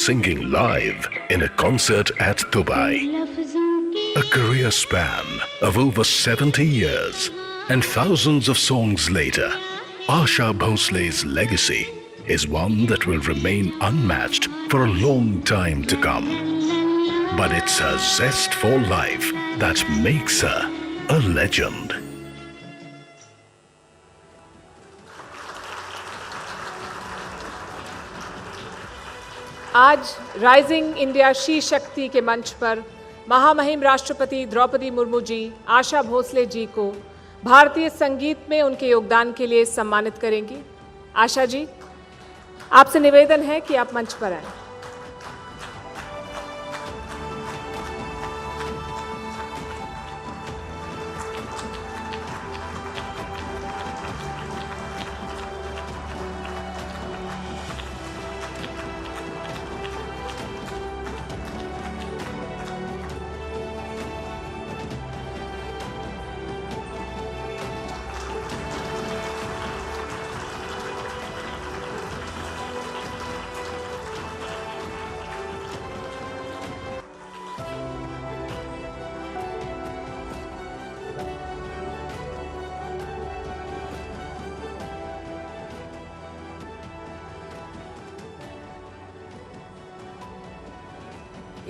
singing live in a concert at Dubai. A career span of over 70 years and thousands of songs later, Asha Bhosle's legacy is one that will remain unmatched for a long time to come. But it's her zest for life that makes her a legend. आज rising India she शक्ति के मंच पर महामहिम राष्ट्रपति द्रौपदी मुर्मू जी आशा भोसले जी को भारतीय संगीत में उनके योगदान के लिए सम्मानित करेंगी। आशा जी, आपसे निवेदन है कि आप मंच पर आएं।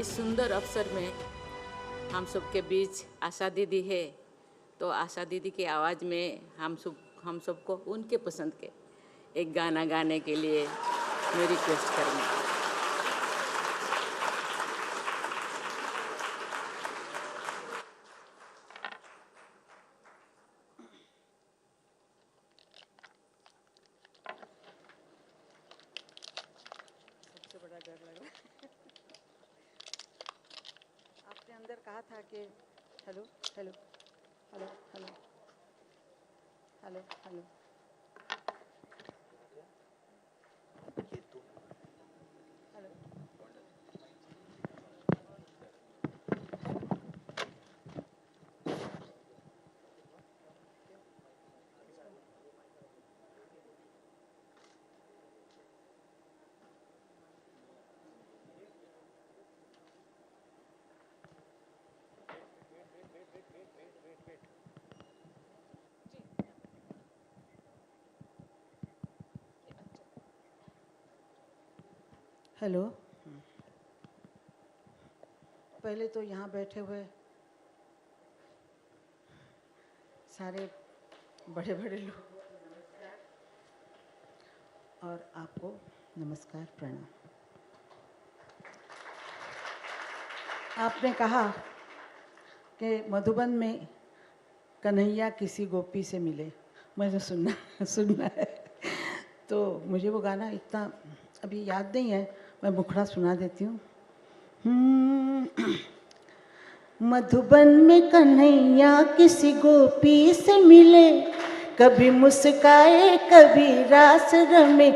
इस सुंदर अवसर में हम सबके बीच आशा दीदी है, तो आशा दीदी की आवाज़ में हम सबको उनके पसंद के एक गाना गाने के लिए मैं रिक्वेस्ट करूँगी। सबसे बड़ा डर लग रहा है। आपने अंदर कहा था कि hello hello hello hello hello hello hello. पहले तो यहाँ बैठे हुए सारे बड़े बड़े लोग और आपको नमस्कार, प्रणाम। आपने कहा कि मधुबन में कन्हैया किसी गोपी से मिले, मुझे सुनना है। तो मुझे वो गाना इतना अभी याद नहीं है, मैं मुखड़ा सुना देती हूँ। मधुबन में कन्हैया किसी गोपी से मिले, कभी मुस्काए कभी रास रमे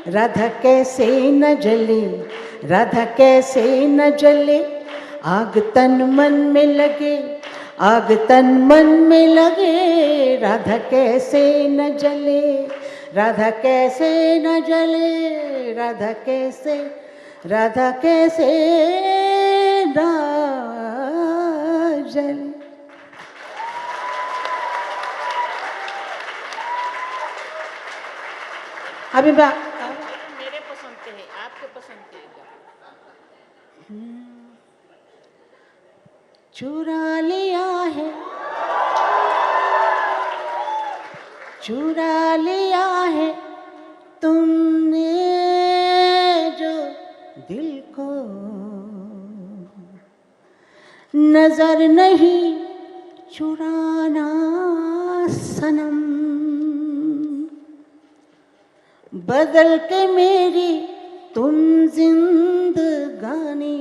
राधा कैसे न जले, राधा कैसे न जले, आग तन मन में लगे, आग तन मन में लगे, राधा कैसे न जले, राधा कैसे न जले, राधा कैसे न जले। अभी मेरे पसंद के है, आपके पसंद के चुरा लिया है, चुरा लिया है तुमने जो दिल को, नजर नहीं चुराना सनम, बदल के मेरी तुम जिंदगानी,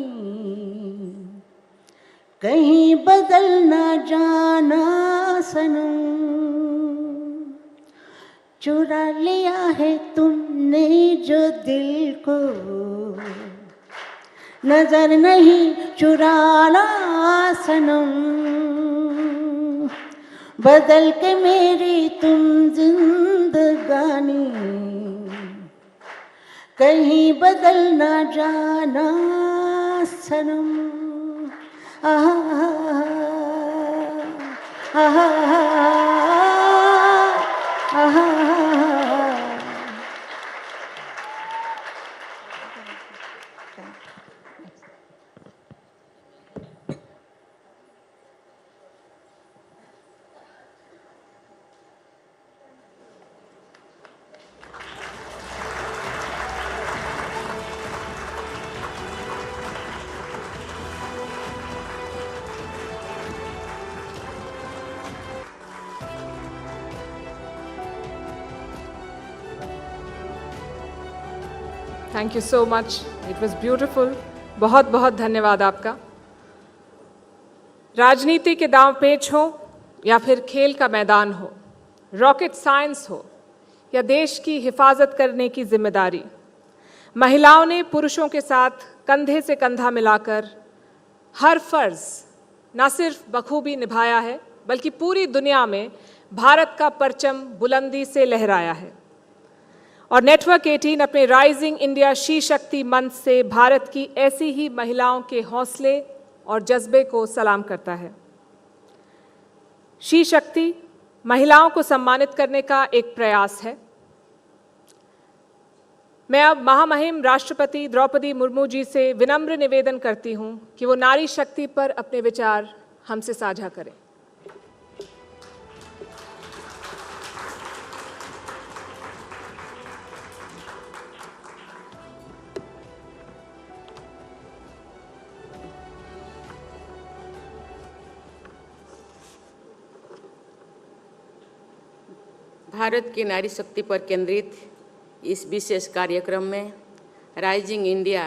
कहीं बदल ना जाना सनम, चुरा लिया है तुमने जो दिल को, नजर नहीं चुराना सनम, बदल के मेरी तुम जिंदगानी, कहीं बदल ना जाना सनम। आहा आहा आहा। Thank you so much, it was beautiful. बहुत बहुत धन्यवाद आपका। राजनीति के दांव पेच हो या फिर खेल का मैदान हो, रॉकेट साइंस हो या देश की हिफाजत करने की जिम्मेदारी, महिलाओं ने पुरुषों के साथ कंधे से कंधा मिलाकर हर फर्ज न सिर्फ बखूबी निभाया है, बल्कि पूरी दुनिया में भारत का परचम बुलंदी से लहराया है। और नेटवर्क 18 अपने राइजिंग इंडिया शी शक्ति मंच से भारत की ऐसी ही महिलाओं के हौसले और जज्बे को सलाम करता है। शी शक्ति महिलाओं को सम्मानित करने का एक प्रयास है। मैं अब महामहिम राष्ट्रपति द्रौपदी मुर्मू जी से विनम्र निवेदन करती हूं कि वो नारी शक्ति पर अपने विचार हमसे साझा करें। भारत की नारी शक्ति पर केंद्रित इस विशेष कार्यक्रम में राइजिंग इंडिया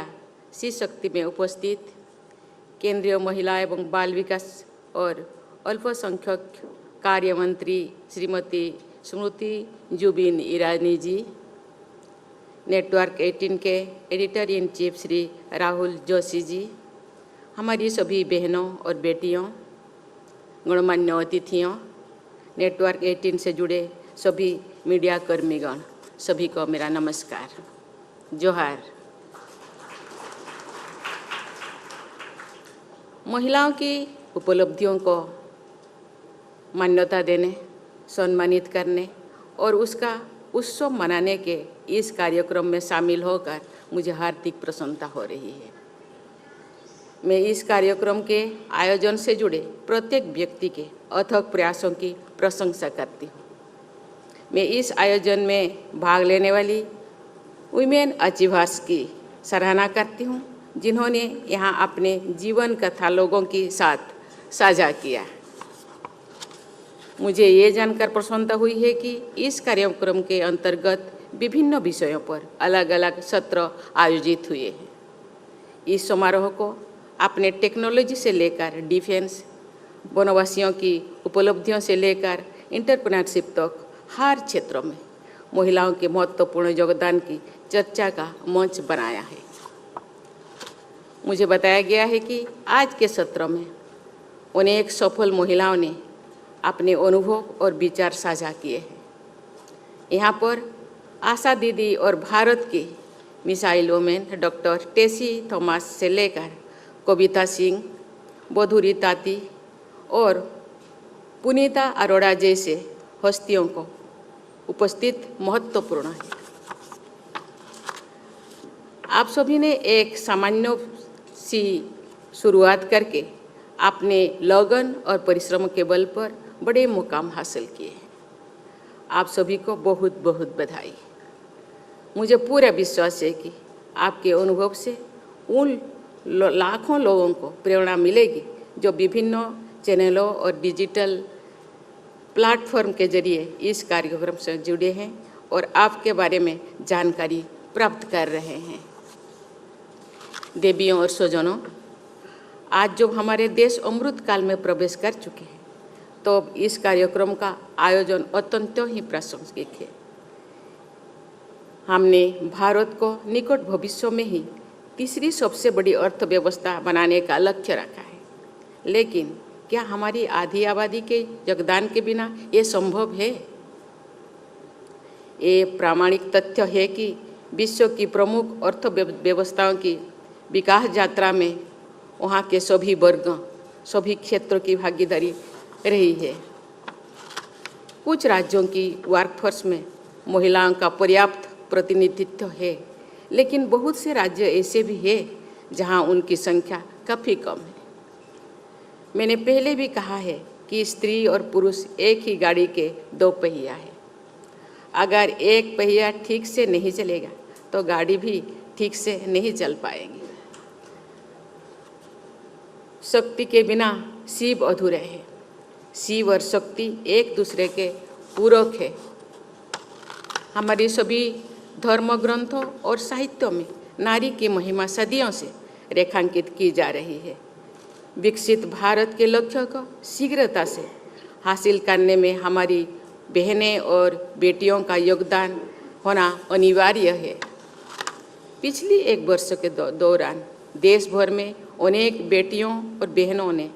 शी शक्ति में उपस्थित केंद्रीय महिला एवं बाल विकास और अल्पसंख्यक कार्य मंत्री श्रीमती स्मृति जुबिन ईरानी जी, नेटवर्क 18 के editor in chief Shri Rahul Joshi ji, हमारी सभी बहनों और बेटियों, गणमान्य अतिथियों, नेटवर्क 18 से जुड़े सभी मीडिया कर्मीगण, सभी को मेरा नमस्कार, जोहार। महिलाओं की उपलब्धियों को मान्यता देने, सम्मानित करने और उसका उत्सव मनाने के इस कार्यक्रम में शामिल होकर मुझे हार्दिक प्रसन्नता हो रही है। मैं इस कार्यक्रम के आयोजन से जुड़े प्रत्येक व्यक्ति के अथक प्रयासों की प्रशंसा करती हूँ। मैं इस आयोजन में भाग लेने वाली वुमेन अचीवर्स की सराहना करती हूँ, जिन्होंने यहाँ अपने जीवन कथा लोगों के साथ साझा किया। मुझे ये जानकर प्रसन्नता हुई है कि इस कार्यक्रम के अंतर्गत विभिन्न विषयों पर अलग अलग सत्र आयोजित हुए हैं। इस समारोह को अपने टेक्नोलॉजी से लेकर डिफेंस, वनवासियों की उपलब्धियों से लेकर एंटरप्रेन्योरशिप तक हर क्षेत्रों में महिलाओं के महत्वपूर्ण योगदान की चर्चा का मंच बनाया है। मुझे बताया गया है कि आज के सत्र में अनेक सफल महिलाओं ने अपने अनुभव और विचार साझा किए हैं। यहाँ पर आशा दीदी और भारत की missile women doctor Tessy Thomas से लेकर कविता सिंह, बधुरी ताती और पुनीता अरोड़ा जैसे हस्तियों को उपस्थित महत्वपूर्ण है। आप सभी ने एक सामान्य सी शुरुआत करके अपने लगन और परिश्रम के बल पर बड़े मुकाम हासिल किए हैं। आप सभी को बहुत बहुत बधाई। मुझे पूरा विश्वास है कि आपके अनुभव से उन लाखों लोगों को प्रेरणा मिलेगी जो विभिन्न चैनलों और डिजिटल प्लेटफॉर्म के जरिए इस कार्यक्रम से जुड़े हैं और आपके बारे में जानकारी प्राप्त कर रहे हैं। देवियों और स्वजनों, आज जब हमारे देश अमृत काल में प्रवेश कर चुके हैं, तो अब इस कार्यक्रम का आयोजन अत्यंत ही प्रासंगिक है। हमने भारत को निकट भविष्य में ही तीसरी सबसे बड़ी अर्थव्यवस्था बनाने का लक्ष्य रखा है, लेकिन क्या हमारी आधी आबादी के योगदान के बिना ये संभव है? ये प्रामाणिक तथ्य है कि विश्व की प्रमुख अर्थव्यवस्थाओं की विकास यात्रा में वहाँ के सभी वर्गों, सभी क्षेत्रों की भागीदारी रही है। कुछ राज्यों की वर्कफोर्स में महिलाओं का पर्याप्त प्रतिनिधित्व है, लेकिन बहुत से राज्य ऐसे भी हैं जहाँ उनकी संख्या काफ़ी कम है। मैंने पहले भी कहा है कि स्त्री और पुरुष एक ही गाड़ी के दो पहिया है। अगर एक पहिया ठीक से नहीं चलेगा तो गाड़ी भी ठीक से नहीं चल पाएगी। शक्ति के बिना शिव अधूरे है। शिव और शक्ति एक दूसरे के पूरक है। हमारी सभी धर्म ग्रंथों और साहित्यों में नारी की महिमा सदियों से रेखांकित की जा रही है। विकसित भारत के लक्ष्य को शीघ्रता से हासिल करने में हमारी बहनें और बेटियों का योगदान होना अनिवार्य है। पिछली एक वर्ष के दौरान देश भर में अनेक बेटियों और बहनों ने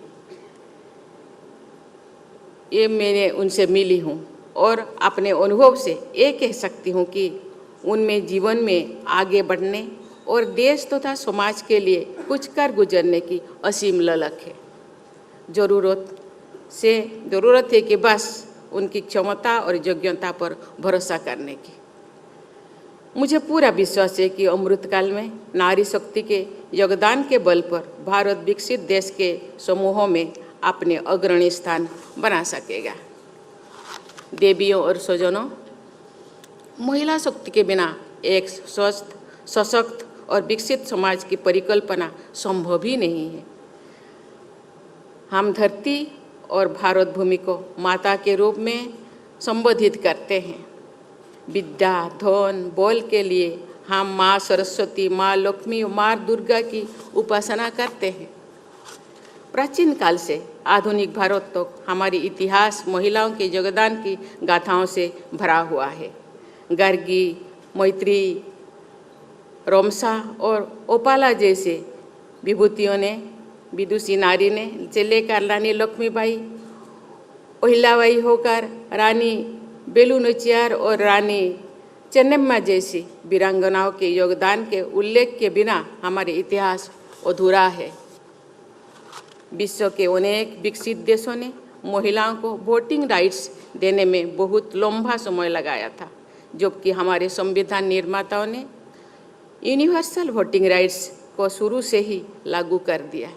मैंने उनसे मिली हूँ और अपने अनुभव से ये कह सकती हूँ कि उनमें जीवन में आगे बढ़ने और देश तथा समाज के लिए कुछ कर गुजरने की असीम ललक है। ज़रूरत है कि बस उनकी क्षमता और योग्यता पर भरोसा करने की। मुझे पूरा विश्वास है कि अमृतकाल में नारी शक्ति के योगदान के बल पर भारत विकसित देश के समूहों में अपने अग्रणी स्थान बना सकेगा। देवियों और स्वजनों, महिला शक्ति के बिना एक स्वस्थ, सशक्त और विकसित समाज की परिकल्पना संभव ही नहीं है। हम धरती और भारत भूमि को माता के रूप में संबोधित करते हैं। विद्या, धन, बल के लिए हम माँ सरस्वती, माँ लक्ष्मी, माँ दुर्गा की उपासना करते हैं। प्राचीन काल से आधुनिक भारत तक हमारी इतिहास महिलाओं के योगदान की गाथाओं से भरा हुआ है। गर्गी, मैत्री, रोमसा और ओपाला जैसे विभूतियों ने, विदुषी नारी ने से लेकर रानी लक्ष्मीबाई, अहिल्याबाई होकर रानी बेलू नाचियार और रानी चेन्नम्मा जैसी वीरांगनाओं के योगदान के उल्लेख के बिना हमारा इतिहास अधूरा है। विश्व के अनेक विकसित देशों ने महिलाओं को वोटिंग राइट्स देने में बहुत लंबा समय लगाया था, जबकि हमारे संविधान निर्माताओं ने यूनिवर्सल वोटिंग राइट्स को शुरू से ही लागू कर दिया।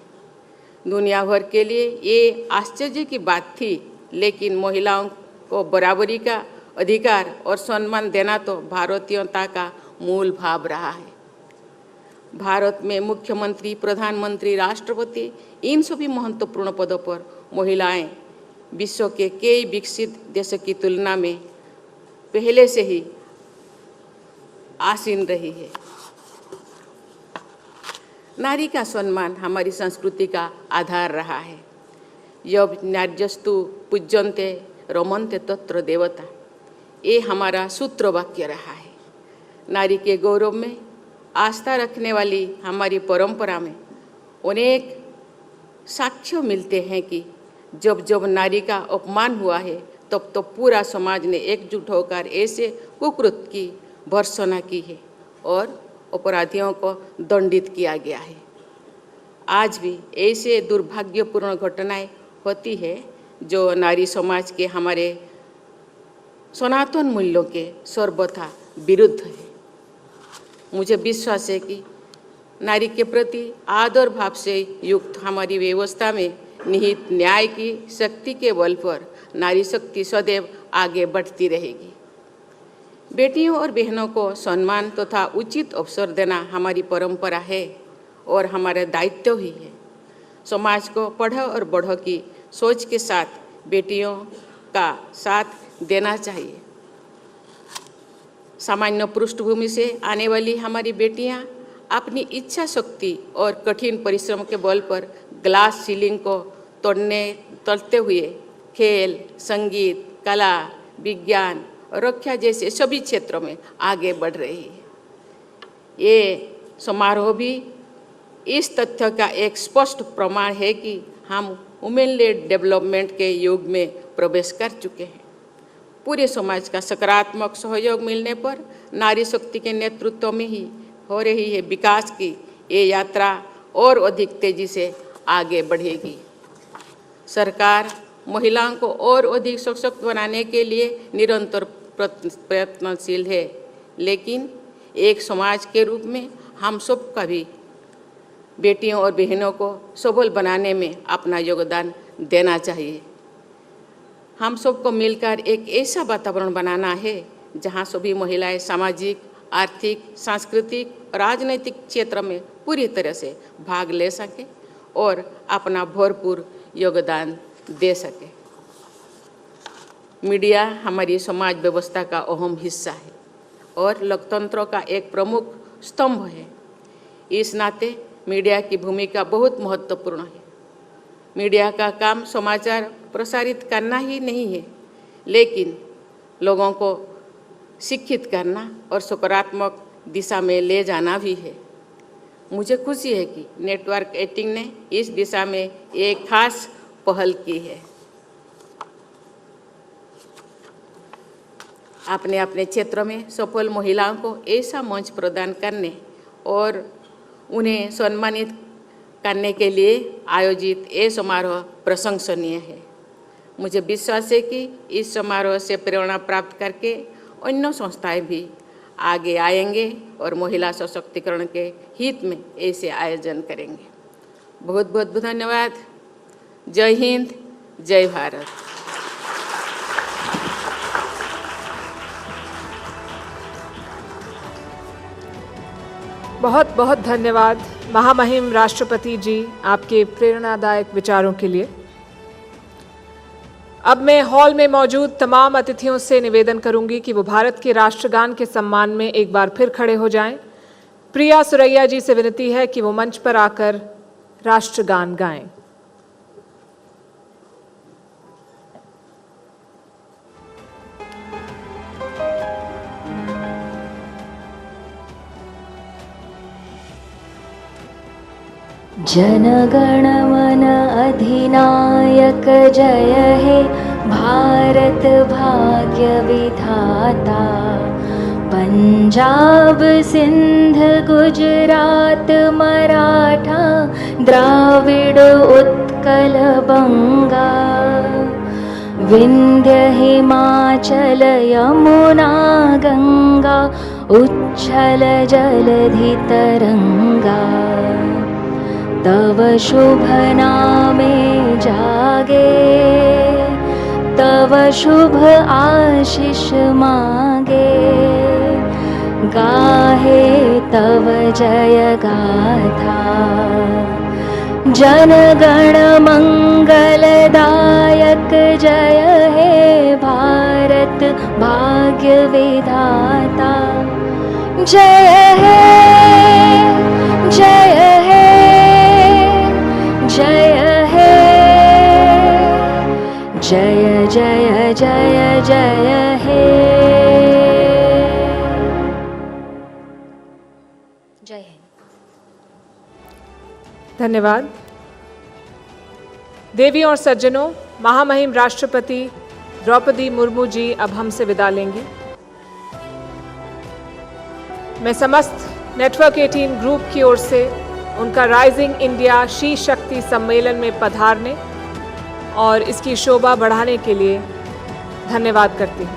दुनिया भर के लिए ये आश्चर्य की बात थी, लेकिन महिलाओं को बराबरी का अधिकार और सम्मान देना तो भारतीयता का मूल भाव रहा है। भारत में मुख्यमंत्री, प्रधानमंत्री, राष्ट्रपति, इन सभी महत्वपूर्ण पदों पर महिलाएं विश्व के कई विकसित देशों की तुलना में पहले से ही आसीन रही है। नारी का सम्मान हमारी संस्कृति का आधार रहा है। यब नार्यस्तु पूज्यन्ते रमन्ते तत्र देवता, ये हमारा सूत्र वाक्य रहा है। नारी के गौरव में आस्था रखने वाली हमारी परंपरा में अनेक साक्ष्य मिलते हैं कि जब जब नारी का अपमान हुआ है तब तो पूरा समाज ने एकजुट होकर ऐसे कुकृत्य की भर्त्सना की है और अपराधियों को दंडित किया गया है। आज भी ऐसे दुर्भाग्यपूर्ण घटनाएं होती है जो नारी समाज के हमारे सनातन मूल्यों के सर्वथा विरुद्ध है। मुझे विश्वास है कि नारी के प्रति आदर भाव से युक्त हमारी व्यवस्था में निहित न्याय की शक्ति के बल पर नारी शक्ति सदैव आगे बढ़ती रहेगी। बेटियों और बहनों को सम्मान तथा उचित अवसर देना हमारी परंपरा है और हमारा दायित्व ही है। समाज को पढ़ो और बढ़ो की सोच के साथ बेटियों का साथ देना चाहिए। सामान्य पृष्ठभूमि से आने वाली हमारी बेटियां अपनी इच्छा शक्ति और कठिन परिश्रम के बल पर ग्लास सीलिंग को तोड़ते हुए खेल, संगीत, कला, विज्ञान और रक्षा जैसे सभी क्षेत्रों में आगे बढ़ रही है। ये समारोह भी इस तथ्य का एक स्पष्ट प्रमाण है कि हम वुमेन लेड डेवलपमेंट के युग में प्रवेश कर चुके हैं। पूरे समाज का सकारात्मक सहयोग मिलने पर नारी शक्ति के नेतृत्व में ही हो रही है विकास की ये यात्रा और अधिक तेजी से आगे बढ़ेगी। सरकार महिलाओं को और अधिक सशक्त बनाने के लिए निरंतर प्रयत्नशील है, लेकिन एक समाज के रूप में हम सब का भी बेटियों और बहनों को सबल बनाने में अपना योगदान देना चाहिए। हम सबको मिलकर एक ऐसा वातावरण बनाना है जहां सभी महिलाएं सामाजिक, आर्थिक, सांस्कृतिक और राजनीतिक क्षेत्र में पूरी तरह से भाग ले सकें और अपना भरपूर योगदान दे सकें। मीडिया हमारी समाज व्यवस्था का अहम हिस्सा है और लोकतंत्र का एक प्रमुख स्तंभ है। इस नाते मीडिया की भूमिका बहुत महत्वपूर्ण है। मीडिया का काम समाचार प्रसारित करना ही नहीं है, लेकिन लोगों को शिक्षित करना और सकारात्मक दिशा में ले जाना भी है। मुझे खुशी है कि नेटवर्क 18 ने इस दिशा में एक खास पहल की है। अपने अपने क्षेत्र में सफल महिलाओं को ऐसा मंच प्रदान करने और उन्हें सम्मानित करने के लिए आयोजित ये समारोह प्रशंसनीय है। मुझे विश्वास है कि इस समारोह से प्रेरणा प्राप्त करके अन्य संस्थाएं भी आगे आएंगे और महिला सशक्तिकरण के हित में ऐसे आयोजन करेंगे। बहुत बहुत धन्यवाद। जय हिंद, जय भारत। बहुत बहुत धन्यवाद महामहिम राष्ट्रपति जी आपके प्रेरणादायक विचारों के लिए। अब मैं हॉल में मौजूद तमाम अतिथियों से निवेदन करूंगी कि वो भारत के राष्ट्रगान के सम्मान में एक बार फिर खड़े हो जाएं। प्रिया सुरैया जी से विनती है कि वो मंच पर आकर राष्ट्रगान गाएं। जनगण मन अधिनायक जय हे भारत भाग्य विधाता। पंजाब सिंध गुजरात मराठा द्राविड़ उत्कल बंगा। विंध्य हिमाचल यमुना गंगा उच्छल जलधि तरंगा। तव शुभ नामे जागे तव शुभ आशीष मांगे। गाहे तव जय गाथा जनगण मंगलदायक जय हे भारत भाग्य विधाता। जय हे जय हे जय हे जय जय जय जय हे। जय हिंद। धन्यवाद। देवी और सज्जनों, महामहिम राष्ट्रपति द्रौपदी मुर्मू जी अब हमसे विदा लेंगी। मैं समस्त नेटवर्क 18 ग्रुप की ओर से उनका राइजिंग इंडिया शी शक्ति सम्मेलन में पधारने और इसकी शोभा बढ़ाने के लिए धन्यवाद करती हूँ।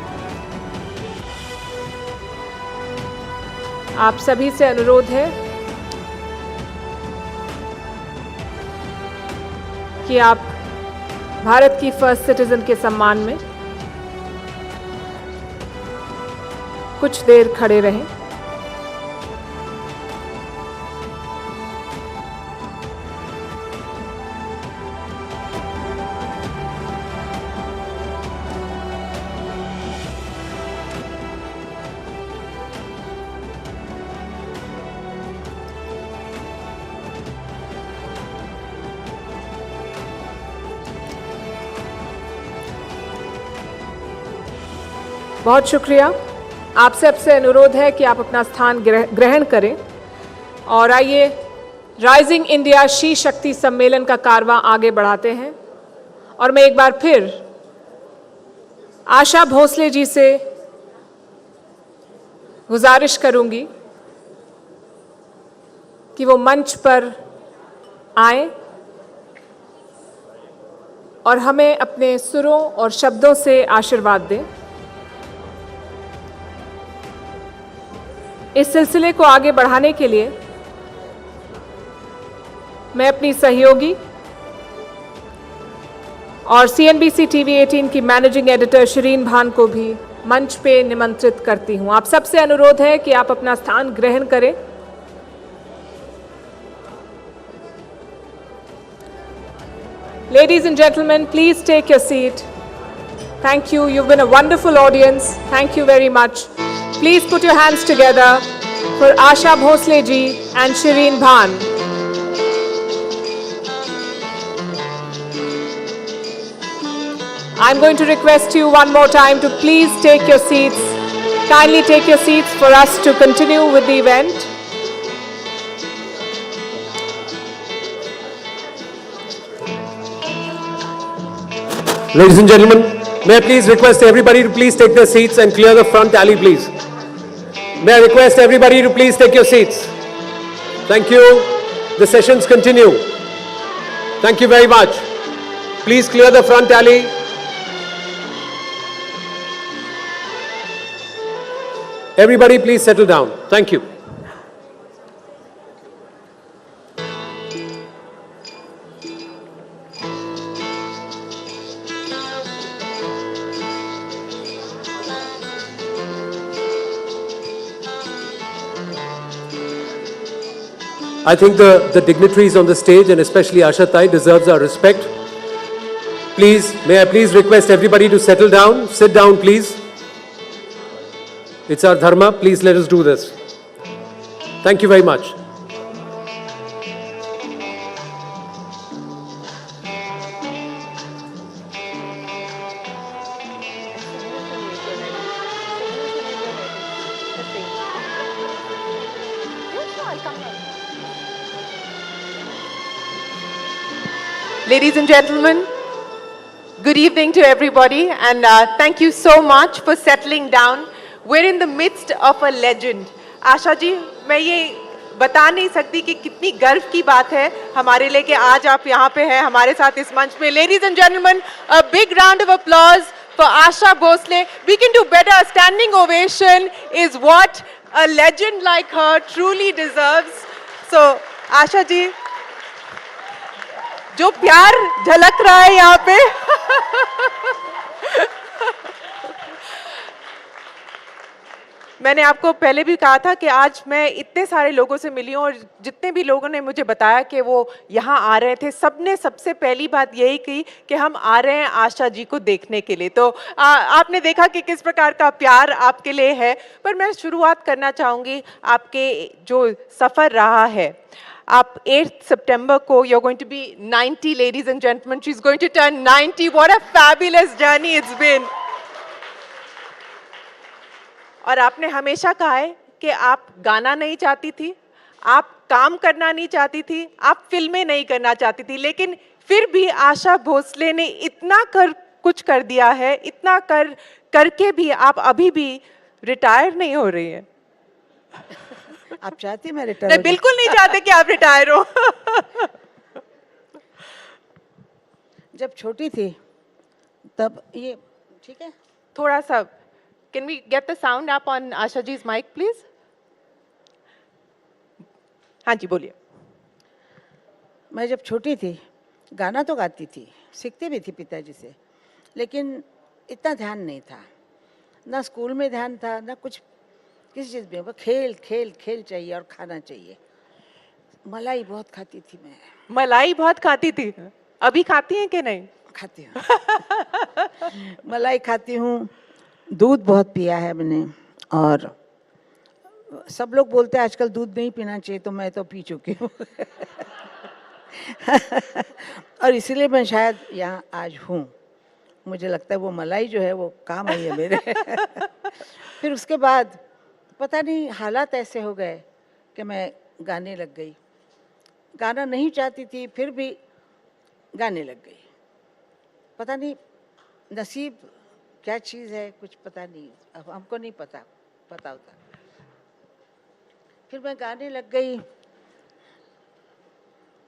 आप सभी से अनुरोध है कि आप भारत की फर्स्ट सिटीजन के सम्मान में कुछ देर खड़े रहें। बहुत शुक्रिया। आप सबसे अनुरोध है कि आप अपना स्थान ग्रहण करें और आइए राइजिंग इंडिया शी शक्ति सम्मेलन का कारवां आगे बढ़ाते हैं। और मैं एक बार फिर आशा भोसले जी से गुजारिश करूंगी कि वो मंच पर आए और हमें अपने सुरों और शब्दों से आशीर्वाद दें। इस सिलसिले को आगे बढ़ाने के लिए मैं अपनी सहयोगी और CNBC TV 18 की मैनेजिंग एडिटर शिरीन भान को भी मंच पे निमंत्रित करती हूं। आप सबसे अनुरोध है कि आप अपना स्थान ग्रहण करें। Ladies and gentlemen, please take your seat. Thank you. You've been a wonderful audience. Thank you very much. Please put your hands together for Asha Bhosle ji and Shireen Bhan. I'm going to request you one more time to please take your seats. Kindly take your seats for us to continue with the event. Ladies and gentlemen, may I please request everybody to please take their seats and clear the front alley, please. May I request everybody to please take your seats. Thank you. The sessions continue. Thank you very much. Please clear the front alley. Everybody please settle down. Thank you. I think the dignitaries on the stage and especially Asha Tai deserves our respect. Please, may I please request everybody to settle down. Sit down, please. It's our dharma. Please let us do this. Thank you very much. Ladies and gentlemen, good evening to everybody, and thank you so much for settling down. We're in the midst of a legend. Asha ji, मैं ये बता नहीं सकती कि कितनी गर्व की बात है हमारे लिए कि आज आप यहाँ पे हैं हमारे साथ इस मंच पे. Ladies and gentlemen, a big round of applause for Asha Bhosle. We can do better. A standing ovation is what a legend like her truly deserves. So, Asha ji, जो प्यार झलक रहा है यहाँ पे मैंने आपको पहले भी कहा था कि आज मैं इतने सारे लोगों से मिली हूँ और जितने भी लोगों ने मुझे बताया कि वो यहाँ आ रहे थे, सबने सबसे पहली बात यही की कि हम आ रहे हैं आशा जी को देखने के लिए. तो आपने देखा कि किस प्रकार का प्यार आपके लिए है. पर मैं शुरुआत करना चाहूँगी आपके जो सफ़र रहा है. आप 8 सितंबर को you're going to be 90, ladies and gentlemen. She's going to turn 90. What a fabulous journey it's been. और आपने हमेशा कहा है कि आप गाना नहीं चाहती थी, आप काम करना नहीं चाहती थी, आप फिल्में नहीं करना चाहती थी, लेकिन फिर भी आशा भोसले ने इतना कुछ कर दिया है, इतना करके भी आप अभी भी रिटायर नहीं हो रही हैं. आप चाहती मैं रिटायर? नहीं, बिल्कुल नहीं चाहते कि आप रिटायर हो. जब छोटी थी तब ये ठीक है. थोड़ा सा can we get the sound up on Asha ji's mic please? हाँ जी बोलिए. मैं जब छोटी थी गाना तो गाती थी, सीखती भी थी पिताजी से, लेकिन इतना ध्यान नहीं था. ना स्कूल में ध्यान था, ना कुछ किसी चीज़ में. वो खेल खेल खेल चाहिए और खाना चाहिए. मलाई बहुत खाती थी मैं. मलाई बहुत खाती थी. अभी खाती हैं कि नहीं? खाती हूँ. मलाई खाती हूँ. दूध बहुत पिया है मैंने. और सब लोग बोलते हैं आजकल दूध नहीं पीना चाहिए, तो मैं तो पी चुकी हूँ. और इसीलिए मैं शायद यहाँ आज हूँ. मुझे लगता है वो मलाई जो है वो काम आई है मेरे. फिर उसके बाद पता नहीं हालात ऐसे हो गए कि मैं गाने लग गई. गाना नहीं चाहती थी, फिर भी गाने लग गई. पता नहीं नसीब क्या चीज़ है, कुछ पता नहीं. अब हमको नहीं पता होता. फिर मैं गाने लग गई,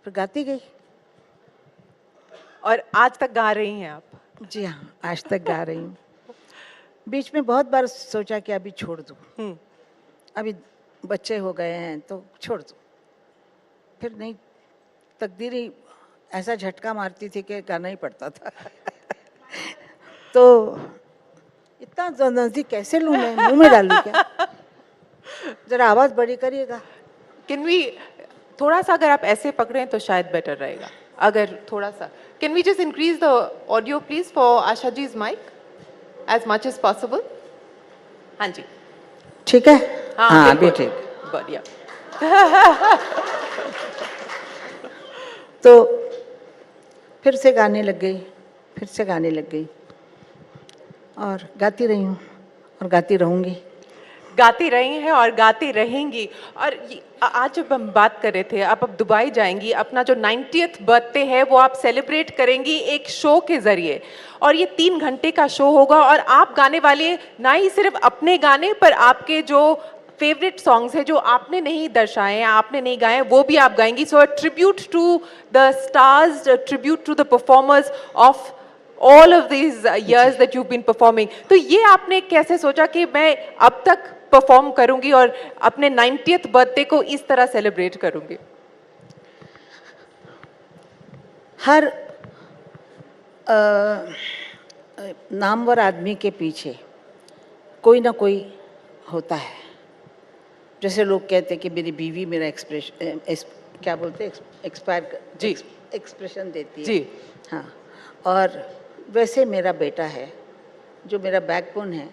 फिर गाती गई। और आज तक गा रही हैं आप? जी हाँ, आज तक गा रही हूँ। बीच में बहुत बार सोचा कि अभी छोड़ दूँ, अभी बच्चे हो गए हैं तो छोड़ दूँ, फिर नहीं, तकदीर ही ऐसा झटका मारती थी कि गाना ही पड़ता था। तो इतना नजदीक कैसे लूँ मैं, मुंह में डालूँ क्या? जरा आवाज बड़ी करिएगा। कैन वी थोड़ा सा अगर आप ऐसे पकड़ें तो शायद बेटर रहेगा, अगर थोड़ा सा। Can we just increase the audio please for Asha ji's mic as much as possible? हाँ जी, ठीक है, हाँ अभी बिल्कुल। ठीक। बढ़िया। तो फिर से गाने लग गई, फिर से गाने लग गई, और गाती रही हूँ और गाती रहूँगी। गाती रही हैं और गाती रहेंगी। और आज जब हम बात कर रहे थे, आप अब दुबई जाएंगी, अपना जो 90th बर्थडे है वो आप सेलिब्रेट करेंगी एक शो के ज़रिए, और ये 3 घंटे का शो होगा, और आप गाने वाले ना ही सिर्फ अपने गाने, पर आपके जो फेवरेट सॉन्ग्स है जो आपने नहीं दर्शाए हैं, आपने नहीं गाए, वो भी आप गाएंगी। So tribute to the stars, tribute to the performers of all of these years that you've been performing. तो ये आपने कैसे सोचा कि मैं अब तक परफॉर्म करूंगी और अपने 90th बर्थडे को इस तरह सेलिब्रेट करूंगी? हर नामवर आदमी के पीछे कोई ना कोई होता है। जैसे लोग कहते हैं कि मेरी बीवी मेरा क्या बोलते हैं, एक्सपायर जी, एक्सप्रेशन देती है जी। हाँ, और वैसे मेरा बेटा है जो मेरा बैकबोन है,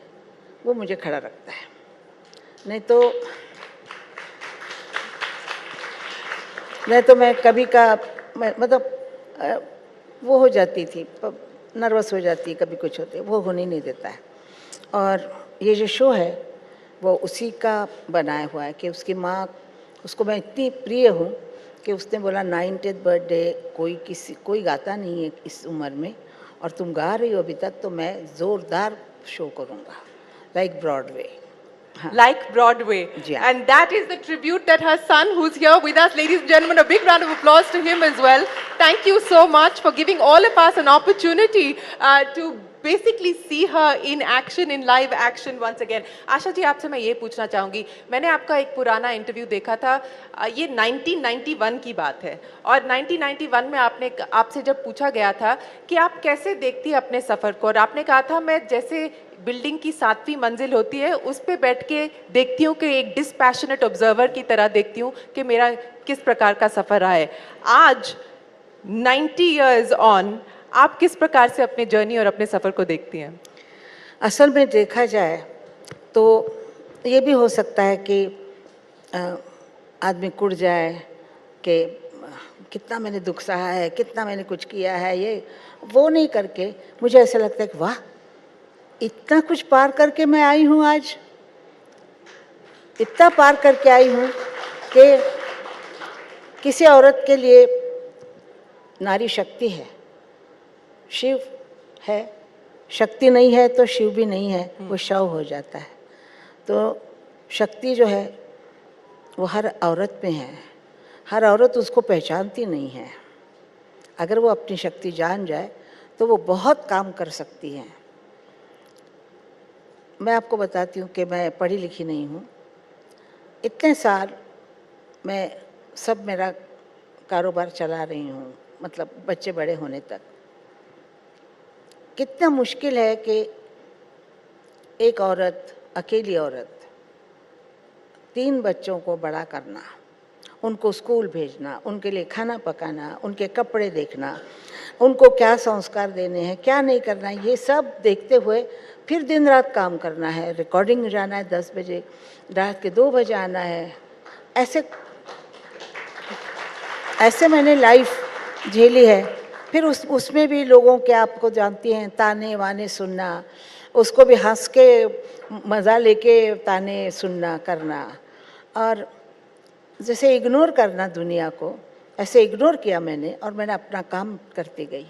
वो मुझे खड़ा रखता है। नहीं तो मैं कभी का मतलब वो हो जाती थी, नर्वस हो जाती है, कभी कुछ होती है, वो होने नहीं देता है। और ये जो शो है वो उसी का बनाया हुआ है कि उसकी माँ, उसको मैं इतनी प्रिय हूँ कि उसने बोला 90th बर्थडे कोई गाता नहीं है इस उम्र में, और तुम गा रही हो अभी तक, तो मैं ज़ोरदार शो करूँगा, like Broadway. Like Broadway. Yeah. And that is the tribute that her son, who's here with us. Ladies and gentlemen, a big round of applause to him as well. Thank you so much for giving all of us an opportunity to basically see her in action, in live action once again. Asha ji, आपसे मैं ये पूछना चाहूँगी, मैंने आपका एक पुराना interview देखा था, ये 1991 की बात है, और 1991 में आपसे जब पूछा गया था कि आप कैसे देखती हैं अपने सफ़र को, और आपने कहा था मैं जैसे बिल्डिंग की 7वीं मंजिल होती है उस पे बैठ के देखती हूँ कि एक डिस्पैशनेट ऑब्जर्वर की तरह देखती हूँ कि मेरा किस प्रकार का सफ़र रहा है। आज 90 इयर्स ऑन, आप किस प्रकार से अपने जर्नी और अपने सफ़र को देखती हैं? असल में देखा जाए तो ये भी हो सकता है कि आदमी कुड़ जाए कि कितना मैंने दुख सहा है, कितना मैंने कुछ किया है, ये वो नहीं करके मुझे ऐसा लगता है कि वाह, इतना कुछ पार करके मैं आई हूँ, आज इतना पार करके आई हूँ कि किसी औरत के लिए नारी शक्ति है, शिव है। शक्ति नहीं है तो शिव भी नहीं है, वो शव हो जाता है। तो शक्ति जो है वो हर औरत में है, हर औरत उसको पहचानती नहीं है। अगर वो अपनी शक्ति जान जाए तो वो बहुत काम कर सकती है। मैं आपको बताती हूँ कि मैं पढ़ी लिखी नहीं हूँ, इतने साल मैं सब मेरा कारोबार चला रही हूँ, मतलब बच्चे बड़े होने तक। कितना मुश्किल है कि एक औरत, अकेली औरत, 3 बच्चों को बड़ा करना, उनको स्कूल भेजना, उनके लिए खाना पकाना, उनके कपड़े देखना, उनको क्या संस्कार देने हैं, क्या नहीं करना है, ये सब देखते हुए फिर दिन रात काम करना है। रिकॉर्डिंग जाना है 10 बजे, रात के 2 बजे आना है। ऐसे मैंने लाइफ झेली है। फिर उसमें भी लोगों के, आपको जानती हैं, ताने वाने सुनना, उसको भी हंस के मज़ा लेके ताने सुनना करना, और जैसे इग्नोर करना दुनिया को, ऐसे इग्नोर किया मैंने, और मैंने अपना काम करती गई।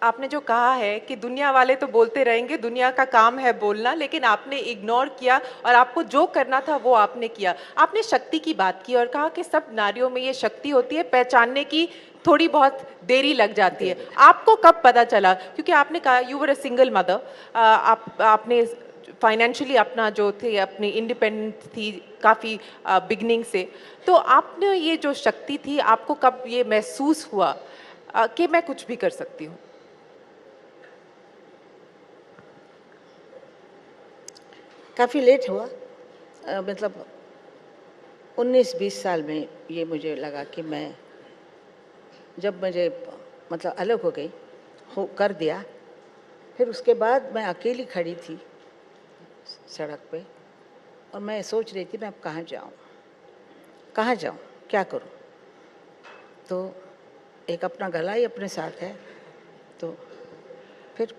आपने जो कहा है कि दुनिया वाले तो बोलते रहेंगे, दुनिया का काम है बोलना, लेकिन आपने इग्नोर किया और आपको जो करना था वो आपने किया। आपने शक्ति की बात की और कहा कि सब नारियों में ये शक्ति होती है, पहचानने की थोड़ी बहुत देरी लग जाती है। आपको कब पता चला? क्योंकि आपने कहा you were a single mother, आपने फाइनेंशियली अपना जो थे अपनी इंडिपेंडेंट थी काफ़ी बिगनिंग से, तो आपने ये जो शक्ति थी आपको कब ये महसूस हुआ कि मैं कुछ भी कर सकती हूँ? काफ़ी लेट हुआ, मतलब 19-20 साल में ये मुझे लगा कि मैं जब मुझे मतलब अलग हो गई, हो कर दिया, फिर उसके बाद मैं अकेली खड़ी थी सड़क पे और मैं सोच रही थी मैं अब कहाँ जाऊँ, कहाँ जाऊँ, क्या करूँ। तो एक अपना गला ही अपने साथ है, तो फिर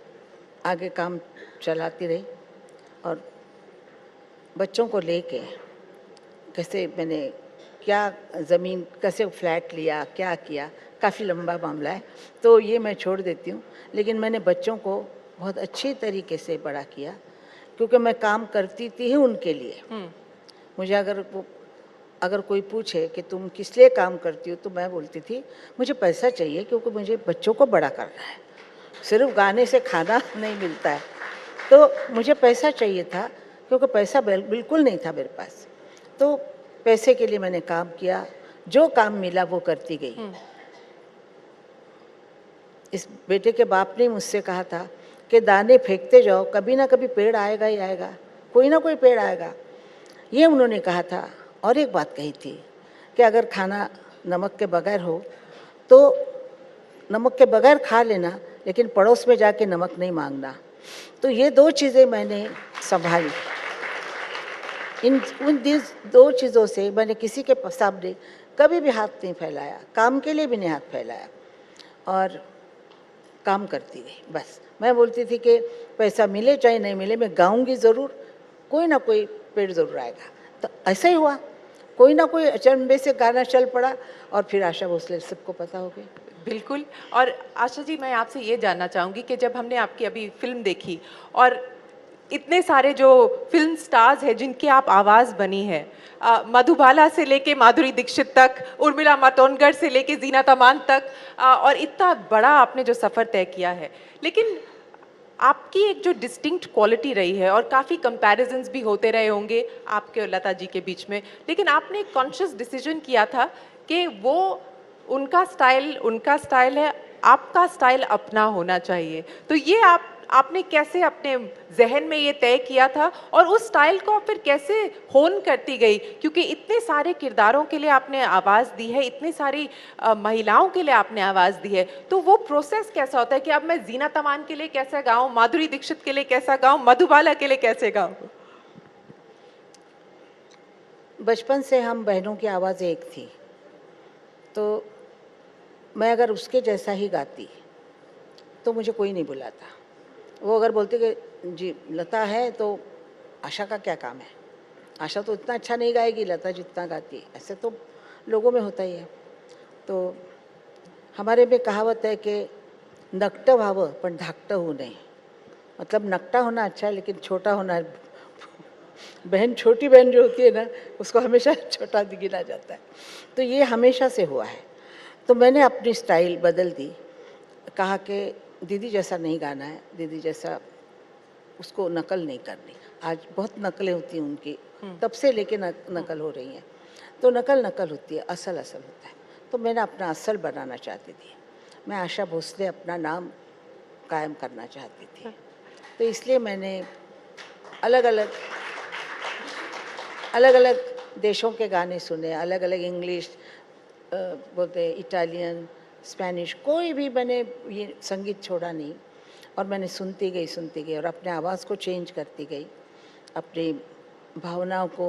आगे काम चलाती रही और बच्चों को लेके कैसे मैंने क्या ज़मीन कैसे फ्लैट लिया, क्या किया, काफ़ी लंबा मामला है, तो ये मैं छोड़ देती हूँ। लेकिन मैंने बच्चों को बहुत अच्छी तरीके से बड़ा किया, क्योंकि मैं काम करती थी ही उनके लिए। मुझे अगर कोई पूछे कि तुम किस लिए काम करती हो, तो मैं बोलती थी मुझे पैसा चाहिए, क्योंकि मुझे बच्चों को बड़ा करना है, सिर्फ गाने से खाना नहीं मिलता है, तो मुझे पैसा चाहिए था, क्योंकि पैसा बिल्कुल नहीं था मेरे पास। तो पैसे के लिए मैंने काम किया, जो काम मिला वो करती गई। इस बेटे के बाप ने मुझसे कहा था कि दाने फेंकते जाओ, कभी ना कभी पेड़ आएगा ही आएगा, कोई ना कोई पेड़ आएगा, ये उन्होंने कहा था। और एक बात कही थी कि अगर खाना नमक के बगैर हो तो नमक के बगैर खा लेना, लेकिन पड़ोस में जाके नमक नहीं मांगना। तो ये दो चीज़ें मैंने संभाली। उन दो चीज़ों से मैंने किसी के सामने कभी भी हाथ नहीं फैलाया, काम के लिए भी नहीं हाथ फैलाया, और काम करती गई। बस मैं बोलती थी कि पैसा मिले चाहे नहीं मिले, मैं गाऊंगी ज़रूर, कोई ना कोई पेड़ ज़रूर आएगा। तो ऐसा ही हुआ, कोई ना कोई अचंभे से गाना चल पड़ा और फिर आशा भोसले सबको पता हो गई। बिल्कुल। और आशा जी, मैं आपसे ये जानना चाहूँगी कि जब हमने आपकी अभी फिल्म देखी और इतने सारे जो फिल्म स्टार्स हैं जिनकी आप आवाज़ बनी है, मधुबाला से लेके माधुरी दीक्षित तक, उर्मिला मातोंडकर से लेके जीनत अमान तक, और इतना बड़ा आपने जो सफ़र तय किया है, लेकिन आपकी एक जो डिस्टिंक्ट क्वालिटी रही है, और काफ़ी कंपैरिजन्स भी होते रहे होंगे आपके और लता जी के बीच में, लेकिन आपने एक कॉन्शियस डिसीजन किया था कि वो उनका स्टाइल है, आपका स्टाइल अपना होना चाहिए। तो ये आपने कैसे अपने जहन में ये तय किया था और उस स्टाइल को फिर कैसे होन करती गई? क्योंकि इतने सारे किरदारों के लिए आपने आवाज़ दी है, इतनी सारी महिलाओं के लिए आपने आवाज़ दी है, तो वो प्रोसेस कैसा होता है कि अब मैं जीनत अमान के लिए कैसा गाऊं, माधुरी दीक्षित के लिए कैसा गाऊं, मधुबाला के लिए कैसे गाऊं? बचपन से हम बहनों की आवाज़ एक थी, तो मैं अगर उसके जैसा ही गाती तो मुझे कोई नहीं बुलाता। वो अगर बोलते कि जी लता है तो आशा का क्या काम है, आशा तो इतना अच्छा नहीं गाएगी लता जितना गाती है, ऐसे तो लोगों में होता ही है। तो हमारे में कहावत है कि नकटं व्हावं पण धाकटं होऊ नये, मतलब नकटा होना अच्छा है लेकिन छोटा होना, बहन छोटी बहन जो होती है ना उसको हमेशा छोटा गिना जाता है, तो ये हमेशा से हुआ है। तो मैंने अपनी स्टाइल बदल दी, कहा कि दीदी जैसा नहीं गाना है, दीदी जैसा उसको नकल नहीं करनी। आज बहुत नकलें होती हैं उनकी, तब से लेके नकल हो रही हैं, तो नकल होती है, असल होता है। तो मैंने अपना असल बनाना चाहती थी, मैं आशा भोसले अपना नाम कायम करना चाहती थी। तो इसलिए मैंने अलग अलग देशों के गाने सुने, अलग अलग इंग्लिश बोलते इटालियन, स्पेनिश, कोई भी मैंने ये संगीत छोड़ा नहीं, और मैंने सुनती गई और अपने आवाज़ को चेंज करती गई, अपनी भावनाओं को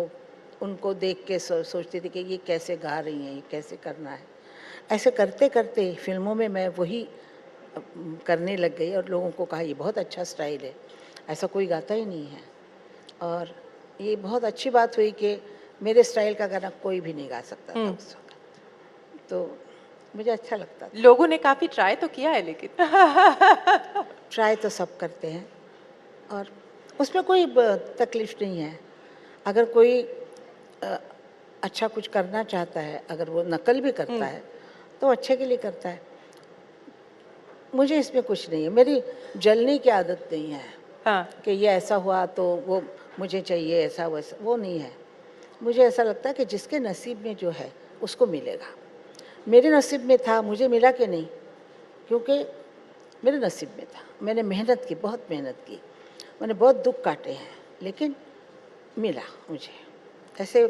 उनको देख के सोचती थी कि ये कैसे गा रही हैं, ये कैसे करना है। ऐसे करते करते फिल्मों में मैं वही करने लग गई और लोगों को कहा ये बहुत अच्छा स्टाइल है, ऐसा कोई गाता ही नहीं है। और ये बहुत अच्छी बात हुई कि मेरे स्टाइल का गाना कोई भी नहीं गा सकता था उस वक्त। तो मुझे अच्छा लगता था। लोगों ने काफी ट्राई तो किया है लेकिन ट्राई तो सब करते हैं और उसमें कोई तकलीफ नहीं है। अगर कोई अच्छा कुछ करना चाहता है, अगर वो नकल भी करता है तो अच्छे के लिए करता है। मुझे इसमें कुछ नहीं है, मेरी जलने की आदत नहीं है। हाँ। कि ये ऐसा हुआ तो वो मुझे चाहिए, ऐसा वैसा, वो नहीं है। मुझे ऐसा लगता है कि जिसके नसीब में जो है उसको मिलेगा। मेरे नसीब में था, मुझे मिला कि नहीं, क्योंकि मेरे नसीब में था। मैंने मेहनत की, बहुत मेहनत की, मैंने बहुत दुख काटे हैं, लेकिन मिला मुझे। ऐसे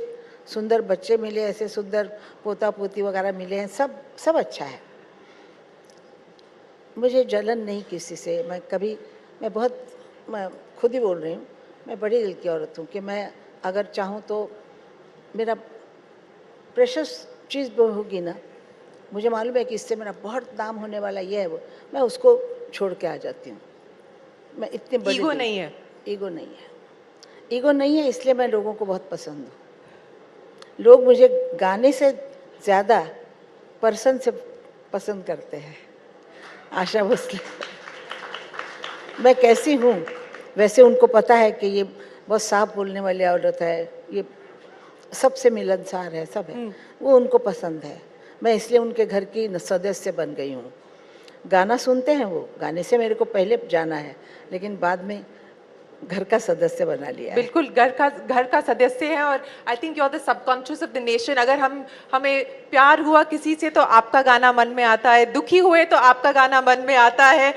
सुंदर बच्चे मिले, ऐसे सुंदर पोता पोती वगैरह मिले हैं, सब अच्छा है। मुझे जलन नहीं किसी से। मैं खुद ही बोल रही हूँ, मैं बड़ी दिल की औरत हूँ कि मैं अगर चाहूँ तो मेरा प्रेशस चीज़ होगी ना, मुझे मालूम है कि इससे मेरा बहुत नाम होने वाला ये है, वो मैं उसको छोड़ के आ जाती हूँ। मैं इतनी बड़ी ईगो नहीं है। ईगो नहीं है, ईगो नहीं है, इसलिए मैं लोगों को बहुत पसंद हूँ। लोग मुझे गाने से ज़्यादा पर्सन से पसंद करते हैं। आशा भोसले मैं कैसी हूँ वैसे उनको पता है कि ये बहुत साफ बोलने वाली औरत है, ये सबसे मिलनसार है, सब है, वो उनको पसंद है। मैं इसलिए उनके घर की सदस्य बन गई हूँ। गाना सुनते हैं वो, गाने से मेरे को पहले जाना है, लेकिन बाद में घर का सदस्य बना लिया है। बिल्कुल घर का सदस्य है। और I think you are the subconscious of the nation. अगर हमें प्यार हुआ किसी से तो आपका गाना मन में आता है, दुखी हुए तो आपका गाना मन में आता है।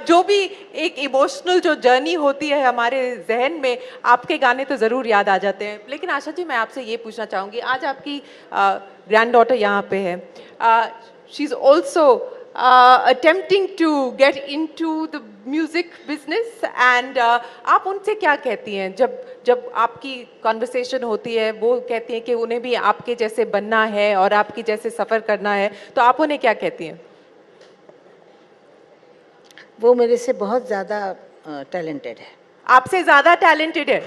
जो भी एक इमोशनल जो जर्नी होती है हमारे जहन में, आपके गाने तो ज़रूर याद आ जाते हैं। लेकिन आशा जी, मैं आपसे ये पूछना चाहूँगी, आज आपकी ग्रैंड डॉटर यहाँ पे है, she is also attempting to get into the music business and आप उनसे क्या कहती हैं जब आपकी कॉन्वर्सेशन होती है? वो कहती हैं कि उन्हें भी आपके जैसे बनना है और आपकी जैसे सफ़र करना है, तो आप उन्हें क्या कहती हैं? वो मेरे से बहुत ज़्यादा टैलेंटेड है। आपसे ज़्यादा टैलेंटेड है?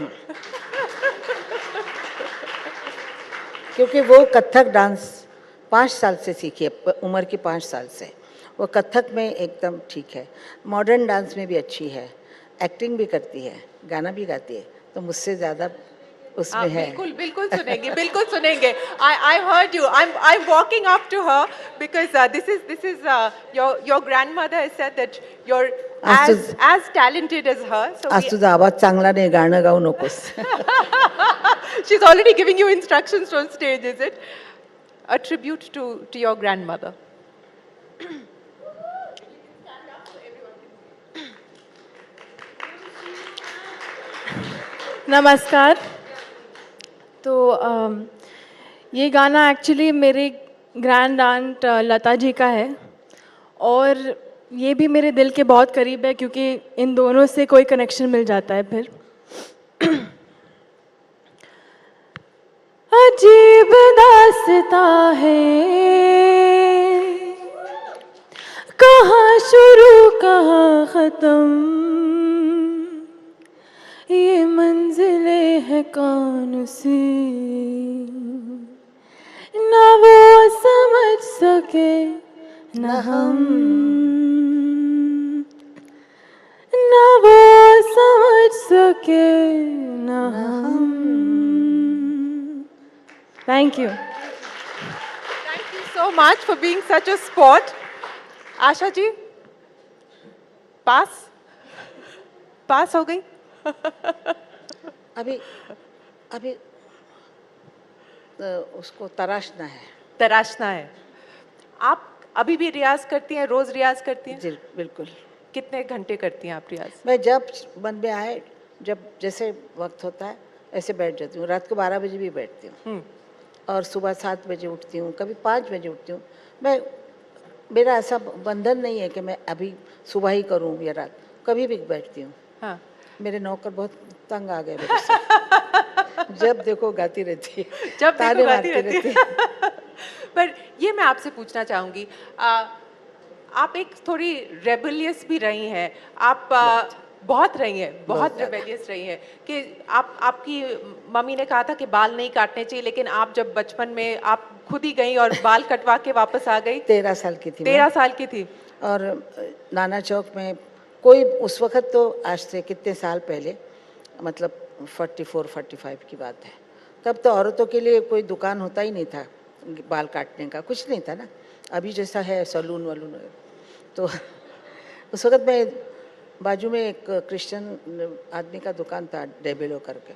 क्योंकि वो कथक डांस 5 साल से सीखी है, उम्र की 5 साल से। वो कथक में एकदम ठीक है, मॉडर्न डांस में भी अच्छी है, एक्टिंग भी करती है, गाना भी गाती है, तो मुझसे ज़्यादा उसमें है। बिल्कुल सुनेंगे, बिल्कुल सुनेंगे। I heard you. I'm walking up to her because this is your grandmother has said that you're as talented as her. So आज तुझा आवाज चांगला नाही, गाणं गाऊ नकोस. she's already giving you instructions on stage, is it? A tribute to your grandmother. नमस्कार। तो ये गाना एक्चुअली मेरे ग्रैंड आंट लता जी का है और ये भी मेरे दिल के बहुत करीब है, क्योंकि इन दोनों से कोई कनेक्शन मिल जाता है फिर। अजीब दास्तां है, कहाँ शुरू कहाँ ख़त्म, ये मंजिलें हैं कौन सी, ना वो समझ सके ना हम, ना वो समझ सके ना हम। Thank you. Thank you so much for being such a sport. Asha ji, पास हो गई? अभी उसको तराशना है। आप अभी भी रियाज करती हैं? रोज रियाज करती हैं? जी बिल्कुल। कितने घंटे करती हैं आप रियाज? मैं जब मन में आए, जब जैसे वक्त होता है ऐसे बैठ जाती हूँ। रात को 12 बजे भी बैठती हूँ और सुबह 7 बजे उठती हूँ, कभी 5 बजे उठती हूँ। मेरा ऐसा बंधन नहीं है कि मैं अभी सुबह ही करूँ या रात, कभी भी बैठती हूँ। हाँ। मेरे नौकर बहुत तंग आ गए मेरे से। जब देखो गाती रहती है, जब देखो ताने गाती मारती रहती है। पर ये मैं आपसे पूछना चाहूँगी, आप एक थोड़ी रेबलियस भी रही हैं। आप बहुत रही हैं, बहुत रिबेलियस रही हैं कि आपकी मम्मी ने कहा था कि बाल नहीं काटने चाहिए, लेकिन आप जब बचपन में आप खुद ही गई और बाल कटवा के वापस आ गई। 13 साल की थी 13 साल की थी। और नाना चौक में कोई उस वक़्त तो आज से कितने साल पहले, मतलब 44-45 की बात है, तब तो औरतों के लिए कोई दुकान होता ही नहीं था बाल काटने का, कुछ नहीं था ना, अभी जैसा है सैलून वालून। तो उस वक़्त मैं बाजू में एक क्रिश्चियन आदमी का दुकान था, डेबेलो करके,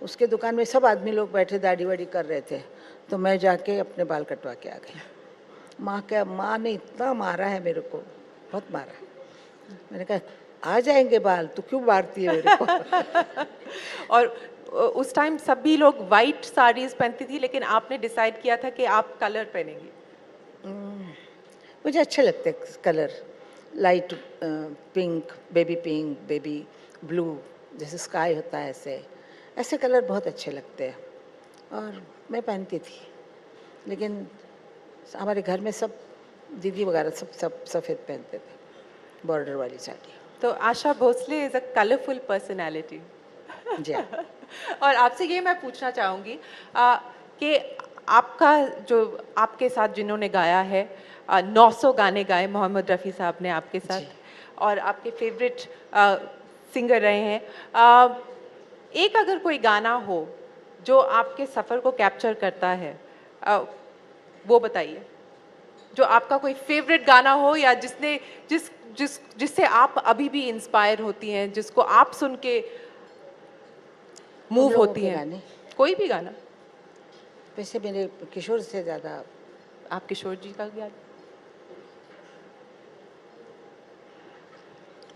उसके दुकान में सब आदमी लोग बैठे दाढ़ी वाड़ी कर रहे थे, तो मैं जाके अपने बाल कटवा के आ गई। माँ ने इतना मारा है मेरे को, बहुत मारा। मैंने कहा आ जाएंगे बाल, तू क्यों मारती है मेरे को। और उस टाइम सभी लोग वाइट साड़ीज पहनती थी, लेकिन आपने डिसाइड किया था कि आप कलर पहनेंगी। मुझे अच्छे लगते colour, light pink, baby blue, जैसे स्काई होता है ऐसे ऐसे कलर बहुत अच्छे लगते हैं, और मैं पहनती थी। लेकिन हमारे घर में सब दीदी वगैरह सब सफ़ेद पहनते थे, बॉर्डर वाली साड़ी। तो Asha Bhosle is a colourful personality. जी हाँ। और आपसे ये मैं पूछना चाहूँगी कि आपका जो आपके साथ जिन्होंने गाया है 900 गाने गाए मोहम्मद रफ़ी साहब ने आपके साथ, और आपके फेवरेट सिंगर रहे हैं। एक अगर कोई गाना हो जो आपके सफ़र को कैप्चर करता है, वो बताइए। जो आपका कोई फेवरेट गाना हो, या जिससे आप अभी भी इंस्पायर होती हैं, जिसको आप सुन के मूव होती हैं। कोई भी गाना। वैसे मेरे किशोर से ज़्यादा आप किशोर जी का याद?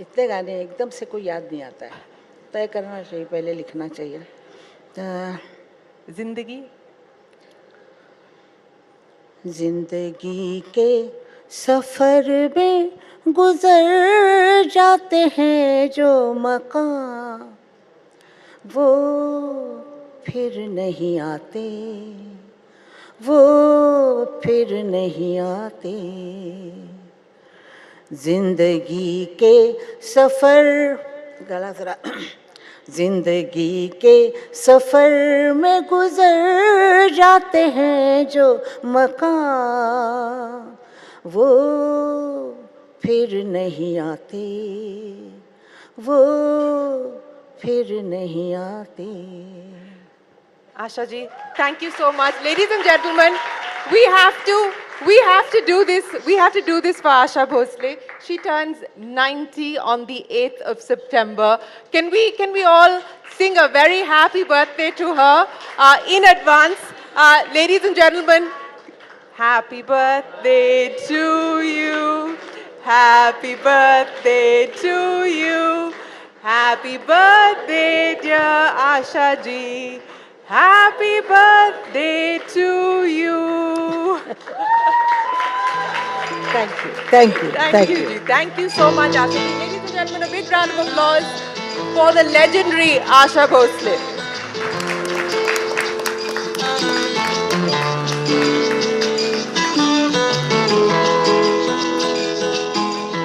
इतने गाने एकदम से कोई याद नहीं आता है, तय करना चाहिए, पहले लिखना चाहिए। जिंदगी के सफ़र में गुजर जाते हैं जो मकाम, वो फिर नहीं आते, वो फिर नहीं आते। जिंदगी के सफ़र, गला जरा, जिंदगी के सफ़र में गुजर जाते हैं जो मकाम, वो फिर नहीं आते, वो फिर नहीं आते। Asha ji, thank you so much. Ladies and gentlemen, we have to do this. We have to do this for Asha Bhosle. She turns 90 on the 8th of September. Can we all sing a very happy birthday to her in advance? Ladies and gentlemen, happy birthday to you. Happy birthday to you. Happy birthday, dear Asha ji. Happy birthday to you. Thank you, thank you, Thank you, ji. Thank you so much, Asha ji. Ladies and gentlemen, a big round of applause for the legendary Asha Bhosle.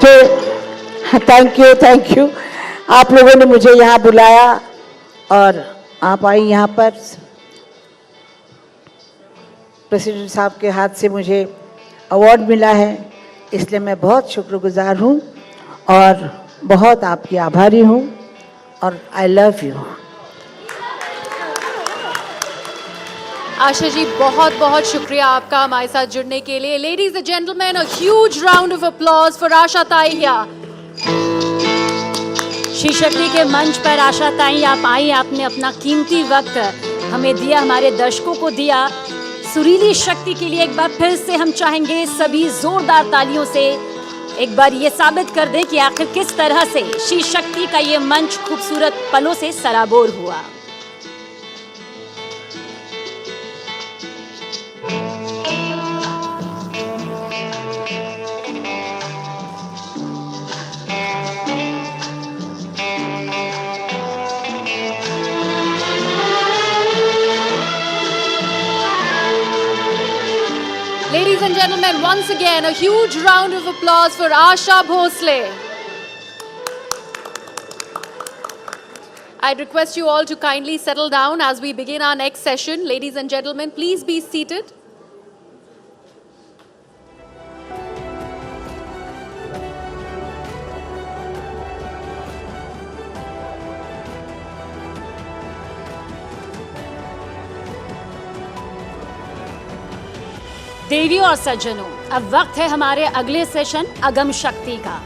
तो thank you आप लोगों ने मुझे यहाँ बुलाया और आप आई यहाँ पर। प्रेसिडेंट साहब के हाथ से मुझे अवार्ड मिला है, इसलिए मैं बहुत शुक्रगुजार हूँ और बहुत आपकी आभारी हूँ, और I love you. Asha ji, बहुत बहुत शुक्रिया आपका हमारे साथ जुड़ने के लिए। Ladies and gentleman, a huge round of applause for Asha Taiya. शी-शक्ति के मंच पर आशा ताई आप आई, आपने अपना कीमती वक्त हमें दिया, हमारे दर्शकों को दिया। सुरीली शक्ति के लिए एक बार फिर से हम चाहेंगे सभी जोरदार तालियों से एक बार ये साबित कर दें कि आखिर किस तरह से शी-शक्ति का ये मंच खूबसूरत पलों से सराबोर हुआ। Ladies and gentlemen, once again, a huge round of applause for Asha Bhosle. I'd request you all to kindly settle down as we begin our next session. Ladies and gentlemen, please be seated. देवियों और सज्जनों, अब वक्त है हमारे अगले session अगम शक्ति का।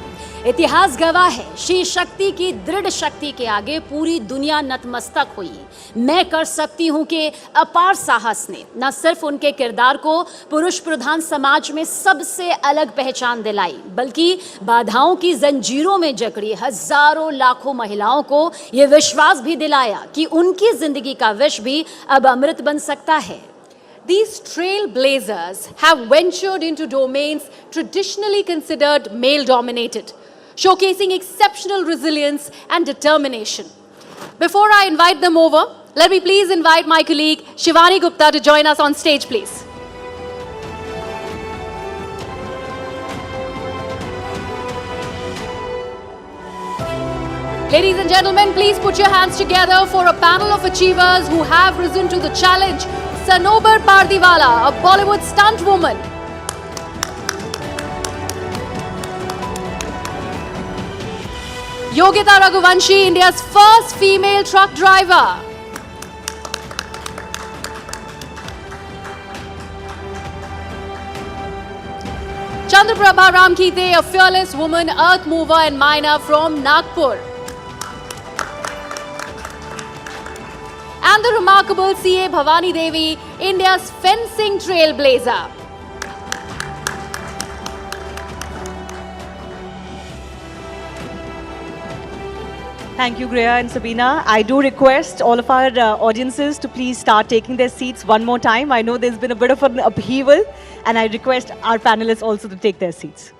इतिहास गवाह है, शी शक्ति की दृढ़ शक्ति के आगे पूरी दुनिया नतमस्तक हुई। मैं कर सकती हूँ कि अपार साहस ने न सिर्फ उनके किरदार को पुरुष प्रधान समाज में सबसे अलग पहचान दिलाई, बल्कि बाधाओं की जंजीरों में जकड़ी हजारों लाखों महिलाओं को ये विश्वास भी दिलाया कि उनकी जिंदगी का विष भी अब अमृत बन सकता है। These trailblazers have ventured into domains traditionally considered male-dominated, showcasing exceptional resilience and determination. Before I invite them over, let me please invite my colleague Shivani Gupta to join us on stage, please. Ladies and gentlemen, please put your hands together for a panel of achievers who have risen to the challenge. Sanobar Pardiwala, a Bollywood stunt woman. Yogita Raghuvanshi, India's first female truck driver. Chandraprabha Ramkite, a fearless woman earth mover and miner from Nagpur. And the remarkable C.A. Bhavani Devi, India's fencing trailblazer. Thank you, Greya and Sabina. I do request all of our audiences to please start taking their seats one more time. I know there's been a bit of an upheaval, and I request our panelists also to take their seats.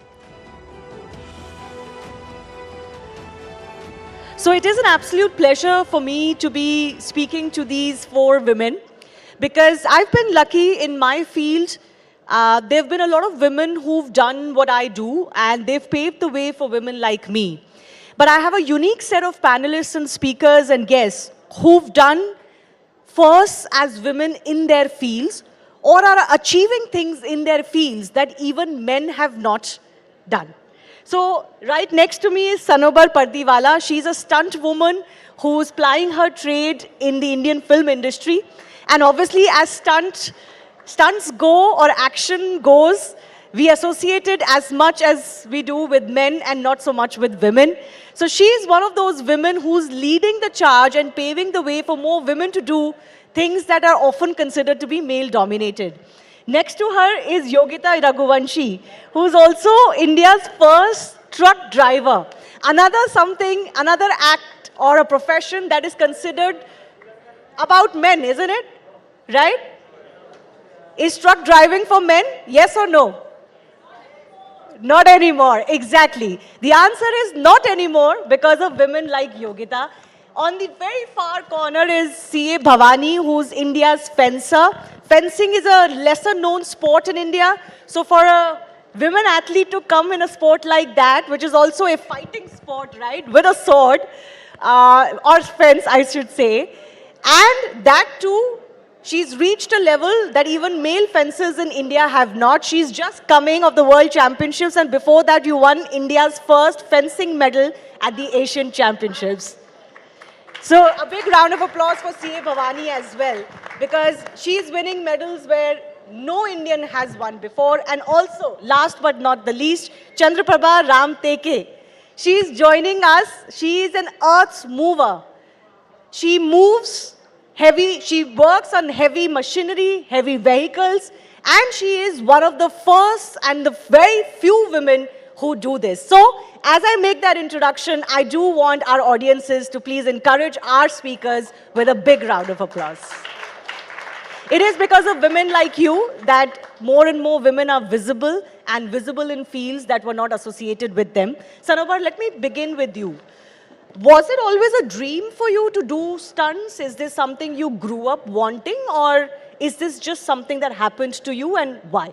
So it is an absolute pleasure for me to be speaking to these four women, because I've been lucky in my field. There have been a lot of women who've done what I do, and they've paved the way for women like me. But I have a unique set of panelists and speakers and guests who've done first as women in their fields or are achieving things in their fields that even men have not done. So right next to me is Sanobar Pardiwala. She's a stunt woman who's plying her trade in the Indian film industry. And obviously as stunts go or action goes, we associate it as much as we do with men and not so much with women. So she is one of those women who's leading the charge and paving the way for more women to do things that are often considered to be male-dominated. Next to her is Yogita Raghuvanshi, who's also India's first truck driver. Another act or a profession that is considered about men, isn't it? Right? Is truck driving for men? Yes or no? Not anymore, exactly. The answer is not anymore because of women like Yogita. On the very far corner is C.A. Bhavani, who's India's fencer. Fencing is a lesser known sport in India. So for a women athlete to come in a sport like that, which is also a fighting sport, right, with a sword, or fence, I should say, and that too, she's reached a level that even male fencers in India have not. She's just coming of the World Championships, and before that you won India's first fencing medal at the Asian Championships. So a big round of applause for C.A. Bhavani as well, because she's winning medals where no Indian has won before. And also, last but not the least, Chandraprabha Ramkite. She's joining us. She is an earth mover. She moves heavy, she works on heavy machinery, heavy vehicles, and she is one of the first and the very few women who do this. So, as I make that introduction, I do want our audiences to please encourage our speakers with a big round of applause. It is because of women like you that more and more women are visible, and visible in fields that were not associated with them. Sanobar, let me begin with you. Was it always a dream for you to do stunts? Is this something you grew up wanting, or is this just something that happened to you, and why?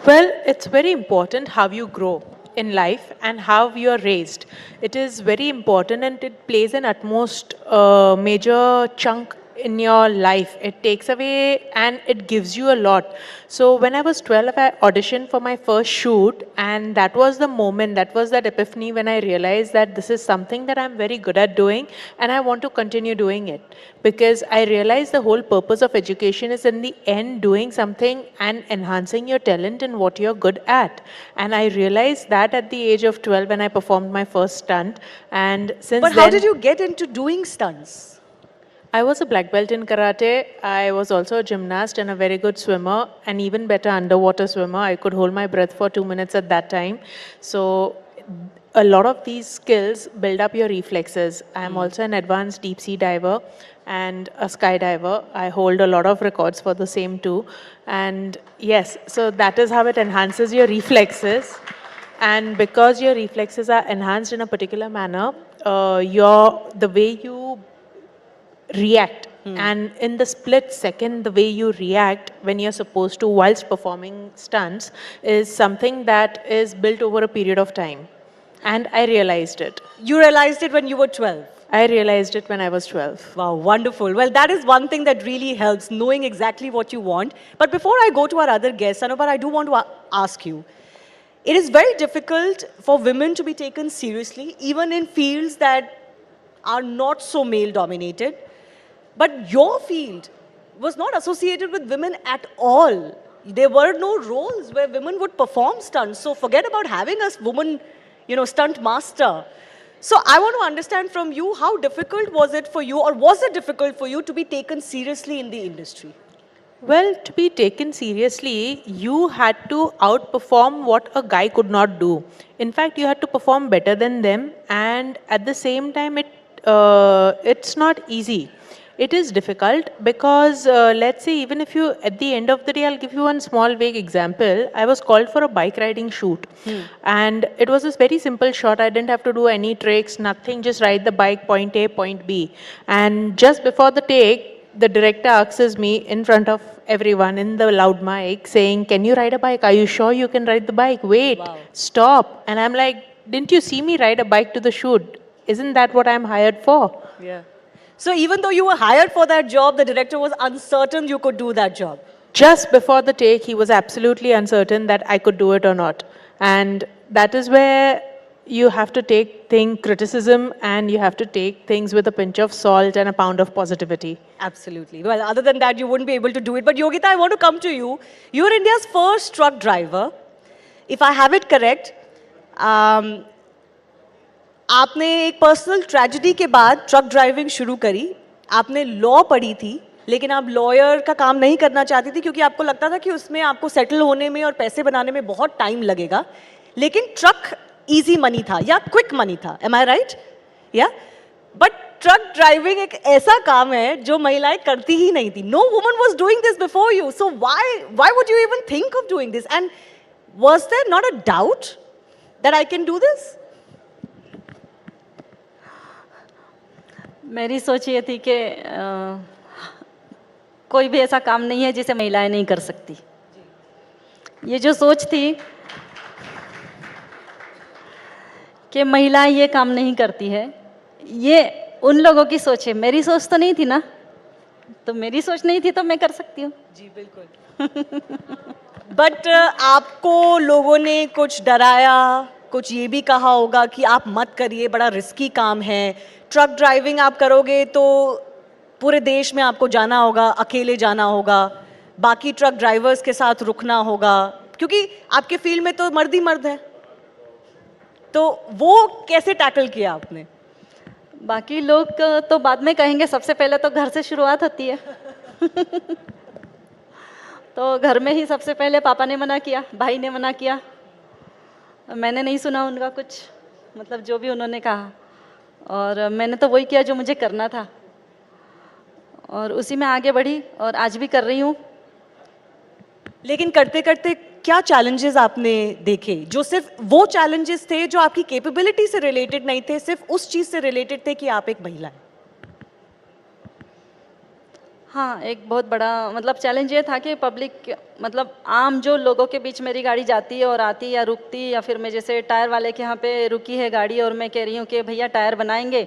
Well, it's very important how you grow. in life and how you are raised. It is very important and it plays an utmost major chunk in your life. It takes away and it gives you a lot. So when I was 12, I auditioned for my first shoot, and that was the moment, that was that epiphany when I realized that this is something that I'm very good at doing and I want to continue doing it. Because I realized the whole purpose of education is in the end doing something and enhancing your talent in what you're good at. And I realized that at the age of 12 when I performed my first stunt. And since But how did you get into doing stunts? I was a black belt in karate. I was also a gymnast and a very good swimmer, and even better underwater swimmer. I could hold my breath for 2 minutes at that time. So a lot of these skills build up your reflexes. I am also an advanced deep sea diver and a skydiver. I hold a lot of records for the same too. And yes, so that is how it enhances your reflexes. And because your reflexes are enhanced in a particular manner, the way you react, and in the split second the way you react when you're supposed to whilst performing stunts is something that is built over a period of time. And I realized it. You realized it when you were 12? I realized it when I was 12. Wow, wonderful. Well, that is one thing that really helps, knowing exactly what you want. But before I go to our other guests, Anubhar, I do want to ask you, it is very difficult for women to be taken seriously, even in fields that are not so male-dominated. But your field was not associated with women at all. There were no roles where women would perform stunts. So forget about having a woman, stunt master. So I want to understand from you, how difficult was it for you, or was it difficult for you to be taken seriously in the industry? Well, to be taken seriously, you had to outperform what a guy could not do. In fact, you had to perform better than them, and at the same time, it's not easy. It is difficult because, let's say, even if you, at the end of the day, I'll give you one small vague example. I was called for a bike riding shoot. And it was this very simple shot. I didn't have to do any tricks, nothing, just ride the bike, point A, point B. And just before the take, the director asks me in front of everyone in the loud mic saying, "Can you ride a bike? Are you sure you can ride the bike? Wait, stop." And I'm like, "Didn't you see me ride a bike to the shoot? Isn't that what I'm hired for?" Yeah. So even though you were hired for that job, the director was uncertain you could do that job. Just before the take, he was absolutely uncertain that I could do it or not. And that is where you have to take criticism, and you have to take things with a pinch of salt and a pound of positivity. Absolutely. Well, other than that, you wouldn't be able to do it. But Yogita, I want to come to you. You were India's first truck driver. If I have it correct, आपने एक personal tragedy के बाद truck driving शुरू करी. आपने law पढ़ी थी, लेकिन आप लॉयर का काम नहीं करना चाहती थी क्योंकि आपको लगता था कि उसमें आपको सेटल होने में और पैसे बनाने में बहुत टाइम लगेगा. लेकिन ट्रक इजी मनी था या क्विक मनी था. एम आई राइट? या बट ट्रक ड्राइविंग एक ऐसा काम है जो महिलाएं करती ही नहीं थी. No woman was doing this before you. So why would you even think of doing this? And was there not a doubt that I can do this? मेरी सोच ये थी कि कोई भी ऐसा काम नहीं है जिसे महिलाएं नहीं कर सकती. ये जो सोच थी कि महिलाएं ये काम नहीं करती है, ये उन लोगों की सोच है. मेरी सोच तो नहीं थी ना, तो मेरी सोच नहीं थी तो मैं कर सकती हूँ. जी बिल्कुल. बट आपको लोगों ने कुछ डराया, कुछ ये भी कहा होगा कि आप मत करिए, बड़ा रिस्की काम है. ट्रक ड्राइविंग आप करोगे तो पूरे देश में आपको जाना होगा, अकेले जाना होगा, बाकी ट्रक ड्राइवर्स के साथ रुकना होगा, क्योंकि आपके फील्ड में तो मर्द ही मर्द है. तो वो कैसे टैकल किया आपने? बाकी लोग तो बाद में कहेंगे, सबसे पहले तो घर से शुरुआत होती है. तो घर में ही सबसे पहले पापा ने मना किया, भाई ने मना किया. मैंने नहीं सुना उनका कुछ, मतलब जो भी उन्होंने कहा, और मैंने तो वही किया जो मुझे करना था, और उसी में आगे बढ़ी और आज भी कर रही हूँ. लेकिन करते करते क्या चैलेंजेस आपने देखे, जो सिर्फ वो चैलेंजेस थे जो आपकी कैपेबिलिटी से रिलेटेड नहीं थे, सिर्फ उस चीज़ से रिलेटेड थे कि आप एक महिला हैं? हाँ, एक बहुत बड़ा मतलब चैलेंज ये था कि पब्लिक मतलब आम जो लोगों के बीच मेरी गाड़ी जाती है और आती या रुकती, या फिर मैं जैसे टायर वाले के यहाँ पे रुकी है गाड़ी और मैं कह रही हूँ कि भैया टायर बनाएंगे,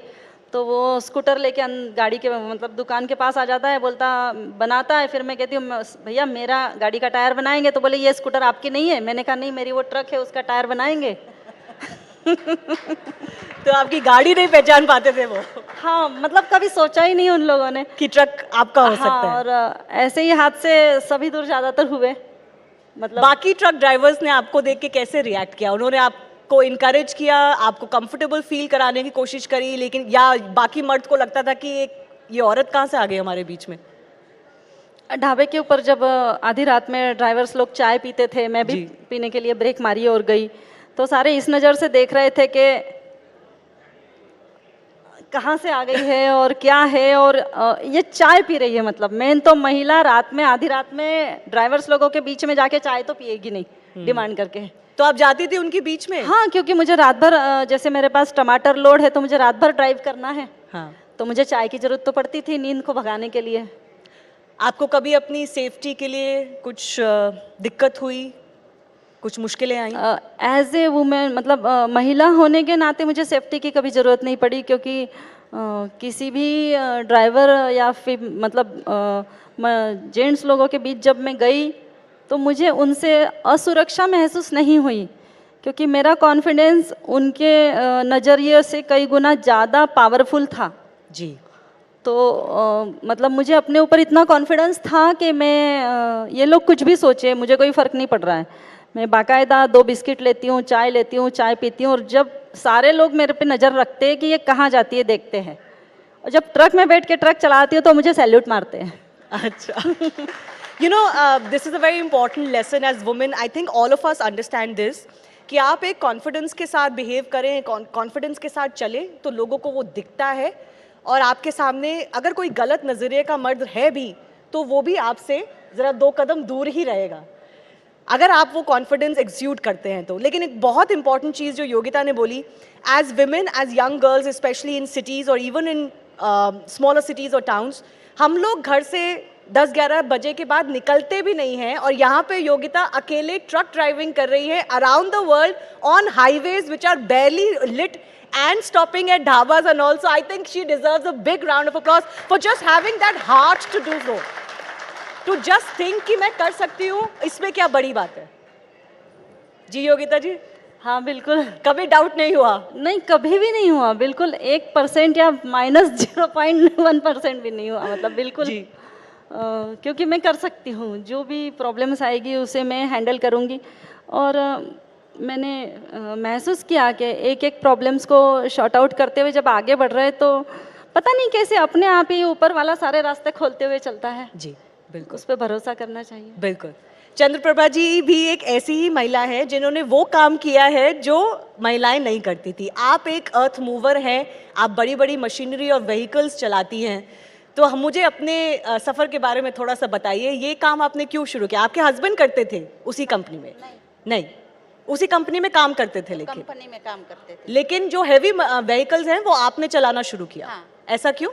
तो वो स्कूटर लेके गाड़ी के मतलब दुकान के पास आ जाता है, बोलता बनाता है, फिर मैं कहती हूँ भैया मेरा गाड़ी का टायर बनाएंगे, तो बोले ये स्कूटर आपकी नहीं है। मैंने कहा नहीं, मेरी वो ट्रक है, उसका टायर बनाएंगे। तो आपकी गाड़ी नहीं पहचान पाते थे वो? हाँ, मतलब कभी सोचा ही नहीं उन लोगों ने कि ट्रक आपका हो सकता है। और ऐसे ही हाथ से सभी दूर ज़्यादातर हुए। मतलब बाकी ट्रक ड्राइवर्स ने आपको देख के कैसे रिएक्ट किया? उन्होंने आपको इनकरेज किया, आपको कंफर्टेबल फील कराने की कोशिश करी, लेकिन या बाकी मर्द को लगता था कि ये औरत कहाँ से आ गई हमारे बीच में? ढाबे के ऊपर जब आधी रात में ड्राइवर्स लोग चाय पीते थे, मैं भी पीने के लिए ब्रेक मारी और गई, तो सारे इस नज़र से देख रहे थे कि कहाँ से आ गई है और क्या है, और ये चाय पी रही है। मतलब मेन तो महिला रात में आधी रात में ड्राइवर्स लोगों के बीच में जाके चाय तो पिएगी नहीं डिमांड करके। तो आप जाती थी उनके बीच में? हाँ, क्योंकि मुझे रात भर जैसे मेरे पास टमाटर लोड है तो मुझे रात भर ड्राइव करना है। हाँ। तो मुझे चाय की ज़रूरत तो पड़ती थी नींद को भगाने के लिए। आपको कभी अपनी सेफ्टी के लिए कुछ दिक्कत हुई, कुछ मुश्किलें आई? एज ए वुमेन मतलब महिला होने के नाते मुझे सेफ्टी की कभी ज़रूरत नहीं पड़ी, क्योंकि किसी भी ड्राइवर या फिर मतलब जेंट्स लोगों के बीच जब मैं गई तो मुझे उनसे असुरक्षा महसूस नहीं हुई, क्योंकि मेरा कॉन्फिडेंस उनके नज़रिए से कई गुना ज़्यादा पावरफुल था। जी। तो मतलब मुझे अपने ऊपर इतना कॉन्फिडेंस था कि मैं ये लोग कुछ भी सोचे मुझे कोई फ़र्क नहीं पड़ रहा है। मैं बाकायदा 2 बिस्किट लेती हूँ, चाय पीती हूँ, और जब सारे लोग मेरे पे नज़र रखते हैं कि ये कहाँ जाती है देखते हैं, और जब ट्रक में बैठ के ट्रक चलाती हूँ तो मुझे सैल्यूट मारते हैं। अच्छा। You know, this is a very important lesson as women. I think all of us understand this कि आप एक कॉन्फिडेंस के साथ बिहेव करें, कॉन्फिडेंस के साथ चलें तो लोगों को वो दिखता है, और आपके सामने अगर कोई गलत नज़रिए का मर्द है भी तो वो भी आपसे ज़रा 2 कदम दूर ही रहेगा, अगर आप वो कॉन्फिडेंस एग्जीक्यूट करते हैं तो। लेकिन एक बहुत इंपॉर्टेंट चीज़ जो योगिता ने बोली, as women, as young girls, specially in cities और इवन इन स्मॉलर सिटीज़ और टाउन्स, हम लोग घर से 10-11 बजे के बाद निकलते भी नहीं हैं, और यहाँ पे योगिता अकेले ट्रक ड्राइविंग कर रही है around the world on highways which are barely lit and stopping at dhabas and all. So I think she deserves a big round of applause for just having that heart to do so. To just think कि मैं कर सकती हूँ, इसमें क्या बड़ी बात है? जी योगिता जी? हाँ बिल्कुल। कभी डाउट नहीं हुआ? नहीं, कभी भी नहीं हुआ, बिल्कुल 1% या -0.1% भी नहीं हुआ, मतलब बिल्कुल जी। क्योंकि मैं कर सकती हूँ, जो भी प्रॉब्लम्स आएगी उसे मैं हैंडल करूँगी। और मैंने महसूस किया कि एक प्रॉब्लम्स को शॉर्ट आउट करते हुए जब आगे बढ़ रहे तो पता नहीं कैसे अपने आप ही ऊपर वाला सारे रास्ते खोलते हुए चलता है। जी बिल्कुल, उस पर भरोसा करना चाहिए। बिल्कुल। चंद्रप्रभा जी भी एक ऐसी ही महिला है जिन्होंने वो काम किया है जो महिलाएं नहीं करती थी। आप एक अर्थ मूवर हैं, आप बड़ी बड़ी मशीनरी और व्हीकल्स चलाती हैं, तो हम मुझे अपने सफ़र के बारे में थोड़ा सा बताइए। ये काम आपने क्यों शुरू किया? आपके हस्बैंड करते थे उसी कंपनी में? नहीं, उसी कंपनी में काम करते थे, लेकिन कंपनी में काम करते थे, लेकिन जो हैवी व्हीकल्स हैं वो आपने चलाना शुरू किया। हाँ। ऐसा क्यों?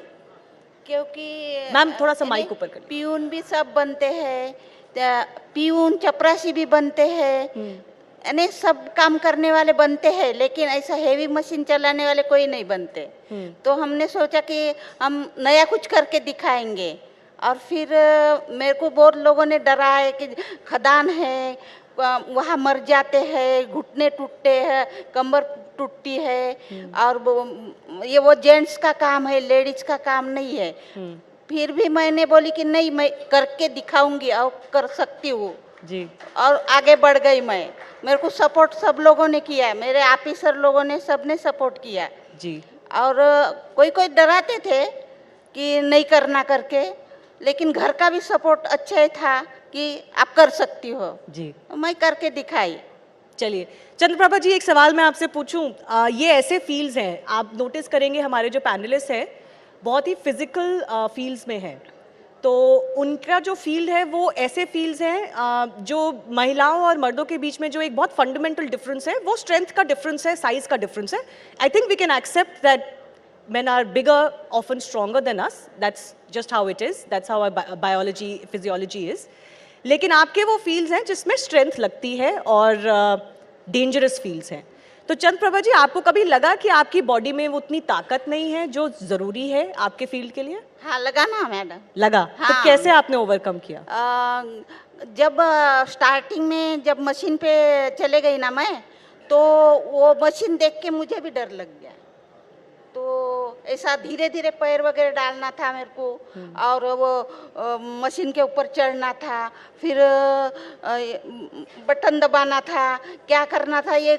क्योंकि मैम थोड़ा सा माइक ऊपर करिए। पियून भी सब बनते हैं, पियून चपरासी भी बनते हैं, यानी सब काम करने वाले बनते हैं, लेकिन ऐसा हेवी मशीन चलाने वाले कोई नहीं बनते। तो हमने सोचा कि हम नया कुछ करके दिखाएंगे, और फिर मेरे को बहुत लोगों ने डरा है कि खदान है, वहाँ मर जाते हैं, घुटने टूटते हैं, कमर टूटती है, और वो जेंट्स का काम है, लेडीज का काम नहीं है। फिर भी मैंने बोली कि नहीं, मैं करके दिखाऊंगी और कर सकती हूँ जी, और आगे बढ़ गई मैं। मेरे को सपोर्ट सब लोगों ने किया है, मेरे ऑफिसर लोगों ने, सबने सपोर्ट किया जी। और कोई डराते थे कि नहीं करना करके, लेकिन घर का भी सपोर्ट अच्छा था कि आप कर सकती हो जी, मैं करके दिखाई। चलिए चंद्रप्रभा जी, एक सवाल मैं आपसे पूछूं। ये ऐसे फील्ड्स हैं, आप नोटिस करेंगे हमारे जो पैनलिस्ट हैं बहुत ही फिजिकल फील्ड्स में हैं, तो उनका जो फील्ड है वो ऐसे फील्ड्स हैं जो महिलाओं और मर्दों के बीच में जो एक बहुत फंडामेंटल डिफरेंस है वो स्ट्रेंथ का डिफरेंस है, साइज का डिफरेंस है। I think we can accept that men are bigger, often stronger than us. That's just how it is. That's how our biology, physiology is. लेकिन आपके वो फील्ड्स हैं जिसमें स्ट्रेंथ लगती है और डेंजरस फील्ड्स हैं. तो चंद प्रभा जी, आपको कभी लगा कि आपकी बॉडी में वो उतनी ताकत नहीं है जो जरूरी है आपके फील्ड के लिए? हाँ, लगा ना मैडम. लगा. हाँ. तो कैसे आपने ओवरकम किया? जब स्टार्टिंग में जब मशीन पे चले गई ना मैं, तो वो मशीन देख के मुझे भी डर लग गया. तो ऐसा धीरे धीरे पैर वगैरह डालना था मेरे को, और वो मशीन के ऊपर चढ़ना था, फिर बटन दबाना था, क्या करना था ये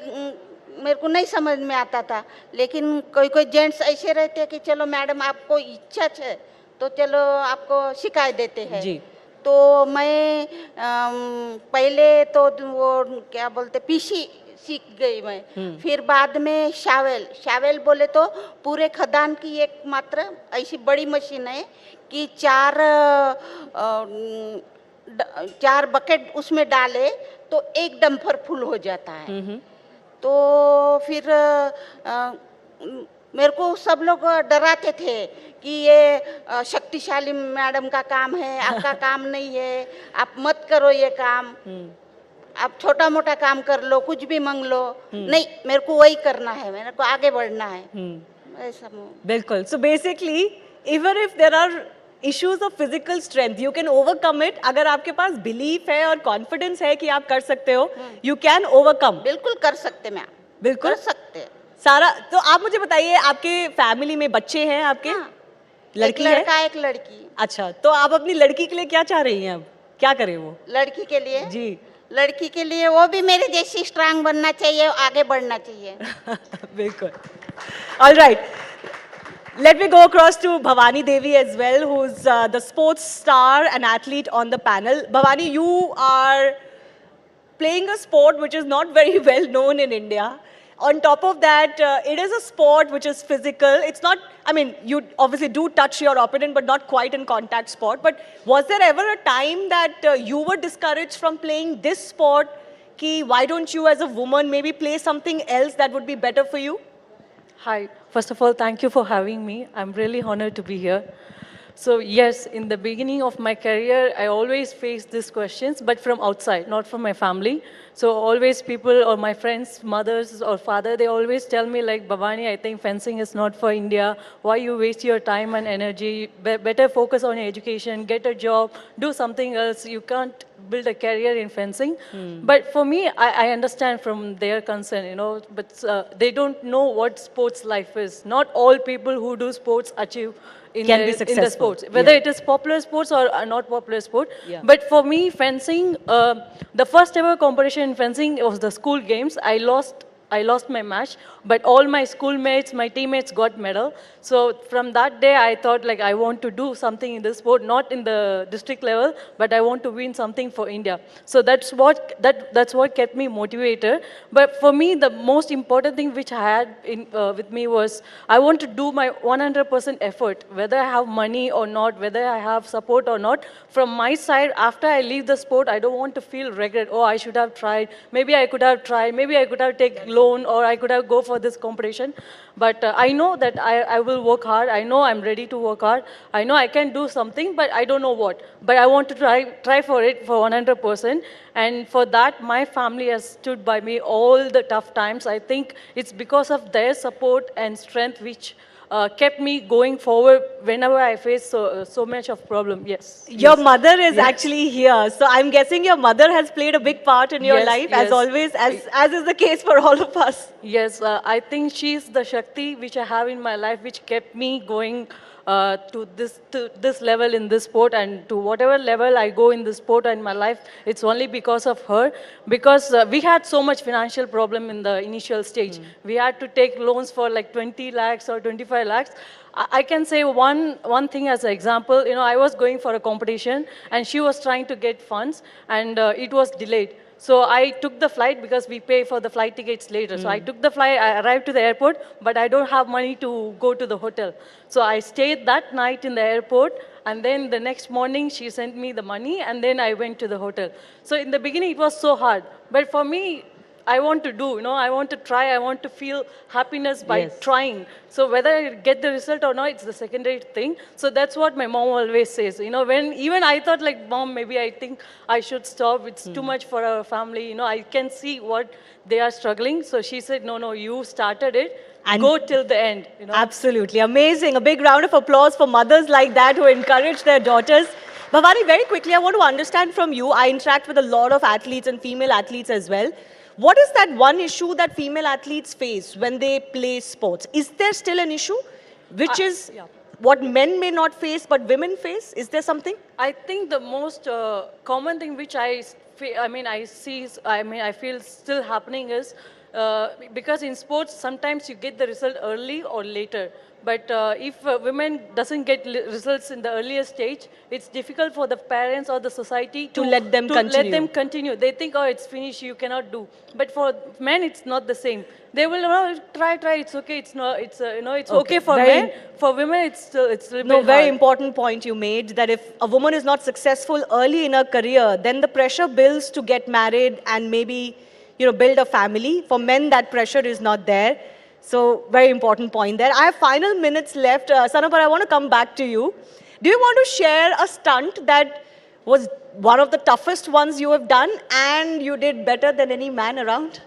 मेरे को नहीं समझ में आता था. लेकिन कोई कोई जेंट्स ऐसे रहते हैं कि चलो मैडम आपको इच्छा है तो चलो आपको शिकायत देते हैं जी. तो मैं पहले तो वो क्या बोलते पीसी सीख गई मैं. फिर बाद में शावेल बोले तो पूरे खदान की एकमात्र ऐसी बड़ी मशीन है कि चार बकेट उसमें डाले तो एक डंपर फुल हो जाता है. तो फिर मेरे को सब लोग डराते थे कि ये शक्तिशाली मैडम का काम है, आपका काम नहीं है, आप मत करो ये काम, आप छोटा मोटा काम कर लो, कुछ भी मांग लो. नहीं, मेरे को वही करना है, मेरे को आगे बढ़ना है. ऐसा बिल्कुल. So basically even if there are issues of physical strength, you can overcome it. अगर आपके पास बिलीफ है और कॉन्फिडेंस है कि आप कर सकते हो, यू कैन ओवरकम. बिल्कुल कर सकते मैम, बिल्कुल कर सकते सारा. तो आप मुझे बताइए, आपके फैमिली में बच्चे हैं आपके? हाँ, लड़की एक लड़का है, एक लड़की. अच्छा, तो आप अपनी लड़की के लिए क्या चाह रही हैं? अब क्या करे वो? लड़की के लिए जी, लड़की के लिए वो भी मेरे जैसी स्ट्रांग बनना चाहिए, आगे बढ़ना चाहिए. बिल्कुल. All right. Let me go across to Bhavani Devi as well, who's the sports star and athlete on the panel. Bhavani, you are playing a sport which is not very well known in India. On top of that, it is a sport which is physical. It's not, I mean, you obviously do touch your opponent, but not quite in contact sport. But was there ever a time that you were discouraged from playing this sport? Ki, why don't you as a woman maybe play something else that would be better for you? Hi. First of all, thank you for having me. I'm really honored to be here. So yes, in the beginning of my career, I always faced these questions, but from outside, not from my family. So always people or my friends, mothers or father, they always tell me like, Bhavani, I think fencing is not for India. Why you waste your time and energy? Better focus on your education, get a job, do something else. You can't build a career in fencing. But for me, I understand from their concern, you know, but they don't know what sports life is. Not all people who do sports achieve in the sports, whether it is popular sports or not popular sport. But for me, fencing, the first ever competition in fencing was the school games. I lost my match, but all my schoolmates, my teammates got medal. So from that day, I thought like I want to do something in this sport, not in the district level, but I want to win something for India. So that's what kept me motivated. But for me, the most important thing which I had with me was I want to do my 100% effort, whether I have money or not, whether I have support or not. From my side, after I leave the sport, I don't want to feel regret. Oh, I should have tried. Maybe I could have tried. Maybe I could have taken loan, or I could have go for this competition. But I know that I will work hard. I know I'm ready to work hard. I know I can do something, but I don't know what. But I want to try for it for 100%. And for that, my family has stood by me all the tough times. I think it's because of their support and strength which kept me going forward whenever I face so much of problem. Yes. Your mother is actually here. So I'm guessing your mother has played a big part in your life, as always, as is the case for all of us. Yes, I think she's the Shakti which I have in my life, which kept me going to this level in this sport, and to whatever level I go in this sport in my life, it's only because of her. Because we had so much financial problem in the initial stage. We had to take loans for like 20 lakhs or 25 lakhs. I can say one thing as an example. You know, I was going for a competition and she was trying to get funds, and it was delayed. So I took the flight because we pay for the flight tickets later. So I took the flight, I arrived to the airport, but I don't have money to go to the hotel. So I stayed that night in the airport, and then the next morning she sent me the money, and then I went to the hotel. So in the beginning it was so hard. But for me, I want to do, I want to try, I want to feel happiness by Yes. trying. So whether I get the result or not, it's the secondary thing. So that's what my mom always says. When even I thought like, Mom, maybe I think I should stop. It's too much for our family. I can see what they are struggling. So she said, no, you started it. And go till the end. Absolutely amazing. A big round of applause for mothers like that who encourage their daughters. Bhavani, very quickly, I want to understand from you. I interact with a lot of athletes and female athletes as well. What is that one issue that female athletes face when they play sports? Is there still an issue, which is what men may not face but women face? Is there something? I think the most common thing which I feel still happening is because in sports sometimes you get the result early or later. But if women doesn't get results in the earlier stage, it's difficult for the parents or the society To let them continue. They think, oh, it's finished, you cannot do. But for men, it's not the same. They will try. It's okay. It's not. It's okay for men. For women, it's a little bit Very hard. important point you made, that if a woman is not successful early in her career, then the pressure builds to get married and maybe build a family. For men, that pressure is not there. So very important point there. I have final minutes left. Sanapar, I want to come back to you. Do you want to share a stunt that was one of the toughest ones you have done and you did better than any man around?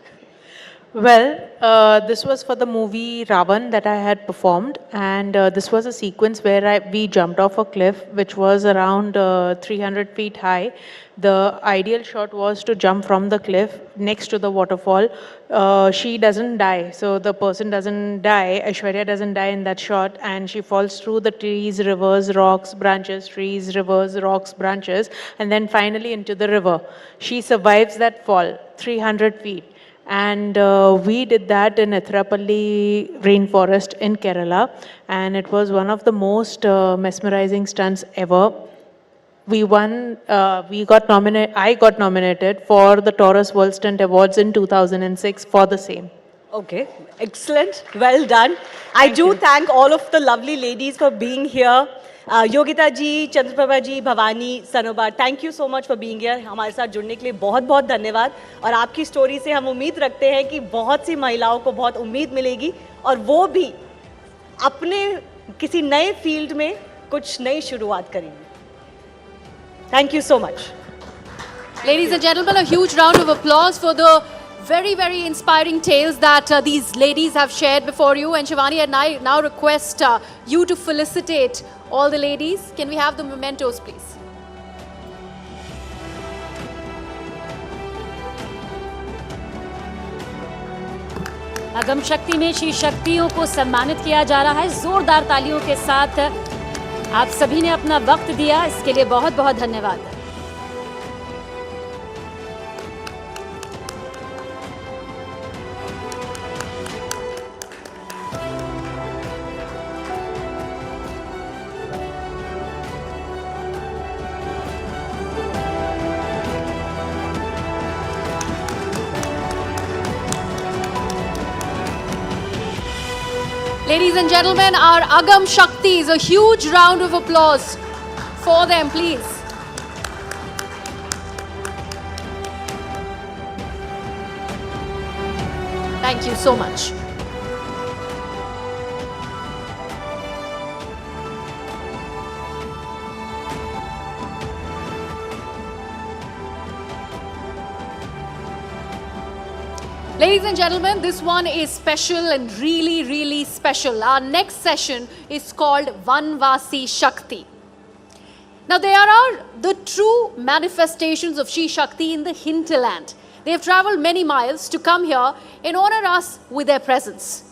Well, this was for the movie Ravan that I had performed, and this was a sequence where we jumped off a cliff which was around 300 feet high. The ideal shot was to jump from the cliff next to the waterfall. She doesn't die, so the person doesn't die, Aishwarya doesn't die in that shot, and she falls through the trees, rivers, rocks, branches, trees, rivers, rocks, branches, and then finally into the river. She survives that fall, 300 feet. And we did that in Ethirapalli rainforest in Kerala, and it was one of the most mesmerizing stunts ever. We won, I got nominated for the Taurus World Stunt Awards in 2006 for the same. Okay, excellent, well done. I do thank all of the lovely ladies for being here. Yogita ji, Chandraprabha ji, Bhavani, Sanoba, thank you so much for being here. हमारे साथ जुड़ने के लिए बहुत बहुत धन्यवाद. और आपकी स्टोरी से हम उम्मीद रखते हैं कि बहुत सी महिलाओं को बहुत उम्मीद मिलेगी और वो भी अपने किसी नए फील्ड में कुछ नई शुरुआत करेंगी. Thank you so much. Ladies and gentlemen, a huge round of applause for the very, very inspiring tales that these ladies have shared before you. And Shivani and I now request you to felicitate all the ladies. Can we have the mementos, please? अगम शक्ति में she शक्तियों को सम्मानित किया जा रहा है जोरदार तालियों के साथ. आप सभी ने अपना वक्त दिया, इसके लिए बहुत बहुत धन्यवाद. Ladies and gentlemen, our Agam Shaktis, a huge round of applause for them, please. Thank you so much. Ladies and gentlemen, this one is special and really, really special. Our next session is called Vanvasi Shakti. Now, there are the true manifestations of She-Shakti in the hinterland. They have traveled many miles to come here and honor us with their presence.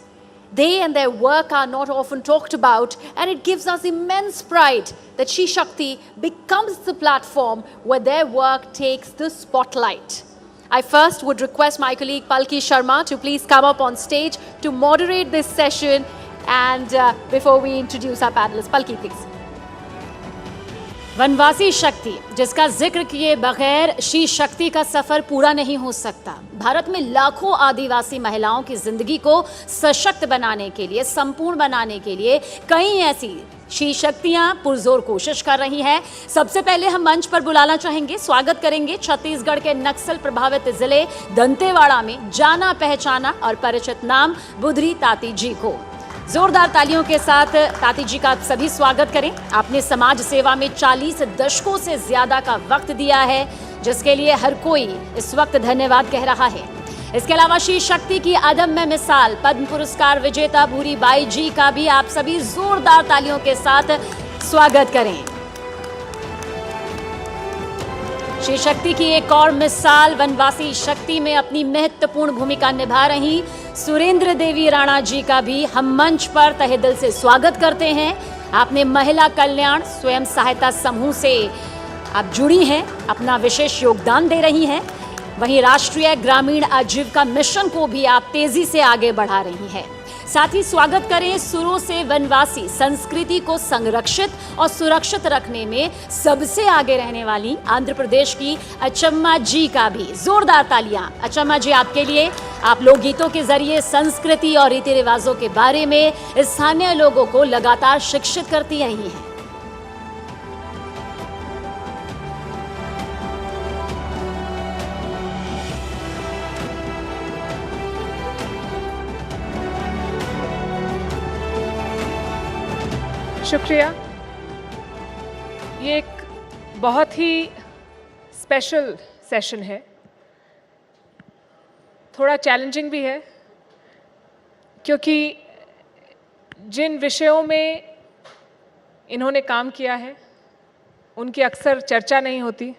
They and their work are not often talked about, and it gives us immense pride that She-Shakti becomes the platform where their work takes the spotlight. I first would request my colleague Palki Sharma to please come up on stage to moderate this session, and before we introduce our panelists. Palki, please. वनवासी शक्ति, जिसका जिक्र किए बगैर she शक्ति का सफर पूरा नहीं हो सकता। भारत में लाखों आदिवासी महिलाओं की जिंदगी को सशक्त बनाने के लिए, संपूर्ण बनाने के लिए कई ऐसी शी शक्तियां पुरजोर कोशिश कर रही हैं। सबसे पहले हम मंच पर बुलाना चाहेंगे, स्वागत करेंगे छत्तीसगढ़ के नक्सल प्रभावित जिले दंतेवाड़ा में जाना पहचाना और परिचित नाम बुधरी ताती जी को। जोरदार तालियों के साथ ताती जी का आप सभी स्वागत करें। आपने समाज सेवा में 40 दशकों से ज्यादा का वक्त दिया है, जिसके लिए हर कोई इस वक्त धन्यवाद कह रहा है। इसके अलावा शी शक्ति की अदम्य मिसाल पद्म पुरस्कार विजेता भूरी बाई जी का भी आप सभी जोरदार तालियों के साथ स्वागत करें। शी शक्ति की एक और मिसाल वनवासी शक्ति में अपनी महत्वपूर्ण भूमिका निभा रही सुरेंद्र देवी राणा जी का भी हम मंच पर तहे दिल से स्वागत करते हैं। आपने महिला कल्याण स्वयं सहायता समूह से आप जुड़ी हैं, अपना विशेष योगदान दे रही हैं। वहीं राष्ट्रीय ग्रामीण आजीविका मिशन को भी आप तेजी से आगे बढ़ा रही हैं। साथ ही स्वागत करें सुरों से वनवासी संस्कृति को संरक्षित और सुरक्षित रखने में सबसे आगे रहने वाली आंध्र प्रदेश की अचम्मा जी का भी। जोरदार तालियां अचम्मा जी आपके लिए। आप लोकगीतों के जरिए संस्कृति और रीति रिवाजों के बारे में स्थानीय लोगों को लगातार शिक्षित करती रही हैं। शुक्रिया। ये एक बहुत ही स्पेशल सेशन है, थोड़ा चैलेंजिंग भी है, क्योंकि जिन विषयों में इन्होंने काम किया है उनकी अक्सर चर्चा नहीं होती।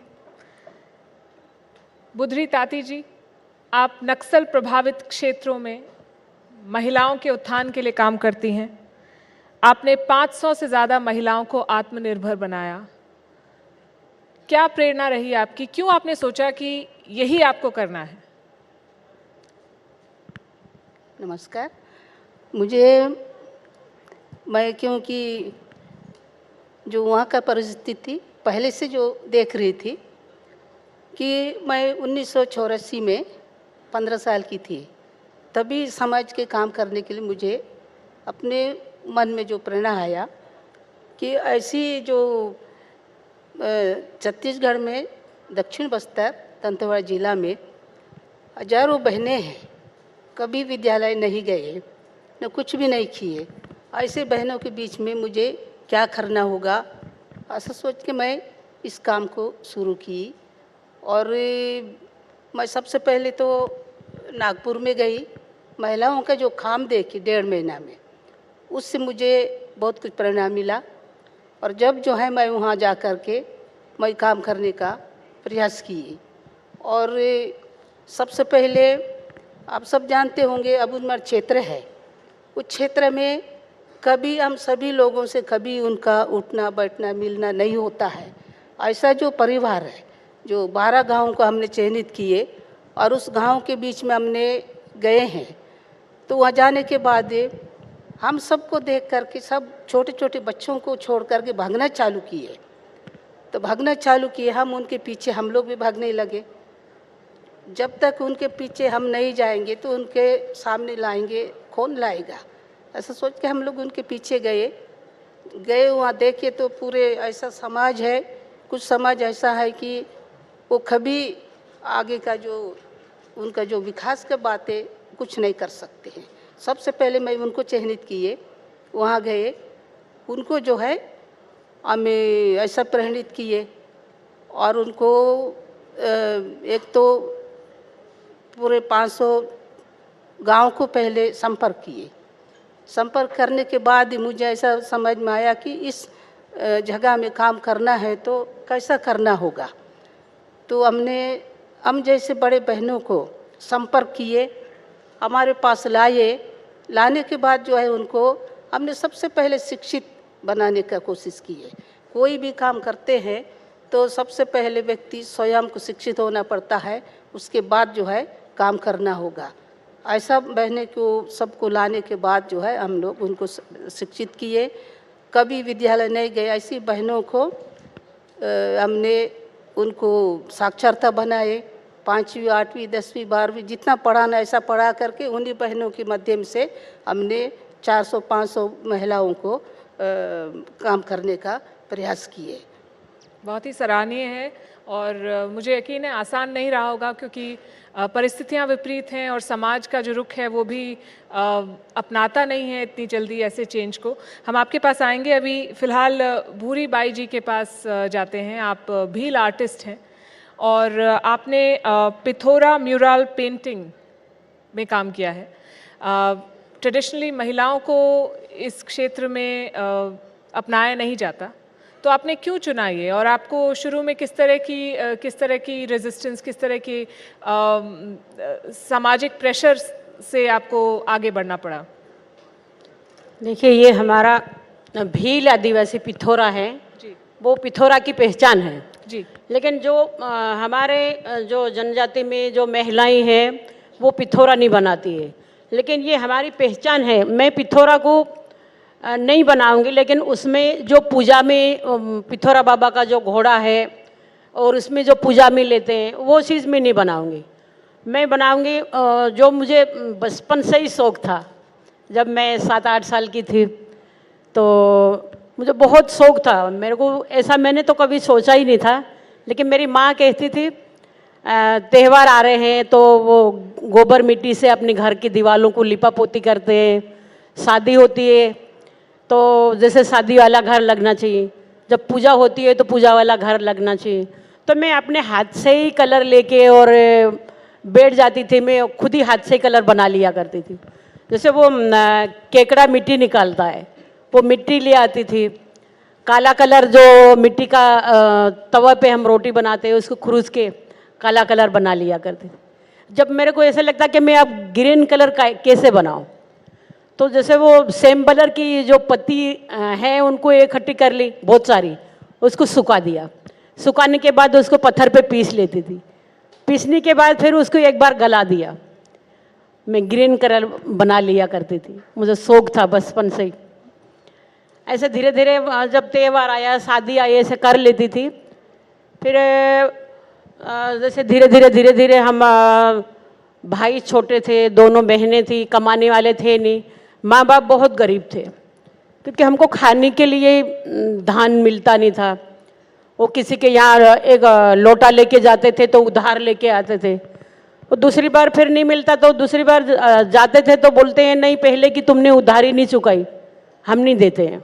बुधरी ताती जी, आप नक्सल प्रभावित क्षेत्रों में महिलाओं के उत्थान के लिए काम करती हैं। आपने 500 से ज़्यादा महिलाओं को आत्मनिर्भर बनाया। क्या प्रेरणा रही आपकी? क्यों आपने सोचा कि यही आपको करना है? नमस्कार। मैं क्योंकि जो वहाँ का परिस्थिति थी पहले से जो देख रही थी कि मैं 1984 में 15 साल की थी, तभी समाज के काम करने के लिए मुझे अपने मन में जो प्रेरणा आया कि ऐसी जो छत्तीसगढ़ में दक्षिण बस्तर दंतेवाड़ा जिला में हजारों बहनें हैं, कभी विद्यालय नहीं गए, न कुछ भी नहीं किए। ऐसे बहनों के बीच में मुझे क्या करना होगा, ऐसा सोच के मैं इस काम को शुरू की। और मैं सबसे पहले तो नागपुर में गई, महिलाओं का जो काम देखी 1.5 महीना में, उससे मुझे बहुत कुछ प्रेरणा मिला। और जब जो है मैं वहाँ जा कर के मैं काम करने का प्रयास की। और सबसे पहले आप सब जानते होंगे अबुनमर क्षेत्र है, उस क्षेत्र में कभी हम सभी लोगों से कभी उनका उठना बैठना मिलना नहीं होता है। ऐसा जो परिवार है, जो 12 गाँव को हमने चयनित किए और उस गाँव के बीच में हमने गए हैं, तो वहाँ जाने के बाद हम सबको देख करके सब छोटे छोटे बच्चों को छोड़ करके भागना चालू किए। तो भागना चालू किए, हम उनके पीछे हम लोग भी भागने लगे। जब तक उनके पीछे हम नहीं जाएंगे तो उनके सामने लाएंगे कौन लाएगा, ऐसा सोच के हम लोग उनके पीछे गए। वहाँ देखे तो पूरे ऐसा समाज है, कुछ समाज ऐसा है कि वो कभी आगे का जो उनका जो विकास की बातें कुछ नहीं कर सकते हैं। सबसे पहले मैं उनको चिन्हित किए, वहाँ गए, उनको जो है हमें ऐसा प्रेरित किए और उनको एक तो पूरे 500 गांव को पहले संपर्क किए। संपर्क करने के बाद मुझे ऐसा समझ में आया कि इस जगह में काम करना है तो कैसा करना होगा। तो हम जैसे बड़े बहनों को संपर्क किए, हमारे पास लाने के बाद जो है उनको हमने सबसे पहले शिक्षित बनाने का कोशिश की है। कोई भी काम करते हैं तो सबसे पहले व्यक्ति स्वयं को शिक्षित होना पड़ता है, उसके बाद जो है काम करना होगा। ऐसा बहने को सबको लाने के बाद जो है हम लोग उनको शिक्षित किए। कभी विद्यालय नहीं गए ऐसी बहनों को हमने उनको साक्षरता बनाए, 5वीं 8वीं 10वीं 12वीं जितना पढ़ाना ऐसा पढ़ा करके उन्हीं बहनों के माध्यम से हमने 400-500 महिलाओं को काम करने का प्रयास किए। बहुत ही सराहनीय है और मुझे यकीन है आसान नहीं रहा होगा, क्योंकि परिस्थितियां विपरीत हैं और समाज का जो रुख है वो भी अपनाता नहीं है इतनी जल्दी ऐसे चेंज को। हम आपके पास आएंगे, अभी फ़िलहाल भूरी बाई जी के पास जाते हैं। आप भील आर्टिस्ट हैं और आपने पिथोरा म्यूरल पेंटिंग में काम किया है। ट्रेडिशनली महिलाओं को इस क्षेत्र में अपनाया नहीं जाता, तो आपने क्यों चुना ये, और आपको शुरू में किस तरह की रेजिस्टेंस, किस तरह की सामाजिक प्रेशर से आपको आगे बढ़ना पड़ा? देखिए, ये हमारा भील आदिवासी पिथोरा है जी। वो पिथोरा की पहचान है जी। लेकिन जो हमारे जो जनजाति में जो महिलाएं हैं वो पिथोरा नहीं बनाती है, लेकिन ये हमारी पहचान है। मैं पिथोरा को नहीं बनाऊंगी, लेकिन उसमें जो पूजा में पिथोरा बाबा का जो घोड़ा है और उसमें जो पूजा में लेते हैं वो चीज़ मैं नहीं बनाऊंगी। मैं बनाऊंगी जो मुझे बचपन से ही शौक़ था। जब मैं 7-8 साल की थी तो मुझे बहुत शौक़ था। मेरे को ऐसा मैंने तो कभी सोचा ही नहीं था, लेकिन मेरी माँ कहती थी त्यौहार आ रहे हैं तो वो गोबर मिट्टी से अपने घर की दीवारों को लिपा पोती करते हैं। शादी होती है तो जैसे शादी वाला घर लगना चाहिए, जब पूजा होती है तो पूजा वाला घर लगना चाहिए। तो मैं अपने हाथ से ही कलर लेके और बैठ जाती थी। मैं खुद ही हाथ से कलर बना लिया करती थी। जैसे वो केकड़ा मिट्टी निकालता है, वो मिट्टी ले आती थी। काला कलर जो मिट्टी का तवा पे हम रोटी बनाते हैं उसको खुरूस के काला कलर बना लिया करती थी। जब मेरे को ऐसा लगता कि मैं अब ग्रीन कलर कैसे बनाऊं, तो जैसे वो सेम कलर की जो पत्ती है उनको इकट्ठी कर ली बहुत सारी, उसको सुखा दिया। सुखाने के बाद उसको पत्थर पे पीस लेती थी। पीसने के बाद फिर उसको एक बार गला दिया। मैं ग्रीन कलर बना लिया करती थी, मुझे शौक़ था बचपन से ही। ऐसे धीरे धीरे जब त्यौहार आया, शादी आई, ऐसे कर लेती थी। फिर जैसे धीरे धीरे हम भाई छोटे थे, दोनों बहनें थी, कमाने वाले थे नहीं। माँ बाप बहुत गरीब थे, क्योंकि हमको खाने के लिए धान मिलता नहीं था। वो किसी के यहाँ एक लोटा लेके जाते थे तो उधार लेके आते थे। वो दूसरी बार फिर नहीं मिलता तो दूसरी बार जाते थे तो बोलते हैं नहीं, पहले की तुमने उधारी नहीं चुकाई, हम नहीं देते हैं।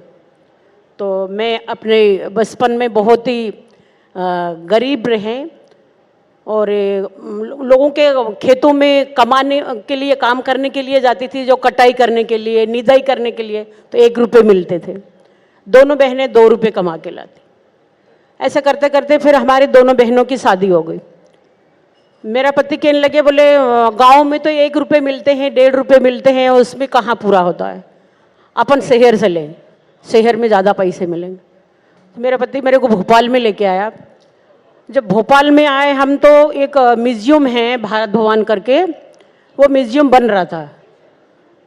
तो मैं अपने बचपन में बहुत ही गरीब रहे और लोगों के खेतों में कमाने के लिए, काम करने के लिए जाती थी, जो कटाई करने के लिए, निदाई करने के लिए, तो 1 रुपये मिलते थे। दोनों बहनें 2 रुपये कमा के लाती। ऐसे करते करते फिर हमारी दोनों बहनों की शादी हो गई। मेरा पति कहने लगे, बोले गांव में तो 1 रुपये मिलते हैं, 1.5 रुपये मिलते हैं, उसमें कहाँ पूरा होता है, अपन शहर से लें, शहर में ज़्यादा पैसे मिलेंगे। मेरा पति मेरे को भोपाल में लेके आया। जब भोपाल में आए हम तो एक म्यूज़ियम है भारत भवन करके, वो म्यूज़ियम बन रहा था।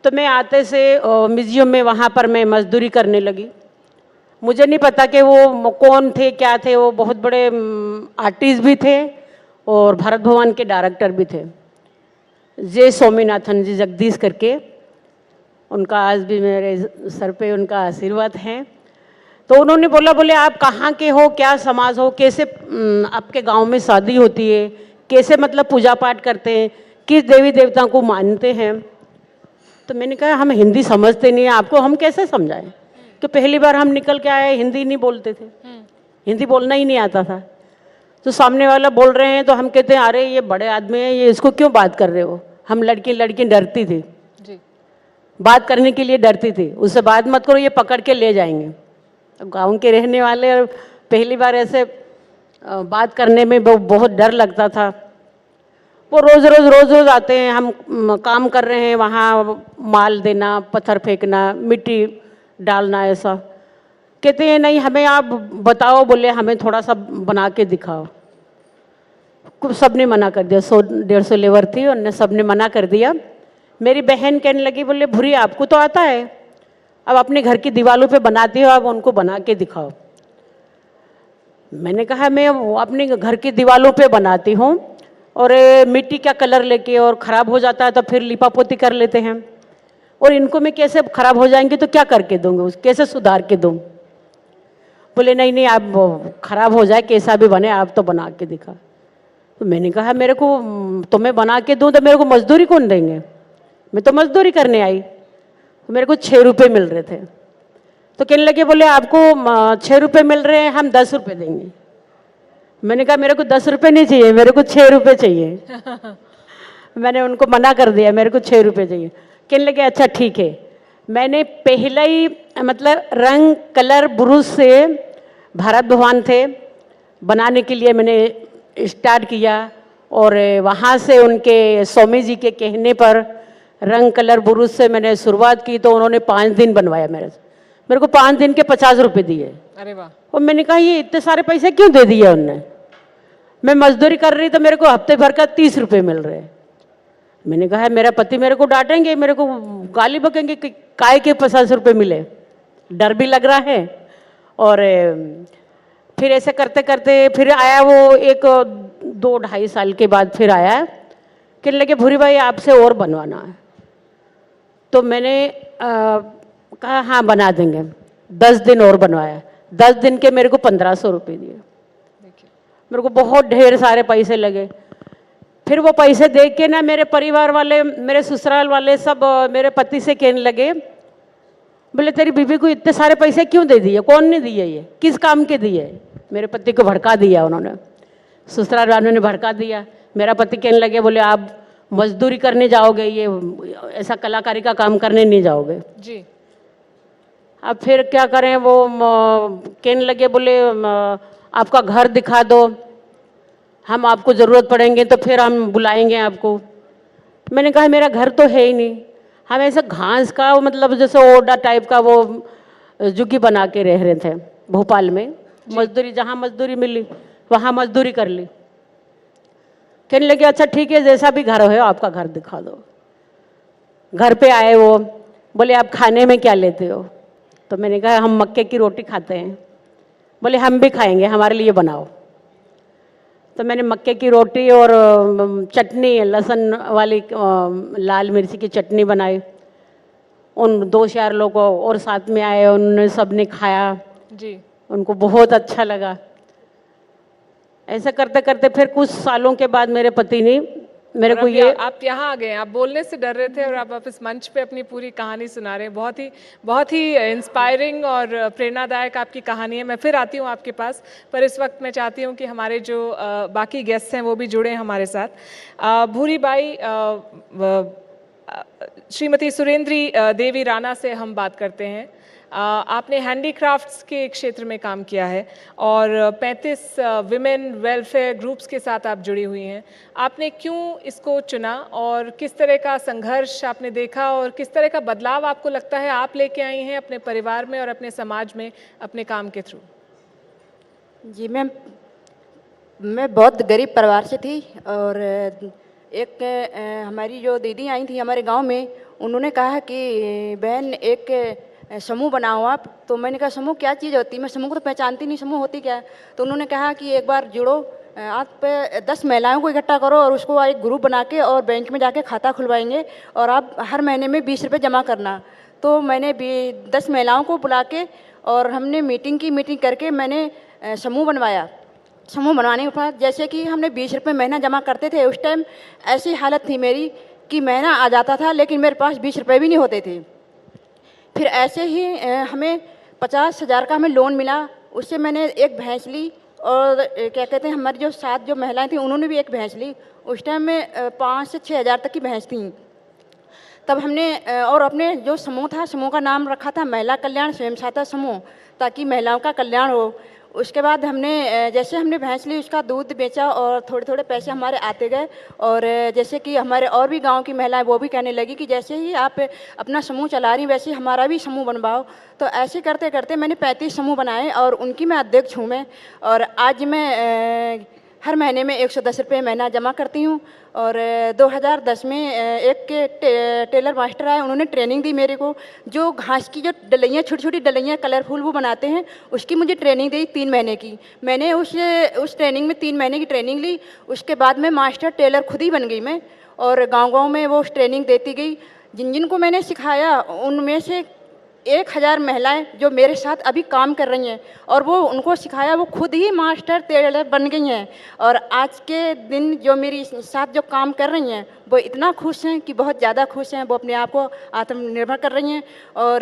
तो मैं आते से म्यूज़ियम में वहाँ पर मैं मजदूरी करने लगी। मुझे नहीं पता कि वो कौन थे, क्या थे। वो बहुत बड़े आर्टिस्ट भी थे और भारत भवन के डायरेक्टर भी थे, जे स्वामीनाथन जी जगदीश करके। उनका आज भी मेरे सर पे उनका आशीर्वाद है। तो उन्होंने बोला, बोले आप कहाँ के हो, क्या समाज हो, कैसे आपके गांव में शादी होती है, कैसे मतलब पूजा पाठ करते हैं, किस देवी देवता को मानते हैं। तो मैंने कहा हम हिंदी समझते नहीं हैं, आपको हम कैसे समझाएं, कि पहली बार हम निकल के आए, हिंदी नहीं बोलते थे, हिंदी बोलना ही नहीं आता था। तो सामने वाला बोल रहे हैं तो हम कहते हैं अरे ये बड़े आदमी हैं, ये इसको क्यों बात कर रहे हो। हम लड़की डरती थी, बात करने के लिए डरती थी, उससे बात मत करो, ये पकड़ के ले जाएंगे। गांव के रहने वाले, और पहली बार ऐसे बात करने में बहुत डर लगता था। वो रोज़ रोज़ आते हैं, हम काम कर रहे हैं, वहाँ माल देना, पत्थर फेंकना, मिट्टी डालना, ऐसा। कहते हैं नहीं हमें आप बताओ, बोले हमें थोड़ा सा बना के दिखाओ। सब ने मना कर दिया, 100-150 लेबर थी, उनने सब ने मना कर दिया। मेरी बहन कहने लगी, बोले भूरी आपको तो आता है, अब अपने घर की दीवारों पे बनाती हो, अब उनको बना के दिखाओ। मैंने कहा मैं वो अपने घर की दीवारों पे बनाती हूँ और मिट्टी का कलर लेके और ख़राब हो जाता है तो फिर लिपापोती कर लेते हैं, और इनको मैं कैसे ख़राब हो जाएंगे तो क्या करके दूँगी, कैसे सुधार के दूँ। बोले नहीं नहीं, आप ख़राब हो जाए कैसा भी बने आप तो बना के दिखा। तो मैंने कहा मेरे को तो मैं बना के दूँ तो मेरे को मजदूरी कौन देंगे, मैं तो मजदूरी करने आई। तो मेरे को 6 रुपये मिल रहे थे। तो कहने लगे बोले आपको 6 रुपये मिल रहे हैं, हम 10 रुपये देंगे। मैंने कहा मेरे को 10 रुपये नहीं चाहिए, मेरे को 6 रुपये चाहिए। मैंने उनको मना कर दिया, मेरे को 6 रुपये चाहिए। कहने लगे अच्छा ठीक है। मैंने पहले ही मतलब रंग कलर ब्रश से भारत भगवान थे बनाने के लिए मैंने स्टार्ट किया, और वहाँ से उनके स्वामी जी के कहने पर रंग कलर ब्रश से मैंने शुरुआत की। तो उन्होंने 5 दिन बनवाया मेरे को 5 दिन के 50 रुपये दिए। अरे वाह। और मैंने कहा ये इतने सारे पैसे क्यों दे दिए उनने, मैं मजदूरी कर रही तो मेरे को हफ्ते भर का 30 रुपये मिल रहे। मैंने कहा मेरा पति मेरे को डांटेंगे, मेरे को गाली बकेंगे कि काय के 50 रुपये मिले, डर भी लग रहा है। और फिर ऐसे करते करते फिर आया वो एक 2-2.5 साल के बाद फिर आया, कहने लगे भूरी भाई आपसे और बनवाना है। तो मैंने कहा हाँ बना देंगे। 10 दिन और बनवाया, 10 दिन के मेरे को 1500 रुपये दिए। मेरे को बहुत ढेर सारे पैसे लगे। फिर वो पैसे देख के ना मेरे परिवार वाले, मेरे ससुराल वाले सब मेरे पति से कहने लगे बोले तेरी बीवी को इतने सारे पैसे क्यों दे दिए, कौन ने दिए, ये किस काम के दिए। मेरे पति को भड़का दिया उन्होंने, ससुराल वालों ने भड़का दिया। मेरा पति कहने लगे बोले आप मजदूरी करने जाओगे, ये ऐसा कलाकारी का काम करने नहीं जाओगे जी। अब फिर क्या करें, वो कहने लगे बोले आपका घर दिखा दो, हम आपको ज़रूरत पड़ेंगे तो फिर हम बुलाएंगे आपको। मैंने कहा मेरा घर तो है ही नहीं, हम ऐसे घास का मतलब जैसे ओडा टाइप का वो झुग्गी बना के रह रहे थे भोपाल में। मजदूरी जहाँ मजदूरी मिली वहाँ मजदूरी कर ली। कहने लगे अच्छा ठीक है जैसा भी घर है आपका घर दिखा दो। घर पे आए वो बोले आप खाने में क्या लेते हो। तो मैंने कहा हम मक्के की रोटी खाते हैं। बोले हम भी खाएंगे, हमारे लिए बनाओ। तो मैंने मक्के की रोटी और चटनी लहसुन वाली लाल मिर्ची की चटनी बनाई। उन 2-4 लोगों और साथ में आए, उन्होंने सब ने खाया जी, उनको बहुत अच्छा लगा। ऐसा करते करते फिर कुछ सालों के बाद मेरे पति ने मेरे को ये आप यहाँ आ गए, आप बोलने से डर रहे थे और आप इस मंच पे अपनी पूरी कहानी सुना रहे हैं। बहुत ही इंस्पायरिंग और प्रेरणादायक आपकी कहानी है। मैं फिर आती हूँ आपके पास, पर इस वक्त मैं चाहती हूँ कि हमारे जो बाकी गेस्ट हैं वो भी जुड़े हमारे साथ। भूरी बाई, श्रीमती सुरेंद्री देवी राणा से हम बात करते हैं। आपने हैंडीक्राफ्ट्स के क्षेत्र में काम किया है और 35 विमेन वेलफेयर ग्रुप्स के साथ आप जुड़ी हुई हैं। आपने क्यों इसको चुना और किस तरह का संघर्ष आपने देखा और किस तरह का बदलाव आपको लगता है आप लेके आई हैं अपने परिवार में और अपने समाज में अपने काम के थ्रू? जी मैम, मैं बहुत गरीब परिवार से थी और एक हमारी जो दीदी आई थी हमारे गांव में, उन्होंने कहा कि बहन एक समूह बनाओ आप। तो मैंने कहा समूह क्या चीज़ होती है, मैं समूह को तो पहचानती नहीं, समूह होती क्या है। तो उन्होंने कहा कि एक बार जुड़ो, आप 10 महिलाओं को इकट्ठा करो और उसको एक ग्रुप बना के और बैंक में जाके खाता खुलवाएंगे और आप हर महीने में 20 रुपये जमा करना। तो मैंने 10 महिलाओं को बुला के और हमने मीटिंग करके मैंने समूह बनवाया। समूह बनवाने के बाद जैसे कि हमने 20 रुपये महीना जमा करते थे, उस टाइम ऐसी हालत थी मेरी कि महीना आ जाता था लेकिन मेरे पास 20 रुपये भी नहीं होते थे। फिर ऐसे ही हमें 50,000 का हमें लोन मिला, उससे मैंने एक भैंस ली और क्या कहते हैं हमारी जो 7 जो महिलाएं थी उन्होंने भी एक भैंस ली। उस टाइम में 5 से 6 हज़ार तक की भैंस थी। तब हमने और अपने जो समूह था, समूह का नाम रखा था महिला कल्याण स्वयं सहायता समूह, ताकि महिलाओं का कल्याण हो। उसके बाद हमने जैसे हमने भैंस ली उसका दूध बेचा और थोड़े थोड़े पैसे हमारे आते गए। और जैसे कि हमारे और भी गांव की महिलाएं वो भी कहने लगी कि जैसे ही आप अपना समूह चला रही वैसे हमारा भी समूह बनवाओ। तो ऐसे करते करते मैंने 35 समूह बनाए और उनकी मैं अध्यक्ष हूँ मैं। और आज मैं हर महीने में 110 रुपये महीना जमा करती हूँ। और 2010 में एक के टेलर मास्टर आए, उन्होंने ट्रेनिंग दी मेरे को। जो घास की जो डलियाँ, छोटी छोटी डलियाँ कलरफुल वो बनाते हैं, उसकी मुझे ट्रेनिंग दी 3 महीने की। मैंने उस ट्रेनिंग में 3 महीने की ट्रेनिंग ली। उसके बाद में मास्टर टेलर खुद ही बन गई मैं, और गाँव-गाँव में वो ट्रेनिंग देती गई। जिन-जिनको मैंने सिखाया उनमें से 1000 महिलाएं जो मेरे साथ अभी काम कर रही हैं, और वो उनको सिखाया वो खुद ही मास्टर टेलर बन गई हैं। और आज के दिन जो मेरी साथ जो काम कर रही हैं वो इतना खुश हैं कि बहुत ज़्यादा खुश हैं। वो अपने आप को आत्मनिर्भर कर रही हैं। और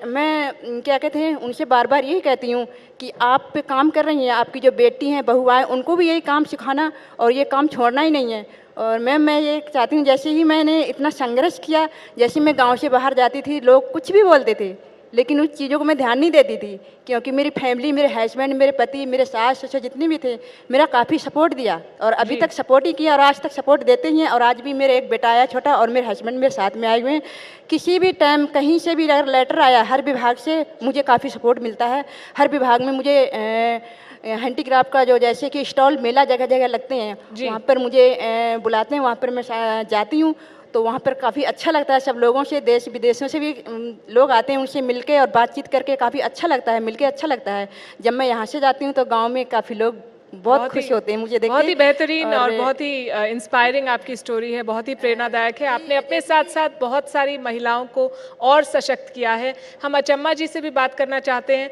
मैं क्या कहते हैं, उनसे बार बार यही कहती हूँ कि आप पे काम कर रही हैं, आपकी जो बेटी हैं, बहुआएँ, उनको भी यही काम सिखाना और ये काम छोड़ना ही नहीं है। और मैं ये चाहती हूँ, जैसे ही मैंने इतना संघर्ष किया, जैसे मैं गांव से बाहर जाती थी, लोग कुछ भी बोलते थे, लेकिन उस चीज़ों को मैं ध्यान नहीं देती थी, क्योंकि मेरी फैमिली, मेरे हस्बैंड, मेरे पति, मेरे सास ससुर जितने भी थे, मेरा काफ़ी सपोर्ट दिया और अभी तक सपोर्ट ही किया और आज तक सपोर्ट देते ही हैं। और आज भी मेरे एक बेटा आया छोटा और मेरे हस्बैंड मेरे साथ में आए हुए हैं। किसी भी टाइम कहीं से भी अगर लेटर आया, हर विभाग से मुझे काफ़ी सपोर्ट मिलता है। हर विभाग में मुझे हैंडीक्राफ्ट का जो जैसे कि स्टॉल मेला जगह जगह लगते हैं, वहाँ पर मुझे बुलाते हैं, वहाँ पर मैं जाती हूँ। तो वहाँ पर काफ़ी अच्छा लगता है। सब लोगों से, देश विदेशों से भी लोग आते हैं, उनसे मिलके और बातचीत करके काफ़ी अच्छा लगता है, मिलके अच्छा लगता है। जब मैं यहाँ से जाती हूँ तो गांव में काफ़ी लोग बहुत खुश होते हैं मुझे देख के। बहुत ही बेहतरीन और बहुत ही इंस्पायरिंग आपकी स्टोरी है, बहुत ही प्रेरणादायक है। आपने अपने साथ साथ बहुत सारी महिलाओं को और सशक्त किया है। हम अचम्मा जी से भी बात करना चाहते हैं।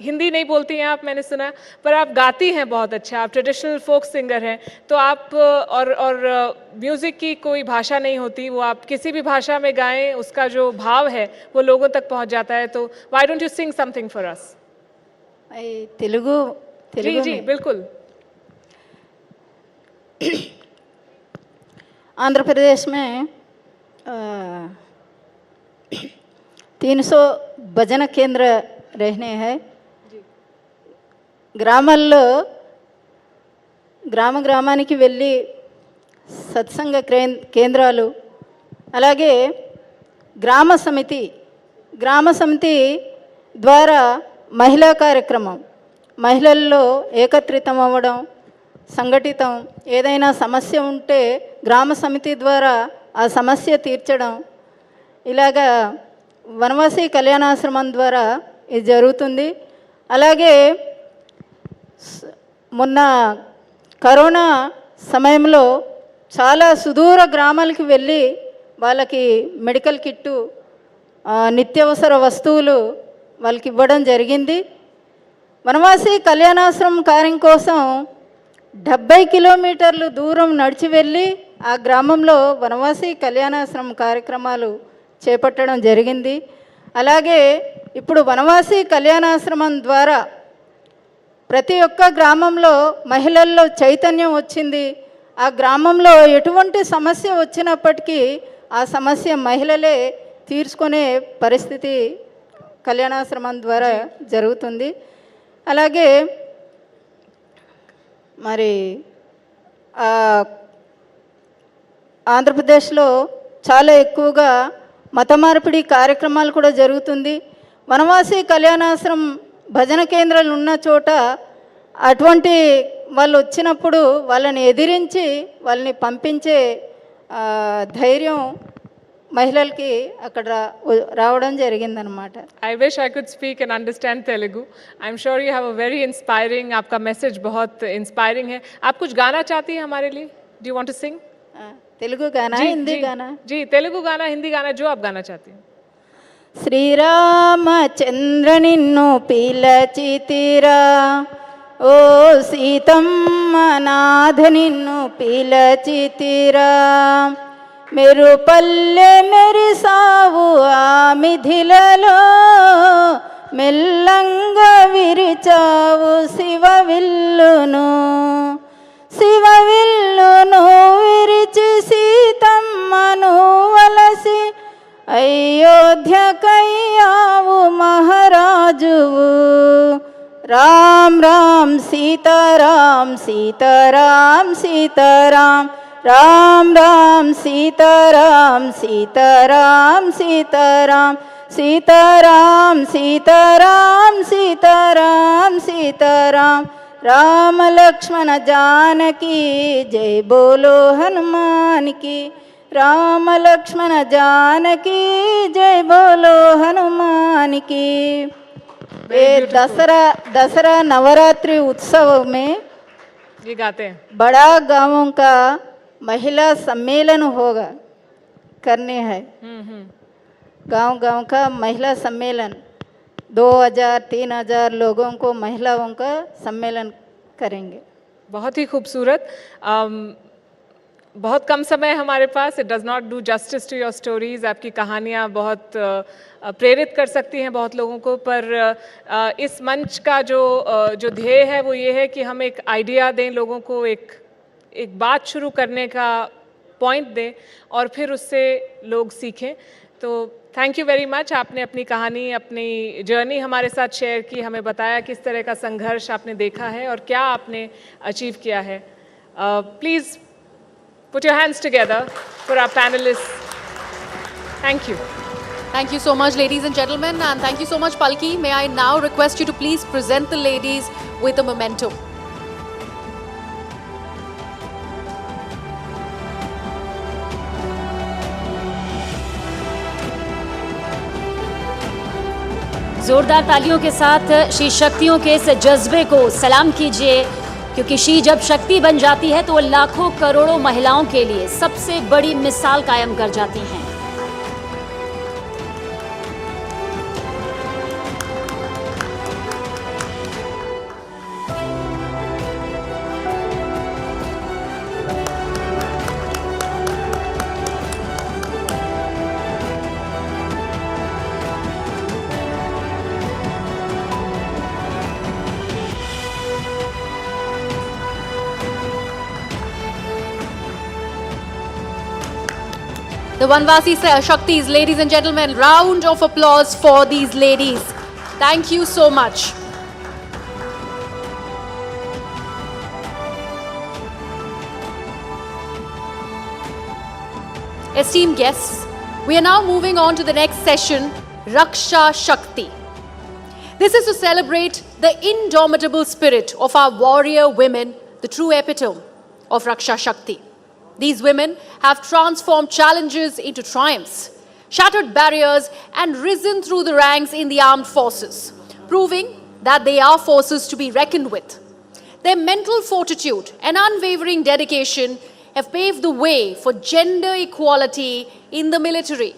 हिंदी नहीं बोलती हैं आप, मैंने सुना, पर आप गाती हैं बहुत अच्छा, आप ट्रेडिशनल फोक सिंगर हैं। तो आप और म्यूज़िक की कोई भाषा नहीं होती, वो आप किसी भी भाषा में गाएं, उसका जो भाव है वो लोगों तक पहुँच जाता है। तो why don't you sing something for us? Telugu ji ji बिल्कुल। आंध्र प्रदेश में 300 భజన కేంద్ర रहने हैं। గ్రామాల్లో గ్రామానికి వెళ్ళి సత్సంగ కేంద్రాలు, అలాగే గ్రామ సమితి ద్వారా మహిళా కార్యక్రమం, మహిళల్లో ఏకత్రితం అవ్వడం, సంఘటితం, ఏదైనా సమస్య ఉంటే గ్రామ సమితి ద్వారా ఆ సమస్య తీర్చడం, ఇలాగా వనవాసి కళ్యాణాశ్రమం ద్వారా ఇది జరుగుతుంది. అలాగే మొన్న కరోనా సమయంలో చాలా సుదూర గ్రామాలకు వెళ్ళి వాళ్ళకి మెడికల్ కిట్టు, నిత్యావసర వస్తువులు వాళ్ళకి ఇవ్వడం జరిగింది. వనవాసి కళ్యాణాశ్రమం కార్యం కోసం 70 కిలోమీటర్లు దూరం నడిచి వెళ్ళి ఆ గ్రామంలో వనవాసి కళ్యాణాశ్రమం కార్యక్రమాలు చేపట్టడం జరిగింది. అలాగే ఇప్పుడు వనవాసి కళ్యాణాశ్రమం ద్వారా ప్రతి ఒక్క గ్రామంలో మహిళల్లో చైతన్యం వచ్చింది. ఆ గ్రామంలో ఎటువంటి సమస్య వచ్చినప్పటికీ ఆ సమస్య మహిళలే తీర్చుకునే పరిస్థితి కళ్యాణాశ్రమం ద్వారా జరుగుతుంది. అలాగే మరి ఆంధ్రప్రదేశ్లో చాలా ఎక్కువగా మత మార్పిడి కార్యక్రమాలు కూడా జరుగుతుంది. వనవాసి కళ్యాణాశ్రమం భజన కేంద్రాలు ఉన్న చోట అటువంటి వాళ్ళు వచ్చినప్పుడు వాళ్ళని ఎదిరించి వాళ్ళని పంపించే ధైర్యం మహిళలకి అక్కడ రావడం జరిగిందనమాట. I wish I could speak and understand Telugu. I'm sure you have a very inspiring, आपका मैसेज बहुत इंस्पायरिंग है. आप कुछ गाना चाहती हैं हमारे लिए? Do you want to sing? Telugu గానా, హిందీ గానా? जी तेलुगु गाना, हिंदी गाना, जो आप गाना चाहती हैं. శ్రీరామచంద్ర నిన్ను పిలచితిరా, ఓ సీతమ్మ నాథ నిన్ను పిలచితిరా, మెరుపల్లె మెరిసావు ఆ మిథిలలో, మెల్లంగా విరిచావు శివవిల్లును, శివవిల్లును విరిచి సీతమ్మను వలసి అయోధ్యకయ్యావు మహారాజువు. రామ్ రామ్ సీతారాం సీతారాం సీతారాం, రామ్ రామ్ సీతారాం సీతారాం సీతారాం, సీతారాం సీతారాం సీతారాం సీతారాం, राम लक्ष्मण जानकी जय बोलो हनुमान की, राम लक्ष्मण जानकी जय बोलो हनुमान की। ये दसरा नवरात्रि उत्सव में ये गाते हैं। बड़ा गांवों का महिला सम्मेलन होगा, करने हैं। गांव का महिला सम्मेलन 2000-3000 लोगों को, महिलाओं का सम्मेलन करेंगे। बहुत ही खूबसूरत। बहुत कम समय हमारे पास। It does not do justice to your stories. आपकी कहानियाँ बहुत प्रेरित कर सकती हैं बहुत लोगों को, पर इस मंच का जो ध्येय है वो ये है कि हम एक आइडिया दें लोगों को, एक बात शुरू करने का पॉइंट दें और फिर उससे लोग सीखें। तो थैंक यू वेरी मच। आपने अपनी कहानी, अपनी जर्नी हमारे साथ शेयर की, हमें बताया किस तरह का संघर्ष आपने देखा है और क्या आपने अचीव किया है। Please put your hands together for our panelists. Thank you. Thank you so much, ladies and gentlemen, and thank you so much, Palki. May I now request you to please present the ladies with a memento. जोरदार तालियों के साथ she शक्तियों के इस जज्बे को सलाम कीजिए, क्योंकि शी जब शक्ति बन जाती है तो वो लाखों करोड़ों महिलाओं के लिए सबसे बड़ी मिसाल कायम कर जाती हैं। The Vanvasi Shaktis, ladies and gentlemen, round of applause for these ladies. Thank you so much. Esteemed guests, we are now moving on to the next session, Raksha Shakti. This is to celebrate the indomitable spirit of our warrior women, the true epitome of Raksha Shakti. These women have transformed challenges into triumphs, shattered barriers, and risen through the ranks in the armed forces, proving that they are forces to be reckoned with. Their mental fortitude and unwavering dedication have paved the way for gender equality in the military.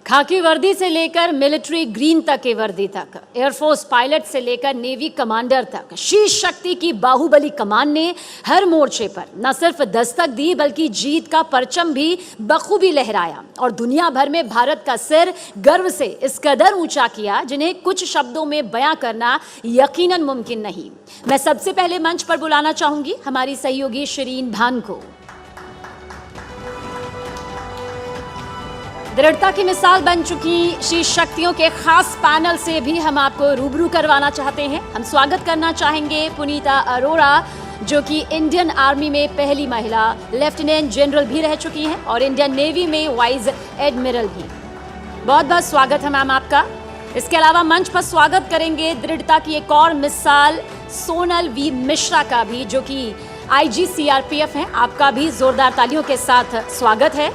खाकी वर्दी से लेकर military green तक की वर्दी तक, air force pilot से लेकर नेवी कमांडर तक, शी शक्ति की बाहुबली कमान ने हर मोर्चे पर न सिर्फ दस्तक दी बल्कि जीत का परचम भी बखूबी लहराया और दुनिया भर में भारत का सिर गर्व से इस कदर ऊंचा किया जिन्हें कुछ शब्दों में बयां करना यकीनन मुमकिन नहीं। मैं सबसे पहले मंच पर बुलाना चाहूंगी हमारी सहयोगी शिरीन भान को। दृढ़ता की मिसाल बन चुकी शी शक्तियों के खास पैनल से भी हम आपको रूबरू करवाना चाहते हैं। हम स्वागत करना चाहेंगे पुनीता अरोड़ा, जो कि इंडियन आर्मी में पहली महिला लेफ्टिनेंट जनरल भी रह चुकी हैं और इंडियन नेवी में वाइस एडमिरल भी। बहुत बहुत स्वागत है मैम आपका। इसके अलावा मंच पर स्वागत करेंगे दृढ़ता की एक और मिसाल सोनल वी मिश्रा का भी, जो कि IG CRPF हैं। आपका भी जोरदार तालियों के साथ स्वागत है।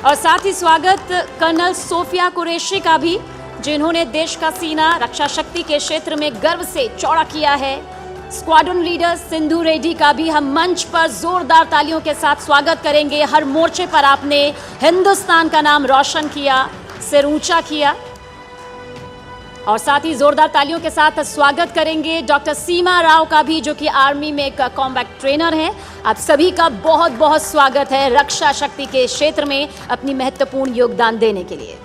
और साथ ही स्वागत कर्नल सोफिया कुरैशी का भी, जिन्होंने देश का सीना रक्षा शक्ति के क्षेत्र में गर्व से चौड़ा किया है। स्क्वाड्रन लीडर सिंधु रेड्डी का भी हम मंच पर जोरदार तालियों के साथ स्वागत करेंगे। हर मोर्चे पर आपने हिंदुस्तान का नाम रोशन किया, सिर ऊंचा किया। और साथ ही जोरदार तालियों के साथ स्वागत करेंगे डॉक्टर सीमा राव का भी, जो कि आर्मी में एक कॉम्बैट ट्रेनर हैं। आप सभी का बहुत बहुत स्वागत है रक्षा शक्ति के क्षेत्र में अपनी महत्वपूर्ण योगदान देने के लिए।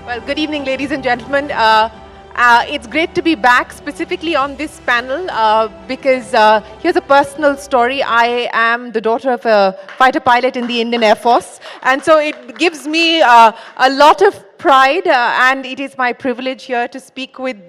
Well, good evening, ladies and gentlemen. It's great to be back specifically on this panel because here's a personal story. I am the daughter of a fighter pilot in the Indian Air Force, and so it gives me a lot of pride and it is my privilege here to speak with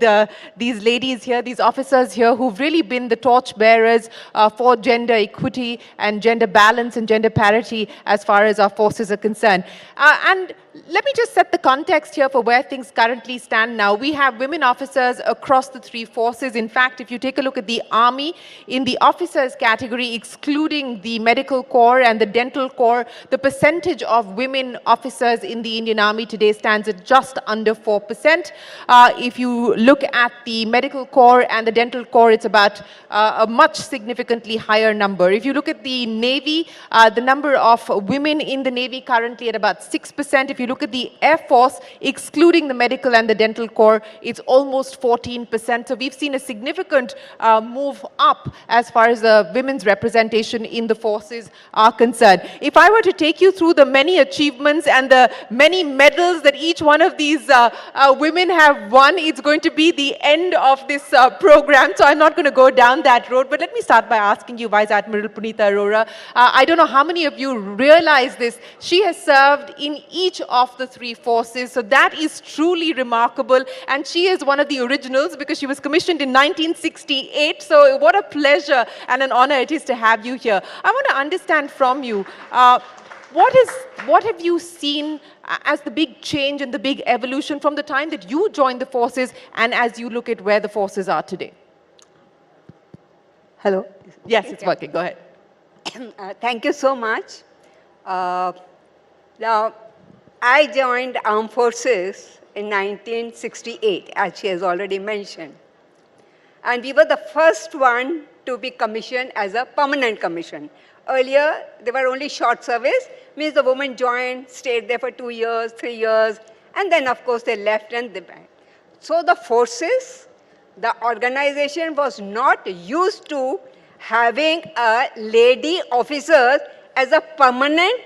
these ladies here, these officers here who've really been the torch bearers for gender equity and gender balance and gender parity as far as our forces are concerned. And let me just set the context here for where things currently stand now. We have women officers across the three forces. In fact, if you take a look at the Army, in the officers category, excluding the Medical Corps and the Dental Corps, the percentage of women officers in the Indian Army today stands at just under 4%. If you look at the Medical Corps and the Dental Corps, it's about a much significantly higher number. If you look at the Navy, the number of women in the Navy currently at about 6%. If you look at the Air Force, excluding the Medical and the Dental Corps, it's almost 14%. So we've seen a significant move up as far as the women's representation in the forces are concerned. If I were to take you through the many achievements and the many medals that each one of these women have won, it's going to be the end of this program. So I'm not going to go down that road. But let me start by asking you, Vice Admiral Punita Arora, I don't know how many of you realize this. She has served in each of the three forces. So that is truly remarkable. And she is one of the originals because she was commissioned in 1968. So what a pleasure and an honor it is to have you here. I want to understand from you, what have you seen as the big change and the big evolution from the time that you joined the forces and as you look at where the forces are today? Hello? Yes, it's working. Go ahead. Thank you so much. Now, I joined Armed Forces in 1968, as she has already mentioned. And we were the first one to be commissioned as a permanent commission. Earlier, they were only short service, means the woman joined, stayed there for 2 years, 3 years, and then, of course, they left and they back. So the forces, the organization was not used to having a lady officer as a permanent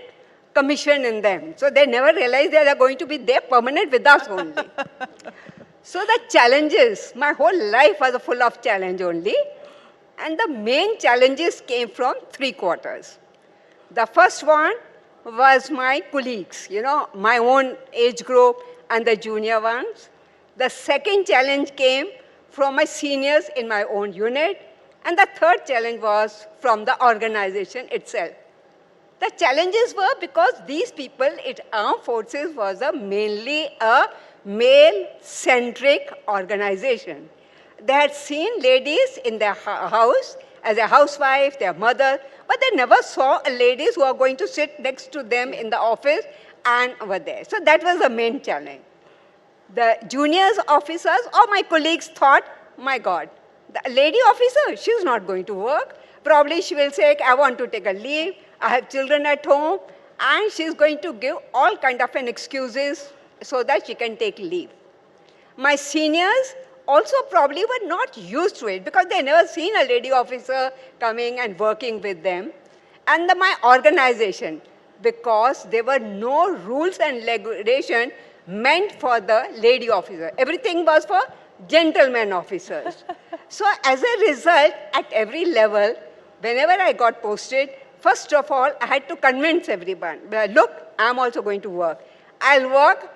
commission in them. So they never realized they are going to be there permanent with us only. So the challenges, my whole life was full of challenge only. And the main challenges came from three quarters. The first one was my colleagues, my own age group and the junior ones. The second challenge came from my seniors in my own unit. And the third challenge was from the organization itself. The challenges were because these people in armed forces was mainly a male-centric organization. They had seen ladies in their house as a housewife, their mother, but they never saw ladies who are going to sit next to them in the office and were there. So that was the main challenge. The juniors officers or my colleagues thought, my God, the lady officer, she's not going to work. Probably she will say, I want to take a leave. I have children at home. And she's going to give all kind of excuses so that she can take leave. My seniors also probably were not used to it because they never seen a lady officer coming and working with them. And my organization, because there were no rules and regulations meant for the lady officer. Everything was for gentlemen officers. So as a result, at every level, whenever I got posted, first of all, I had to convince everyone, look, I'm also going to work. I'll work,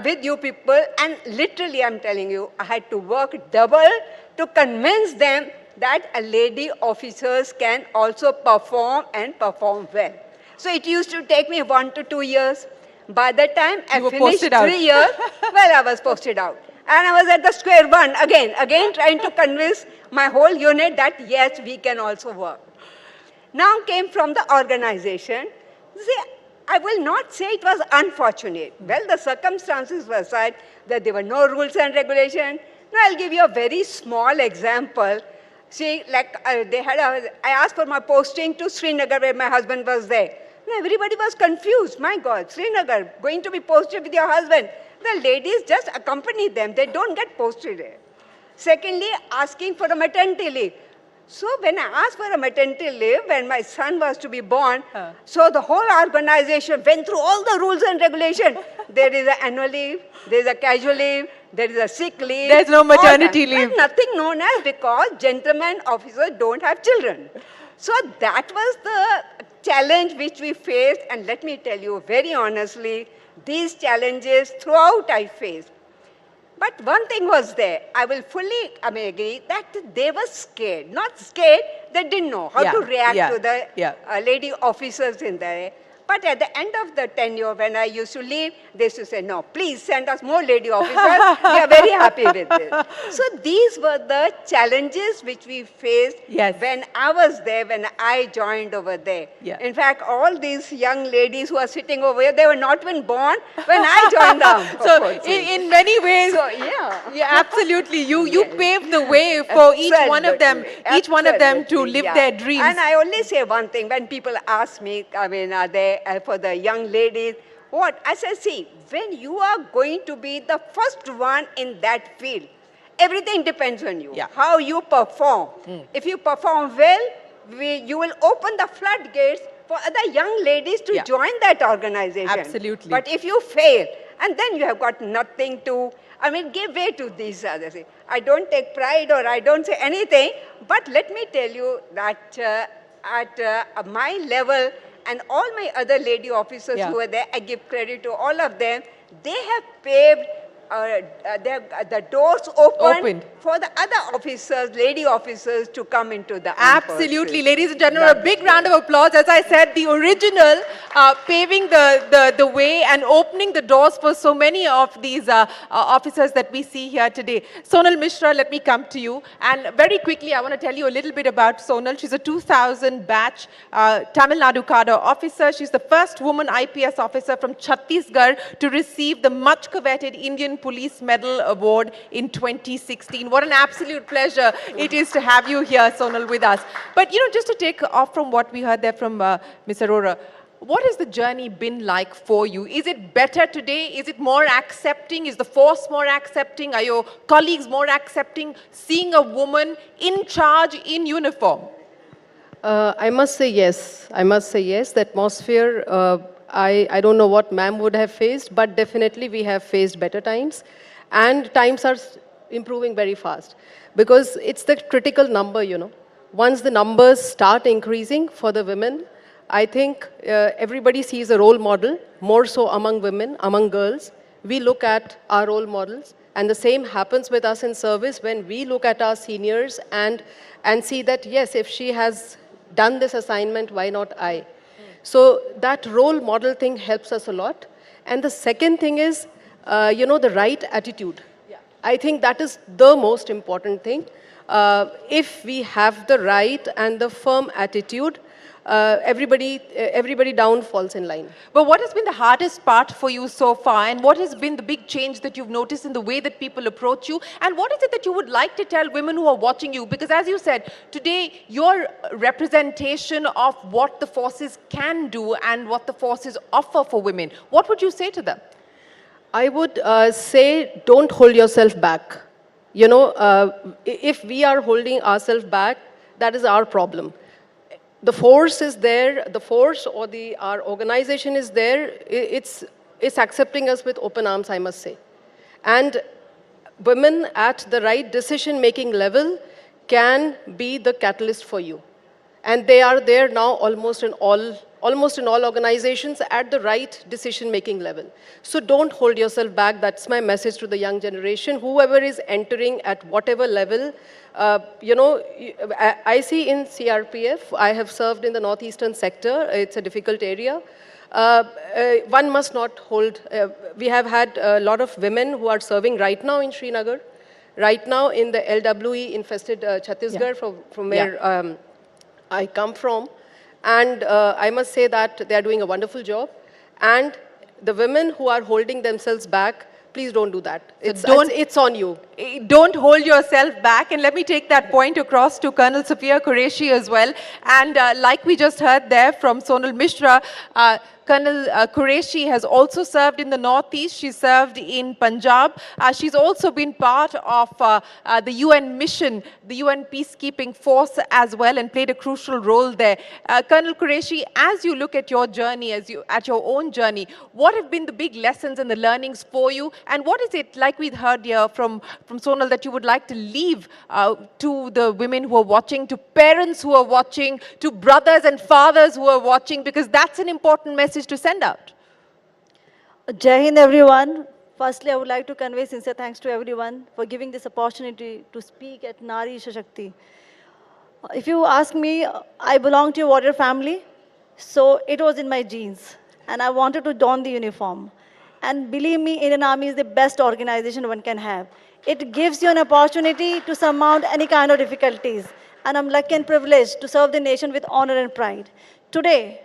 with you people, and literally I'm telling you, I had to work double to convince them that a lady officers can also perform and perform well. So it used to take me 1 to 2 years. By the time I finished 3 years, well, I was posted out. And I was at the square one again trying to convince my whole unit that yes, we can also work. Now came from the organization. See, I will not say it was unfortunate. Well, the circumstances were such that there were no rules and regulations. Now I'll give you a very small example. See, like I asked for my posting to Srinagar where my husband was there. Now everybody was confused. My God, Srinagar, going to be posted with your husband. The ladies just accompany them. They don't get posted there. Secondly, asking for a maternity leave. So when I asked for a maternity leave, when my son was to be born, so the whole organization went through all the rules and regulations. There is an annual leave, there is a casual leave, there is a sick leave. There's no maternity leave. Nothing known as because gentlemen officers don't have children. So that was the challenge which we faced. And let me tell you very honestly, these challenges throughout I faced. But one thing was there, I will fully agree that they were scared. Not scared, they didn't know how to react to the lady officers in there. But at the end of the tenure, when I used to leave, they used to say, no, please send us more lady officers. We are very happy with this. So these were the challenges which we faced when I was there, when I joined over there. In fact, all these young ladies who are sitting over here, they were not even born when I joined them. So in many ways, absolutely, you paved the way for each one of them to live their dreams. And I only say one thing, when people ask me, are they for the young ladies, what? I say, see, when you are going to be the first one in that field, everything depends on you, how you perform. If you perform well, you will open the floodgates for other young ladies to join that organization. Absolutely. But if you fail, and then you have got nothing to, give way to these others. I don't take pride or I don't say anything, but let me tell you that at my level, and all my other lady officers who were there, I give credit to all of them. They have paved the doors opened for the other officers, lady officers, to come into the Absolutely. Ladies and gentlemen, a big round of applause. As I said, the original paving the way and opening the doors for so many of these officers that we see here today. Sonal Mishra, let me come to you. And very quickly, I want to tell you a little bit about Sonal. She's a 2000 batch Tamil Nadu cadre officer. She's the first woman IPS officer from Chhattisgarh to receive the much coveted Indian Police Medal Award in 2016. What an absolute pleasure it is to have you here, Sonal, with us. But, just to take off from what we heard there from Ms. Arora, what has the journey been like for you? Is it better today? Is it more accepting? Is the force more accepting? Are your colleagues more accepting seeing a woman in charge in uniform? I must say yes. I must say yes. The atmosphere, I don't know what ma'am would have faced, but definitely we have faced better times. And times are improving very fast. Because it's the critical number, Once the numbers start increasing for the women, I think everybody sees a role model, more so among women, among girls. We look at our role models. And the same happens with us in service when we look at our seniors and see that, yes, if she has done this assignment, why not I? So that role model thing helps us a lot. And the second thing is, the right attitude. I think that is the most important thing. If we have the right and the firm attitude, everybody down falls in line. But what has been the hardest part for you so far, and what has been the big change that you've noticed in the way that people approach you, and what is it that you would like to tell women who are watching you? Because as you said, today your representation of what the forces can do and what the forces offer for women, what would you say to them? I would say don't hold yourself back. If we are holding ourselves back, that is our problem. The force is there, the force or our organization is there, it's accepting us with open arms, I must say. And women at the right decision-making level can be the catalyst for you. And they are there now almost in all organizations at the right decision-making level. So don't hold yourself back. That's my message to the young generation. Whoever is entering at whatever level, I see in CRPF, I have served in the northeastern sector. It's a difficult area. One must not hold. We have had a lot of women who are serving right now in Srinagar, right now in the LWE-infested Chhattisgarh, from where I come from. And I must say that they are doing a wonderful job. And the women who are holding themselves back, please don't do that. It's on you. Don't hold yourself back. And let me take that point across to Colonel Sophia Qureshi as well. And like we just heard there from Sonal Mishra, Colonel Qureshi has also served in the Northeast. She served in Punjab. She's also been part of the UN mission, the UN peacekeeping force as well, and played a crucial role there. Colonel Qureshi, as you look at your journey, at your own journey, what have been the big lessons and the learnings for you? And what is it, like we heard here from Sonal, that you would like to leave to the women who are watching, to parents who are watching, to brothers and fathers who are watching, because that's an important message to send out? Jai Hind everyone. Firstly, I would like to convey sincere thanks to everyone for giving this opportunity to speak at Nari She-Shakti. If you ask me, I belong to a warrior family, so it was in my genes, and I wanted to don the uniform. And believe me, Indian Army is the best organization one can have. It gives you an opportunity to surmount any kind of difficulties, and I'm lucky and privileged to serve the nation with honor and pride. Today,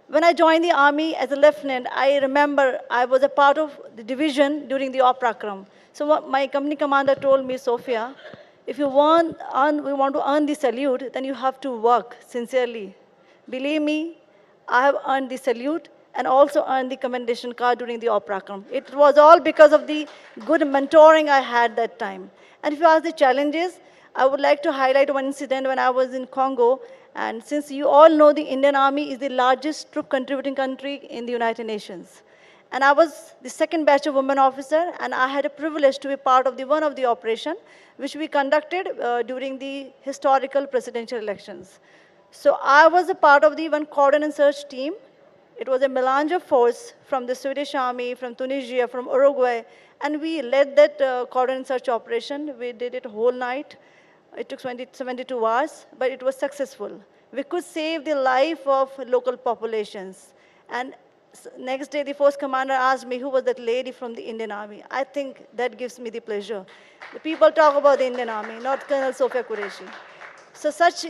when I joined the army as a lieutenant, I remember I was a part of the division during the Oprakram. So what my company commander told me, Sophia, if you we want to earn the salute, then you have to work sincerely. Believe me, I have earned the salute and also earned the commendation card during the Oprakram. It was all because of the good mentoring I had that time. And if you ask the challenges, I would like to highlight one incident when I was in Congo. And since you all know, the Indian Army is the largest troop contributing country in the United Nations. And I was the second batch of women officer, and I had a privilege to be part of one of the operation, which we conducted during the historical presidential elections. So I was a part of the one cordon and search team. It was a melange of force from the Swedish Army, from Tunisia, from Uruguay, and we led that cordon and search operation. We did it whole night. It took 72 hours, but it was successful. We could save the life of local populations. And next day, the force commander asked me who was that lady from the Indian Army. I think that gives me the pleasure. The people talk about the Indian Army, not Colonel Sophia Qureshi. So such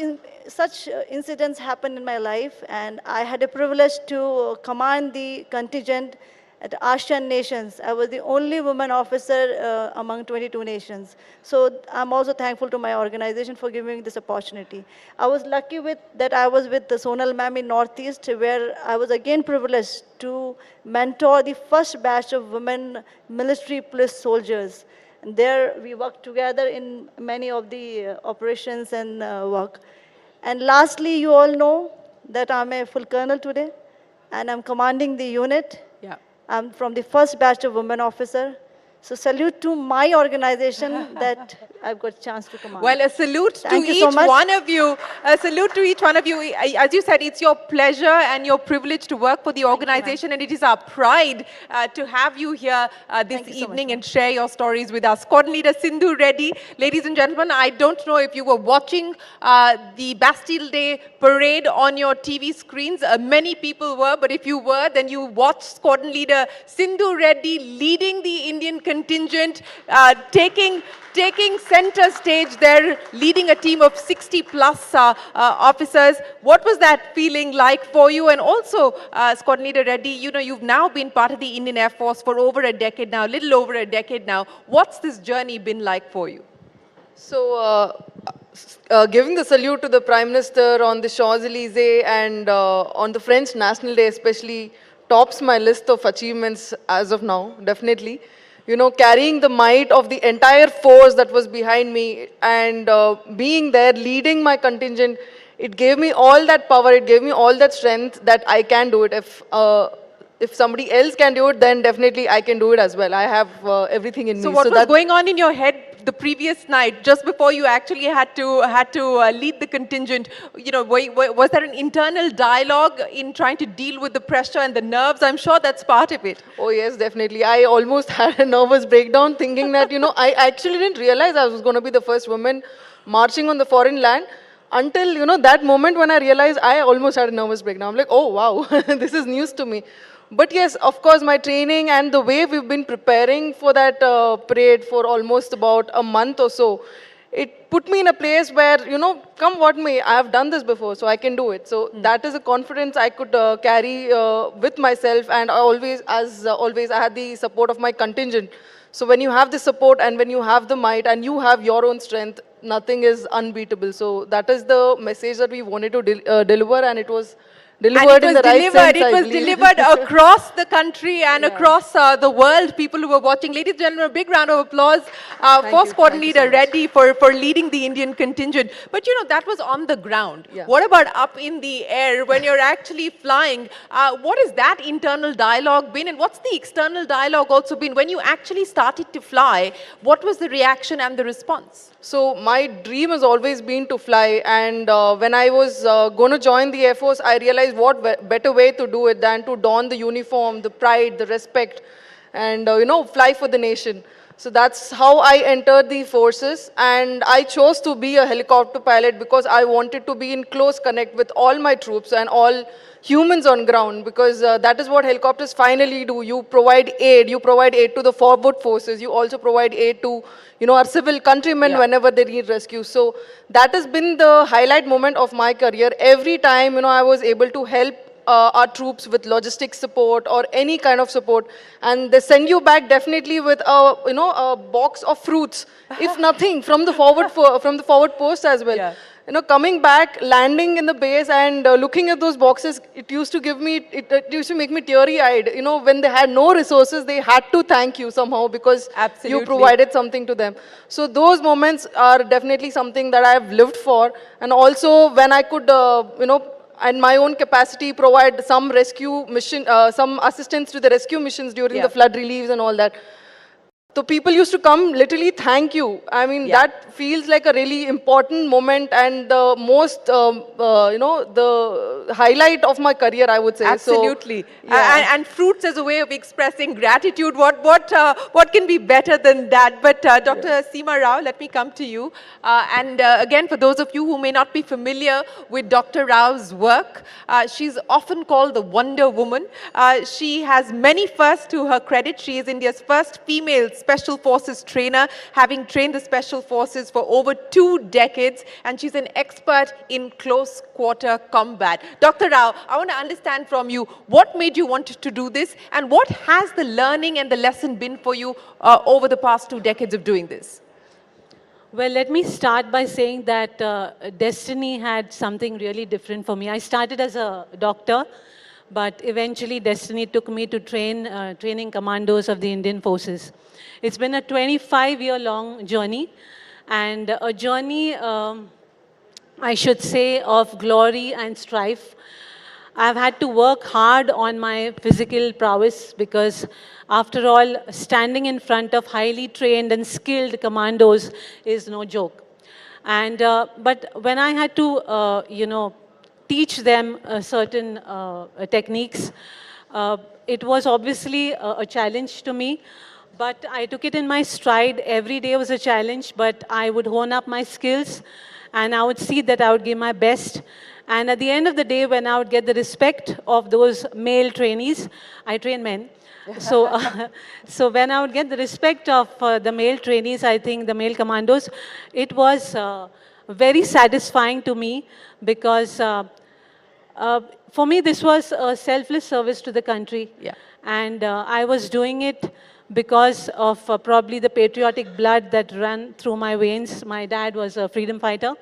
incidents happened in my life, and I had a privilege to command the contingent at ASEAN nations. I was the only woman officer among 22 nations. So I'm also thankful to my organization for giving me this opportunity. I was lucky that I was with the Sonal ma'am in Northeast, where I was again privileged to mentor the first batch of women military police soldiers. And there we worked together in many of the operations and work. And lastly, you all know that I'm a full colonel today, and I'm commanding the unit. I'm from the first batch of women officer. So salute to my organization that I've got a chance to command. Well, a salute to Thank you each so much. one of you. A salute to each one of you. As you said, it's your pleasure and your privilege to work for the organization, and it is our pride to have you here this evening and share your stories with us. Squadron Leader Sindhu Reddy. Ladies and gentlemen, I don't know if you were watching the Bastille Day parade on your TV screens. Many people were, but if you were, then you watched Squadron Leader Sindhu Reddy leading the Indian contingent, taking center stage there, leading a team of 60 plus officers. What was that feeling like for you? And also, Squadron Leader Reddy, you know, you've now been part of the Indian Air Force for over a decade now, little over a decade now. What's this journey been like for you? So, giving the salute to the Prime Minister on the Champs-Élysées and on the French National Day especially tops my list of achievements as of now, definitely. You know, carrying the might of the entire force that was behind me and being there, leading my contingent, it gave me all that power, it gave me all that strength that I can do it. If somebody else can do it, then definitely I can do it as well. I have everything in me. So what was going on in your head the previous night, just before you actually had to lead the contingent? You know, was there an internal dialogue in trying to deal with the pressure and the nerves? I'm sure that's part of it. Oh yes, definitely. I almost had a nervous breakdown thinking that, you know, I actually didn't realize I was going to be the first woman marching on the foreign land. Until, you know, that moment when I realized, I almost had a nervous breakdown. I'm like, oh wow, this is news to me. But yes, of course, my training and the way we've been preparing for that parade for almost about a month or so, it put me in a place where, you know, come what may, I have done this before, so I can do it. So that is a confidence I could carry with myself, and always, I had the support of my contingent. So when you have the support and when you have the might and you have your own strength, nothing is unbeatable. So that is the message that we wanted to deliver, and it was delivered in the right sense, It was delivered across the country and across the world. People who were watching. Ladies and gentlemen, a big round of applause for Squadron Leader Reddy for leading the Indian contingent. But you know, that was on the ground. What about up in the air when you're actually flying? What has that internal dialogue been, and what's the external dialogue also been? When you actually started to fly, what was the reaction and the response? So my dream has always been to fly, and when I was going to join the Air Force, I realized what better way to do it than to don the uniform, the pride, the respect. and fly for the nation. So that's how I entered the forces, and I chose to be a helicopter pilot because I wanted to be in close connect with all my troops and all humans on ground, because that is what helicopters finally do. You provide aid to the forward forces, you also provide aid to our civil countrymen whenever they need rescue. So that has been the highlight moment of my career. Every time I was able to help our troops with logistics support or any kind of support, and they send you back definitely with a box of fruits, if nothing, from the forward post as well. Coming back, landing in the base and looking at those boxes, it used to make me teary-eyed. When they had no resources, they had to thank you somehow because you provided something to them. So those moments are definitely something that I've lived for. And also when I could, in my own capacity, provide some rescue mission, some assistance to the rescue missions during the flood reliefs and all that. So people used to come literally thank you. I mean, that feels like a really important moment and the most, the highlight of my career, I would say. Absolutely. So, yeah. And fruits as a way of expressing gratitude. What can be better than that? But Dr. Seema Rao, let me come to you. Again, for those of you who may not be familiar with Dr. Rao's work, she's often called the Wonder Woman. She has many firsts to her credit. She is India's first female Special Forces trainer, having trained the Special Forces for over 2 decades, and she's an expert in close quarter combat. Dr. Rao, I want to understand from you, what made you want to do this, and what has the learning and the lesson been for you over the past 2 decades of doing this? Well, let me start by saying that destiny had something really different for me. I started as a doctor, but eventually destiny took me to training commandos of the Indian forces. It's been a 25-year-long journey, and a journey, I should say, of glory and strife. I've had to work hard on my physical prowess because, after all, standing in front of highly trained and skilled commandos is no joke. And but when I had to, teach them certain techniques, it was obviously a challenge to me. But I took it in my stride. Every day was a challenge, but I would hone up my skills, and I would see that I would give my best. And at the end of the day, when I would get the respect of those male trainees, I train men. So, so when I would get the respect of the male trainees, I think the male commandos, it was very satisfying to me because for me, this was a selfless service to the country. And I was doing it because of probably the patriotic blood that ran through my veins. My dad was a freedom fighter.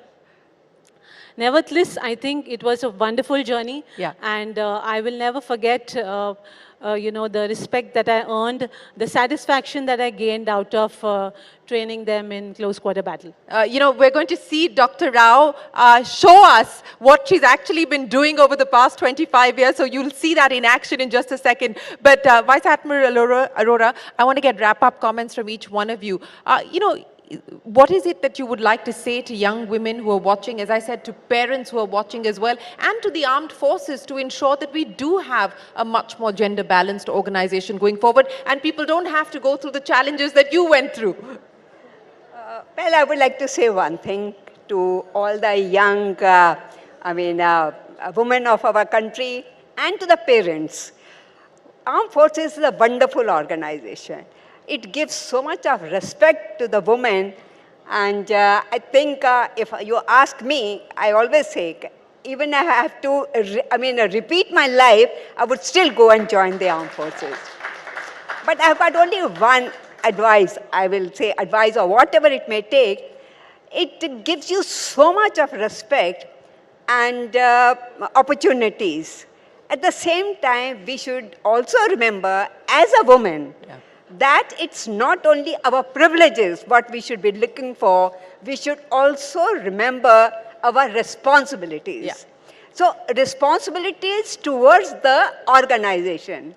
Nevertheless, I think it was a wonderful journey, and I will never forget, the respect that I earned, the satisfaction that I gained out of training them in close quarter battle. We're going to see Dr. Rao show us what she's actually been doing over the past 25 years, so you'll see that in action in just a second. But Vice Admiral Arora, I want to get wrap-up comments from each one of you. What is it that you would like to say to young women who are watching, as I said, to parents who are watching as well, and to the armed forces to ensure that we do have a much more gender-balanced organization going forward, and people don't have to go through the challenges that you went through? Well, I would like to say one thing to all the young, women of our country and to the parents. Armed Forces is a wonderful organization. It gives so much of respect to the woman, and I think if you ask me, I always say, even if I have to repeat my life, I would still go and join the armed forces. But I've got only one advice, I will say advice or whatever it may take. It gives you so much of respect and opportunities. At the same time, we should also remember, as a woman, that it's not only our privileges what we should be looking for, we should also remember our responsibilities. So responsibilities towards the organization.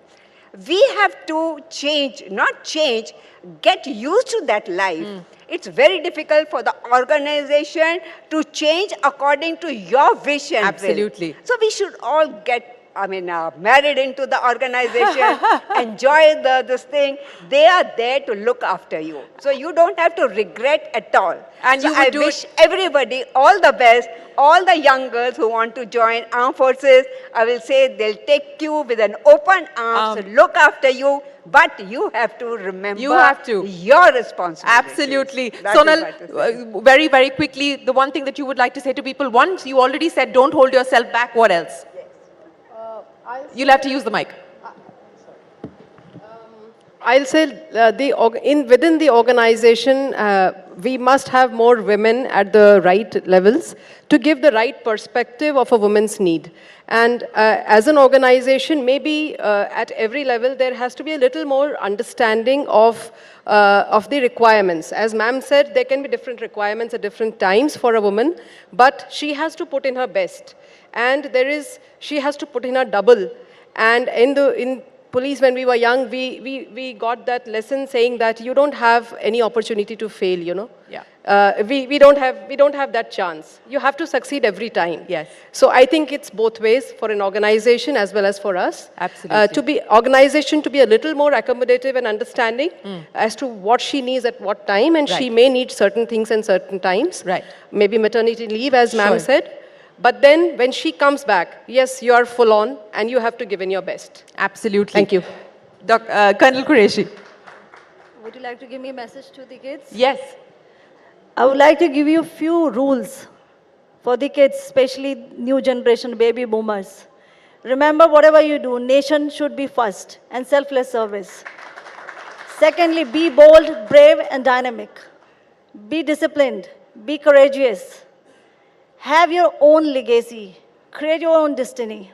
We have to change, not change, get used to that life. It's very difficult for the organization to change according to your vision. Absolutely. So we should all get married into the organization, enjoy this thing. They are there to look after you. So you don't have to regret at all. And so you would I do wish everybody all the best, all the young girls who want to join armed forces. I will say they'll take you with an open arms, look after you, but you have to remember your responsibility. Absolutely. That is Sonal, what very, very quickly, the one thing that you would like to say to people, once you already said don't hold yourself back, what else? You'll have to use the mic. I'll say within the organization, we must have more women at the right levels to give the right perspective of a woman's need. And as an organization, maybe at every level, there has to be a little more understanding of the requirements. As ma'am said, there can be different requirements at different times for a woman, but she has to put in her best. And she has to put in her double. And in police, when we were young, we got that lesson saying that you don't have any opportunity to fail, you know. Yeah. We don't have that chance. You have to succeed every time. Yes. So I think it's both ways for an organization as well as for us. Absolutely. Organization to be a little more accommodative and understanding as to what she needs at what time, and she may need certain things in certain times. Right. Maybe maternity leave, as ma'am Sure. said. But then when she comes back, yes, you are full on and you have to give in your best. Absolutely. Thank you. Colonel Qureshi. Would you like to give me a message to the kids? Yes. I would like to give you a few rules for the kids, especially new generation baby boomers. Remember, whatever you do, nation should be first and selfless service. Secondly, be bold, brave, and dynamic. Be disciplined. Be courageous. Have your own legacy. Create your own destiny.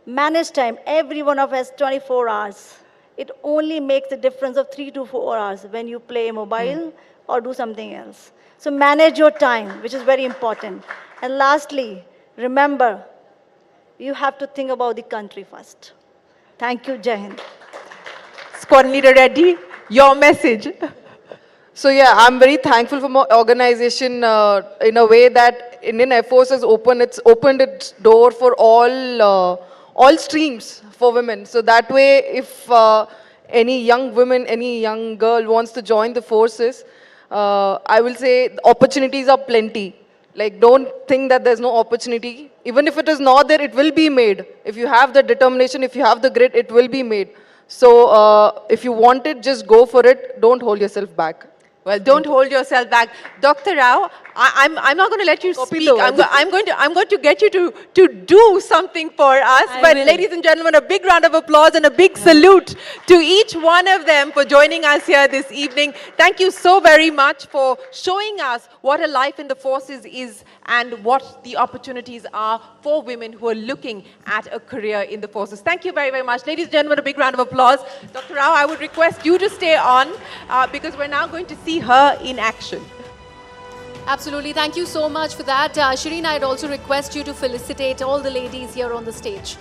Manage time. Every one of us 24 hours. It only makes a difference of 3 to 4 hours when you play mobile or do something else. So manage your time, which is very important. And lastly, remember, you have to think about the country first. Thank you, Jai Hind. Squad Leader Reddy, your message. So yeah, I'm very thankful for my organization in a way that Indian Air Force has opened its door for all streams for women. So that way, if any young woman, any young girl wants to join the forces, I will say the opportunities are plenty. Like, don't think that there's no opportunity. Even if it is not there, it will be made. If you have the determination, if you have the grit, it will be made. So if you want it, just go for it. Don't hold yourself back. Well, don't hold yourself back. Dr. Rao, I'm not going to let you speak. I'm going to get you to do something for us. But ladies and gentlemen, a big round of applause and a big salute to each one of them for joining us here this evening. Thank you so very much for showing us what a life in the forces is and what the opportunities are for women who are looking at a career in the forces. Thank you very, very much. Ladies and gentlemen, a big round of applause. Dr. Rao, I would request you to stay on because we're now going to see her in action. Absolutely. Thank you so much for that. Shireen, I'd also request you to felicitate all the ladies here on the stage.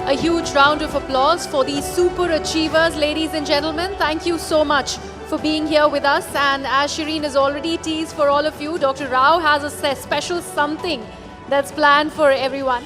A huge round of applause for these super achievers, ladies and gentlemen. Thank you so much for being here with us. And as Shireen has already teased for all of you, Dr. Rao has a special something that's planned for everyone.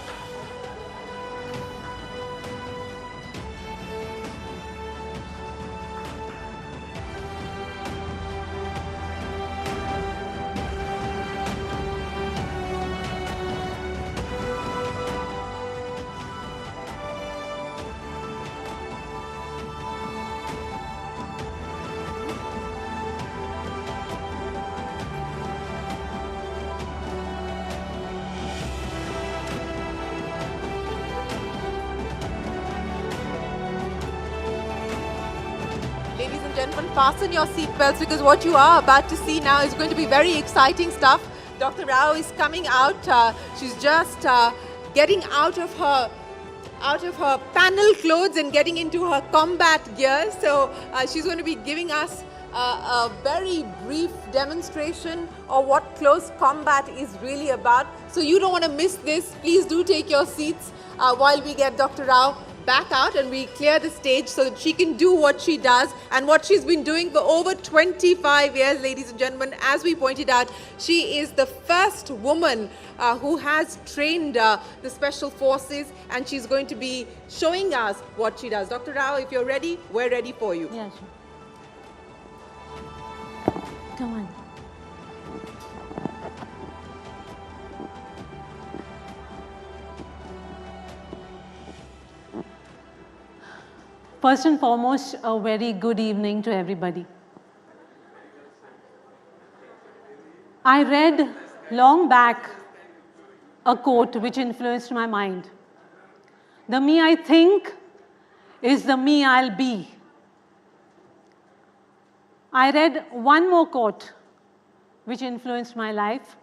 gentlemen, fasten your seatbelts because what you are about to see now is going to be very exciting stuff. Dr. Rao is coming out. She's just getting out of her panel clothes and getting into her combat gear. So she's going to be giving us a very brief demonstration of what close combat is really about. So you don't want to miss this. Please do take your seats while we get Dr. Rao back out and we clear the stage so that she can do what she does and what she's been doing for over 25 years, ladies and gentlemen. As we pointed out, she is the first woman who has trained the Special Forces, and she's going to be showing us what she does. Dr. Rao, if you're ready, we're ready for you. Yeah, sure. Come on. First and foremost, a very good evening to everybody. I read long back a quote which influenced my mind. The me I think is the me I'll be. I read one more quote which influenced my life.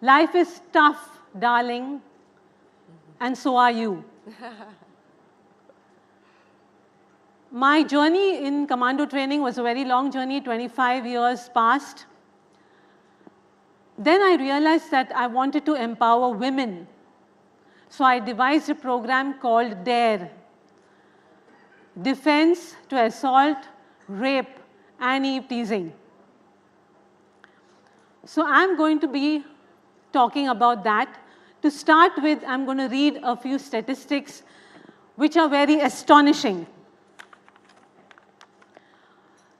Life is tough, darling, and so are you. My journey in commando training was a very long journey, 25 years past. Then I realized that I wanted to empower women. So I devised a program called DARE, Defense to Assault, Rape and Eve Teasing. So I'm going to be talking about that. To start with, I'm going to read a few statistics which are very astonishing.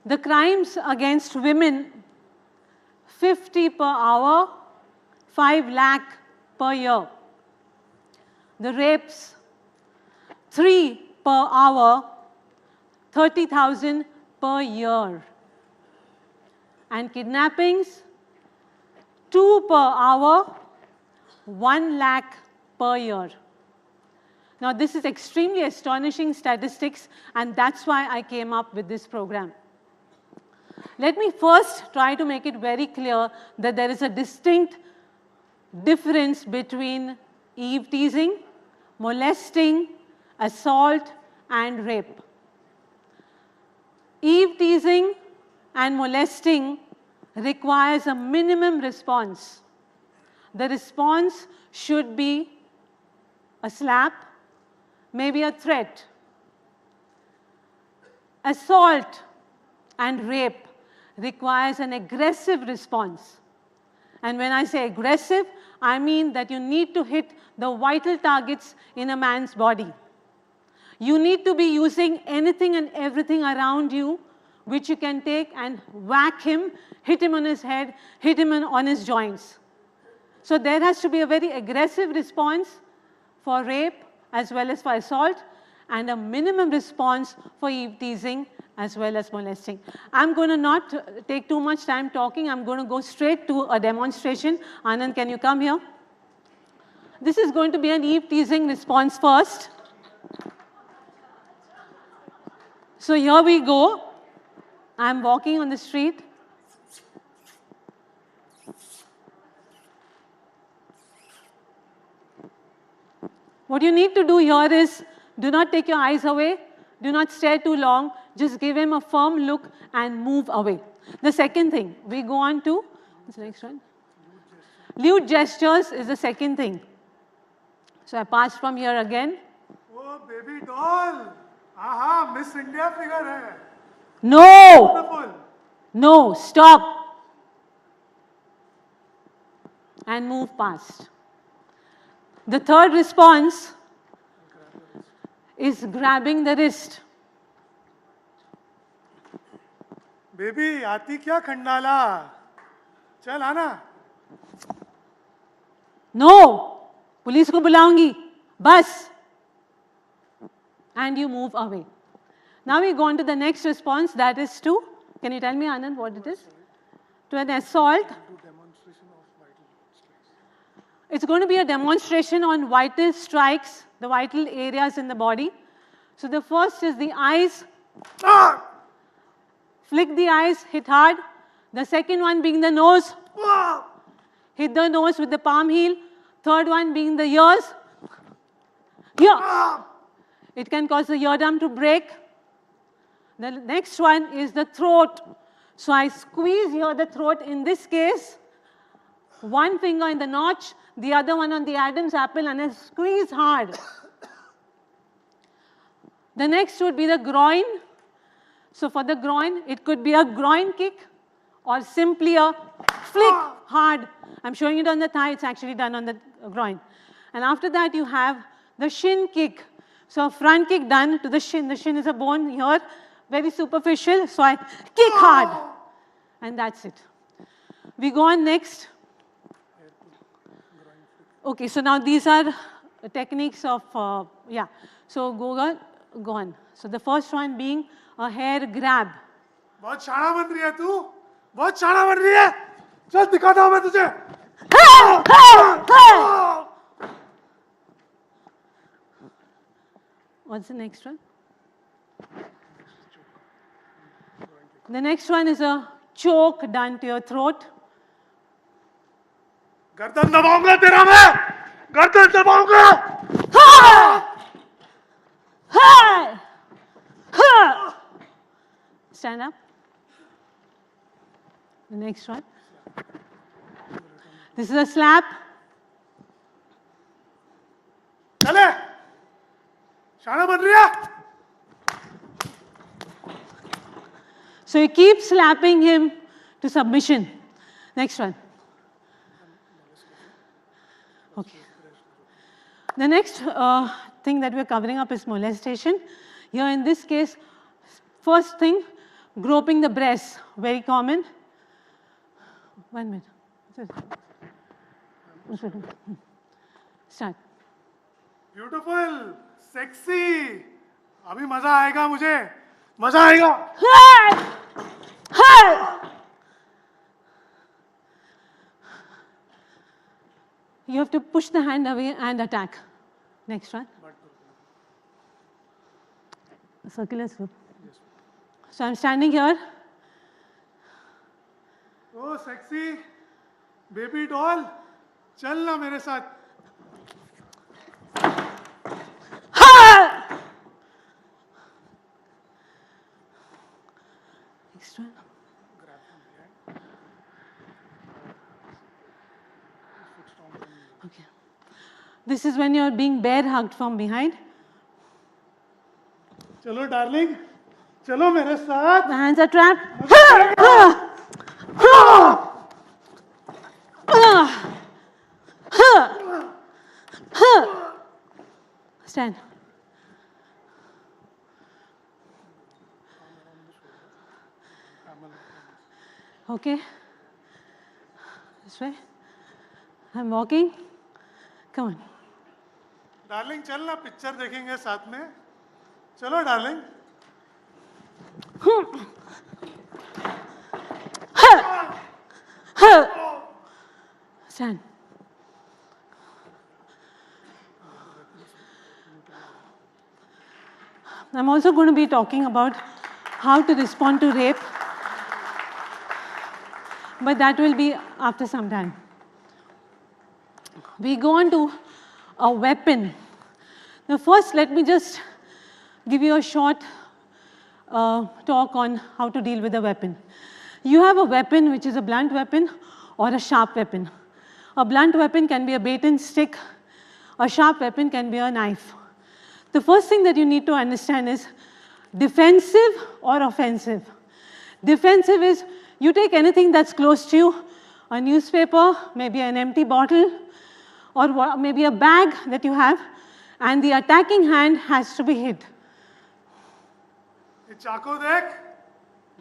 The crimes against women, 50 per hour, 5 lakh per year. The rapes, 3 per hour, 30,000 per year. And kidnappings, 2 per hour, 1 lakh per year. Now this is extremely astonishing statistics, and that's why I came up with this program. Let me first try to make it very clear that there is a distinct difference between eve teasing, molesting, assault, and rape. Eve teasing and molesting requires a minimum response. The response should be a slap, maybe a threat. Assault and rape requires an aggressive response. And when I say aggressive, I mean that you need to hit the vital targets in a man's body. You need to be using anything and everything around you which you can take and whack him, hit him on his head, hit him on his joints. So there has to be a very aggressive response for rape as well as for assault, and a minimum response for eve teasing as well as molesting. I'm going to not take too much time talking. I'm going to go straight to a demonstration. Anand, can you come here? This is going to be an eve teasing response first. So here we go. I'm walking on the street. What you need to do here is, do not take your eyes away. Do not stare too long. Just give him a firm look and move away. The second thing, we go on to, what's the next one? Lewd gestures is the second thing. So I pass from here again. Oh, baby doll. Aha, Miss India figure hai. No! Wonderful. No, stop. And move past. The third response is grabbing the wrist. Baby, आती क्या खंडाला? चल आना. No! Police को बुलाऊंगी. Bus. And you move away. Now we go on to the next response, that is to, can you tell me, Anand, what it is? To an assault. It's going to be a demonstration on vital strikes, the vital areas in the body. So the first is the eyes. Flick the eyes, hit hard. The second one being the nose. Hit the nose with the palm heel. Third one being the ears. Here. It can cause the eardrum to break. The next one is the throat. So I squeeze here the throat. In this case, one finger in the notch, the other one on the Adam's apple, and I squeeze hard. The next would be the groin. So for the groin, it could be a groin kick or simply a flick hard. I'm showing it on the thigh, it's actually done on the groin. And after that, you have the shin kick. So a front kick done to the shin. The shin is a bone here, very superficial. So I kick hard. And that's it. We go on next. Okay, so now these are techniques of, yeah. So go on. So the first one being a hair grab. बहुत शाना बन रही है तू, बहुत शाना बन रही है. चल दिखाता हूँ मैं तुझे. What's the next one? The next one is a choke done to your throat. गर्दन दबाऊंगा तेरा मैं, गर्दन दबाऊंगा. Stand up. The next one. This is a slap. चले, शाना बन रही है. So you keep slapping him to submission. Next one. Okay. The next thing that we're covering up is molestation. Here in this case, first thing, groping the breast, very common. 1 minute. Start. Beautiful, sexy. अभी मजा आएगा मुझे, मजा आएगा. You have to push the hand away and attack. Next one. Circular swoop. So I'm standing here. Oh, sexy, baby doll, चल ना मेरे साथ. Next one. Okay. This is when you're being bear hugged from behind. चलो darling, चलो मेरे साथ. The hands are trapped. Stand. Okay. This way. I'm walking. Come on. Darling चल ना पिक्चर देखेंगे साथ में. चलो darling. Stand. I'm also going to be talking about how to respond to rape, but that will be after some time. We go on to a weapon. Now first, let me just give you a short talk on how to deal with a weapon. You have a weapon which is a blunt weapon or a sharp weapon. A blunt weapon can be a bait and stick. A sharp weapon can be a knife. The first thing that you need to understand is defensive or offensive. Defensive is you take anything that's close to you, a newspaper, maybe an empty bottle, or maybe a bag that you have, and the attacking hand has to be hit. ये चाकू देख,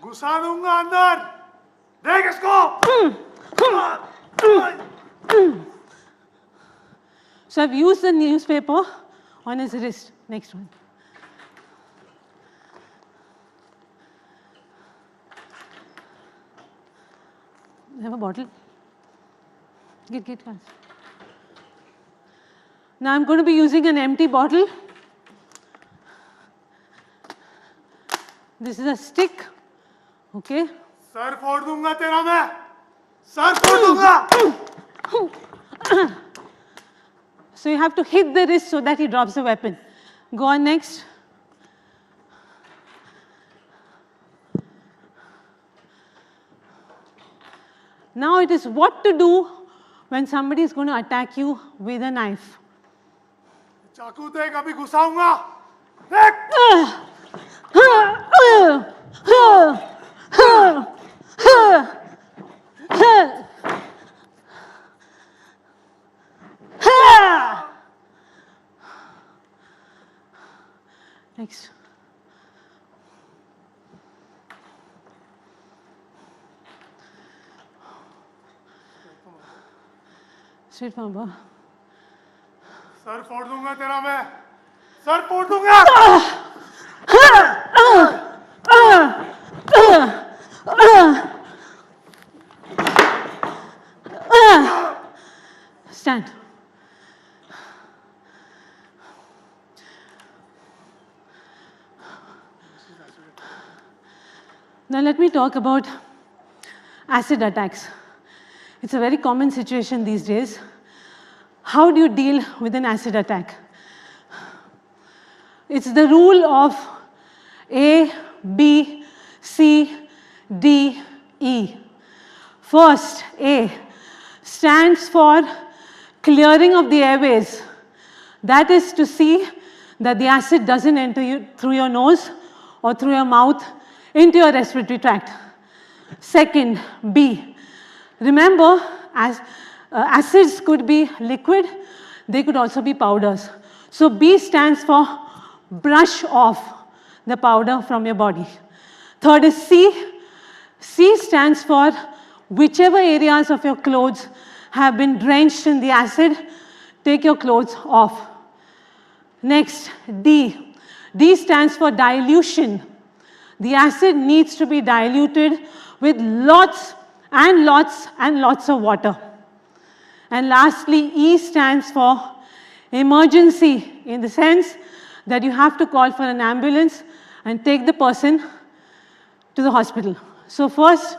घुसा दूंगा अंदर. देख इसको. So I've used the newspaper on his wrist. Next one. You have a bottle? Get fast. Now I'm going to be using an empty bottle. This is a stick Okay? Sir फोड़ दूंगा तेरा मैं, sir फोड़ दूंगा. So you have to hit the wrist so that he drops the weapon. Go on next. Now it is what to do when somebody is going to attack you with a knife. चाकू देख अभी घुसाऊंगा. देख. Next. Straight from above. Sir फोड़ दूंगा तेरा मैं, sir फोड़ दूंगा. Stand. Now let me talk about acid attacks. It's a very common situation these days. How do you deal with an acid attack? It's the rule of A, B, C, D, E. First, A stands for clearing of the airways. That is to see that the acid doesn't enter you through your nose or through your mouth into your respiratory tract. Second, B. Remember, acids could be liquid, they could also be powders. So B stands for brush off the powder from your body. Third is C. C stands for whichever areas of your clothes have been drenched in the acid, take your clothes off. Next, D. D stands for dilution. The acid needs to be diluted with lots and lots and lots of water. And lastly, E stands for emergency, in the sense that you have to call for an ambulance and take the person to the hospital. So first,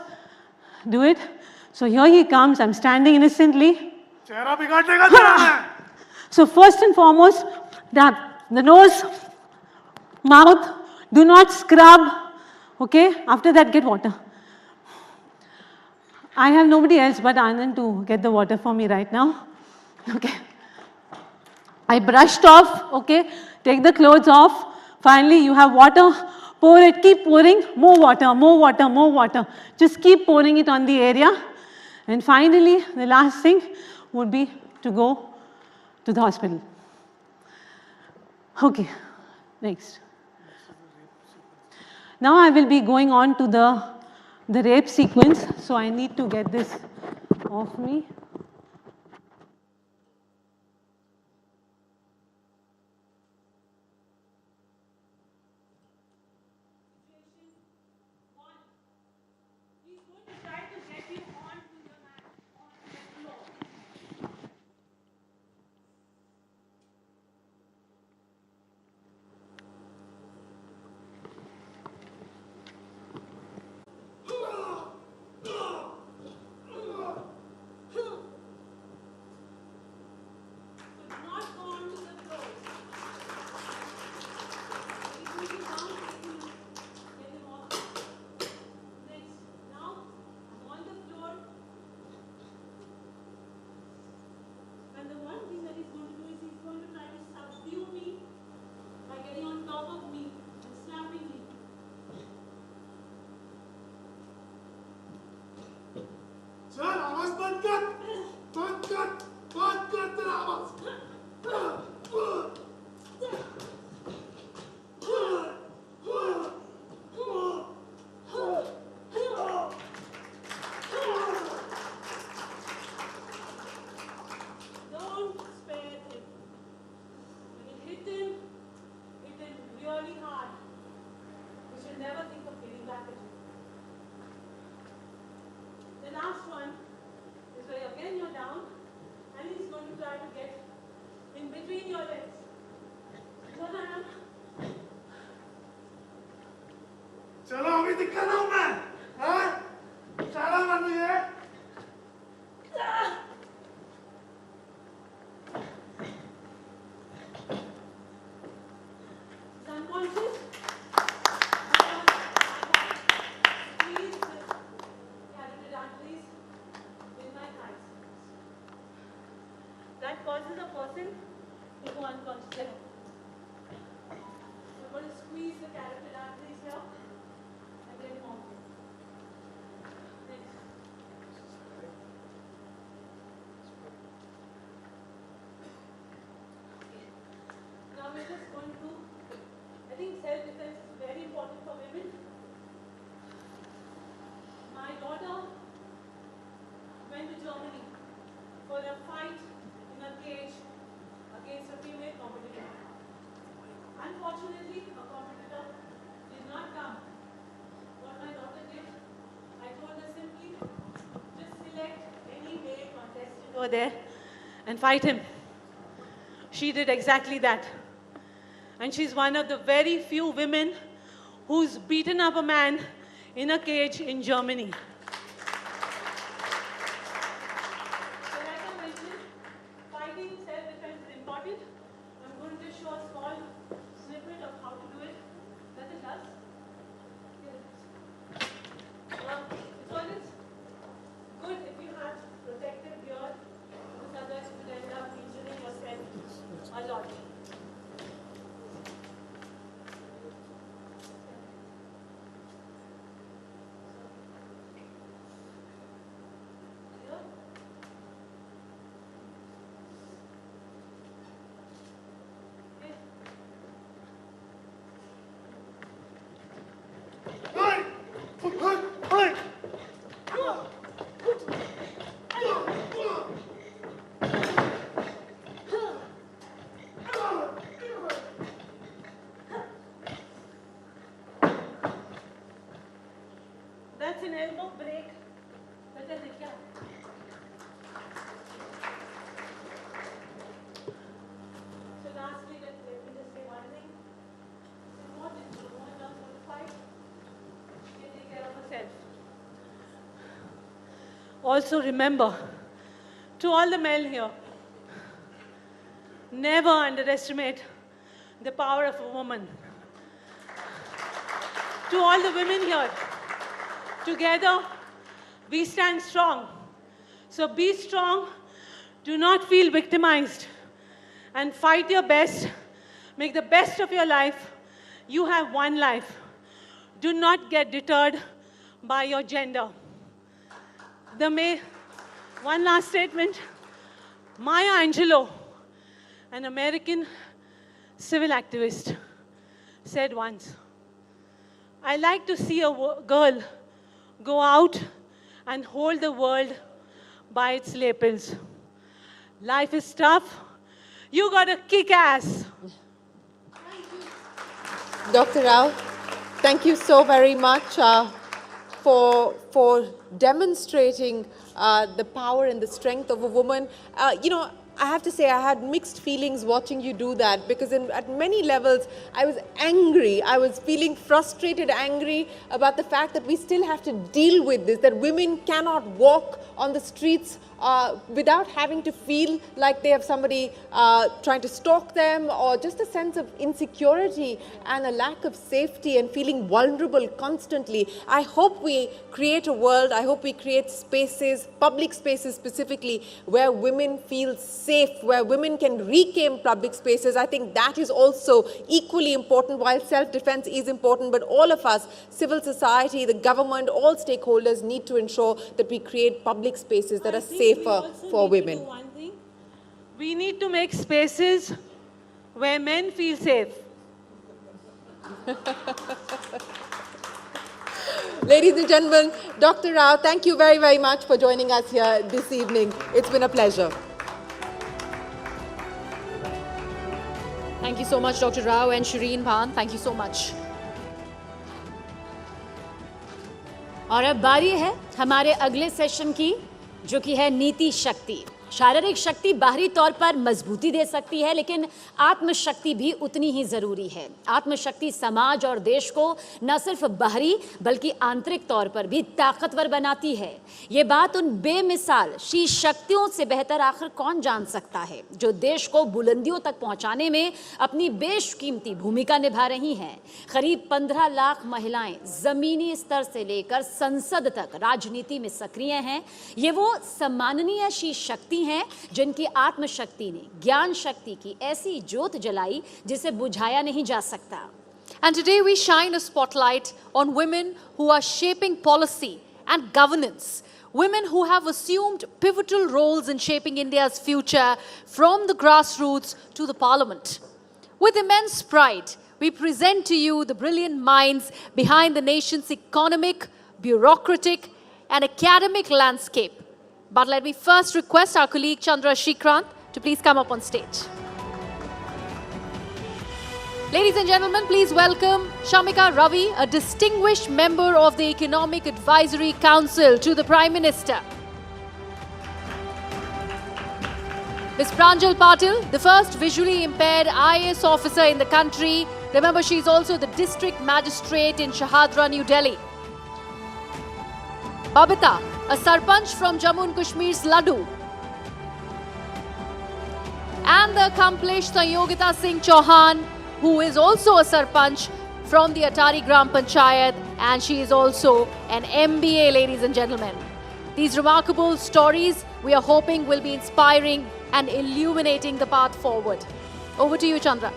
do it. So here he comes, I'm standing innocently. चेहरा बिगाड़ देगा तेरा मैं. So first and foremost, the nose, mouth, do not scrub, okay? After that, get water. I have nobody else but Anand to get the water for me right now. Okay. I brushed off, okay? Take the clothes off. Finally, you have water. Pour it, keep pouring. More water, more water, more water. Just keep pouring it on the area. And finally, the last thing would be to go to the hospital. Okay, next. Now I will be going on to the rape sequence. So I need to get this off me. causes a person to go unconscious. I'm going to squeeze the carotid arteries here and get him off. Next. Okay. Now we're just going to, I think self-defense is very important for women. My daughter went to Germany for a fight in a cage against a female competitor. Unfortunately, a competitor did not come. What my daughter did, I told her simply, just select any male contestant over there and fight him. She did exactly that. And she's one of the very few women who's beaten up a man in a cage in Germany. So like I mentioned, fighting self-defense is important. I'm going to just show a small snippet of how to do it. Nothing else. It's always good if you have protective gear, because otherwise you will end up injuring yourself a lot. That's an elbow break. That is it, yeah. So lastly, let me just say one thing. It's important to go and learn how to fight and take care of yourself. Also remember, to all the men here, never underestimate the power of a woman. To all the women here, together, we stand strong. So be strong, do not feel victimized, and fight your best. Make the best of your life. You have one life. Do not get deterred by your gender. One last statement. Maya Angelou, an American civil activist, said once, I like to see a girl go out and hold the world by its lapels. Life is tough. You gotta kick ass. Dr. Rao, thank you so very much for demonstrating the power and the strength of a woman. I have to say I had mixed feelings watching you do that, because at many levels I was angry. I was feeling frustrated, angry about the fact that we still have to deal with this, that women cannot walk on the streets without having to feel like they have somebody trying to stalk them, or just a sense of insecurity and a lack of safety and feeling vulnerable constantly. I hope we create a world, I hope we create spaces, public spaces specifically, where women feel safe, where women can reclaim public spaces. I think that is also equally important. While self-defense is important, but all of us, civil society, the government, all stakeholders need to ensure that we create public spaces that are safer for women. We need to make spaces where men feel safe. Ladies and gentlemen, Dr. Rao, thank you very, very much for joining us here this evening. It's been a pleasure. Thank you so much, Dr. Rao and Shireen Bhan. Thank you so much. और अब बारी है हमारे अगले session की, जो कि है नीति शक्ति। शारीरिक शक्ति बाहरी तौर पर मजबूती दे सकती है, लेकिन आत्मशक्ति भी उतनी ही जरूरी है। आत्मशक्ति समाज और देश को न सिर्फ बाहरी बल्कि आंतरिक तौर पर भी ताकतवर बनाती है। ये बात उन बेमिसाल शी शक्तियों से बेहतर आखिर कौन जान सकता है, जो देश को बुलंदियों तक पहुंचाने में अपनी बेशकीमती भूमिका निभा रही हैं। करीब 15 लाख महिलाएं जमीनी स्तर से लेकर संसद तक राजनीति में सक्रिय हैं। ये वो सम्माननीय शी शक्ति हैं जिनकी आत्मशक्ति ने ज्ञान शक्ति की ऐसी ज्योत जलाई जिसे बुझाया नहीं जा सकता। And today we shine a spotlight on women who are shaping policy and governance. Women who have assumed pivotal roles in shaping India's future from the grassroots to the parliament. With immense pride, we present to you the brilliant minds behind the nation's economic, bureaucratic, and academic landscape. But let me first request our colleague Chandra Srikrant to please come up on stage. Ladies and gentlemen, please welcome Shamika Ravi, a distinguished member of the Economic Advisory Council to the Prime Minister. Ms. Pranjal Patil, the first visually impaired IAS officer in the country. Remember, she is also the district magistrate in Shahadra, New Delhi. Babita, a sarpanch from Jammu and Kashmir's Laddu. And the accomplished Sanyogita Singh Chauhan, who is also a sarpanch from the Atari Gram Panchayat, and she is also an MBA, ladies and gentlemen. These remarkable stories we are hoping will be inspiring and illuminating the path forward. Over to you, Chandra.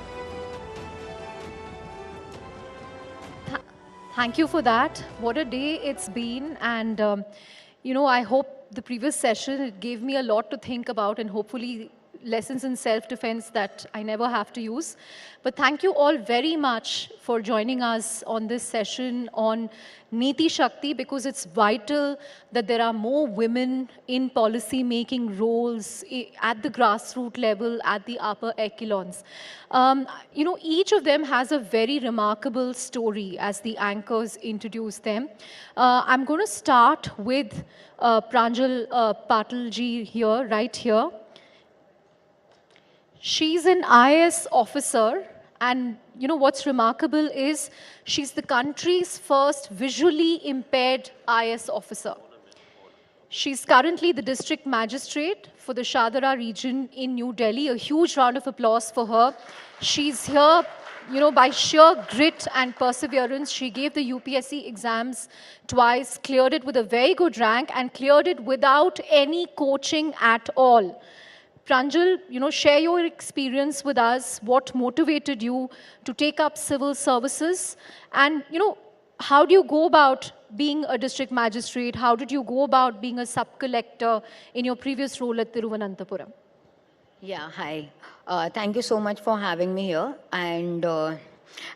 Thank you for that. What a day it's been. And, I hope the previous session, it gave me a lot to think about and hopefully lessons in self-defense that I never have to use. But thank you all very much for joining us on this session on Niti Shakti, because it's vital that there are more women in policy-making roles at the grassroots level, at the upper echelons. Each of them has a very remarkable story as the anchors introduce them. I'm going to start with Pranjal Patil ji here, right here. She's an IAS officer, and what's remarkable is she's the country's first visually impaired IAS officer. She's currently the district magistrate for the Shahadra region in New Delhi. A huge round of applause for her. She's here, by sheer grit and perseverance. She gave the UPSC exams twice, cleared it with a very good rank, and cleared it without any coaching at all. Pranjal, share your experience with us. What motivated you to take up civil services? And, how do you go about being a district magistrate? How did you go about being a sub-collector in your previous role at Thiruvananthapuram? Yeah, hi. Thank you so much for having me here. And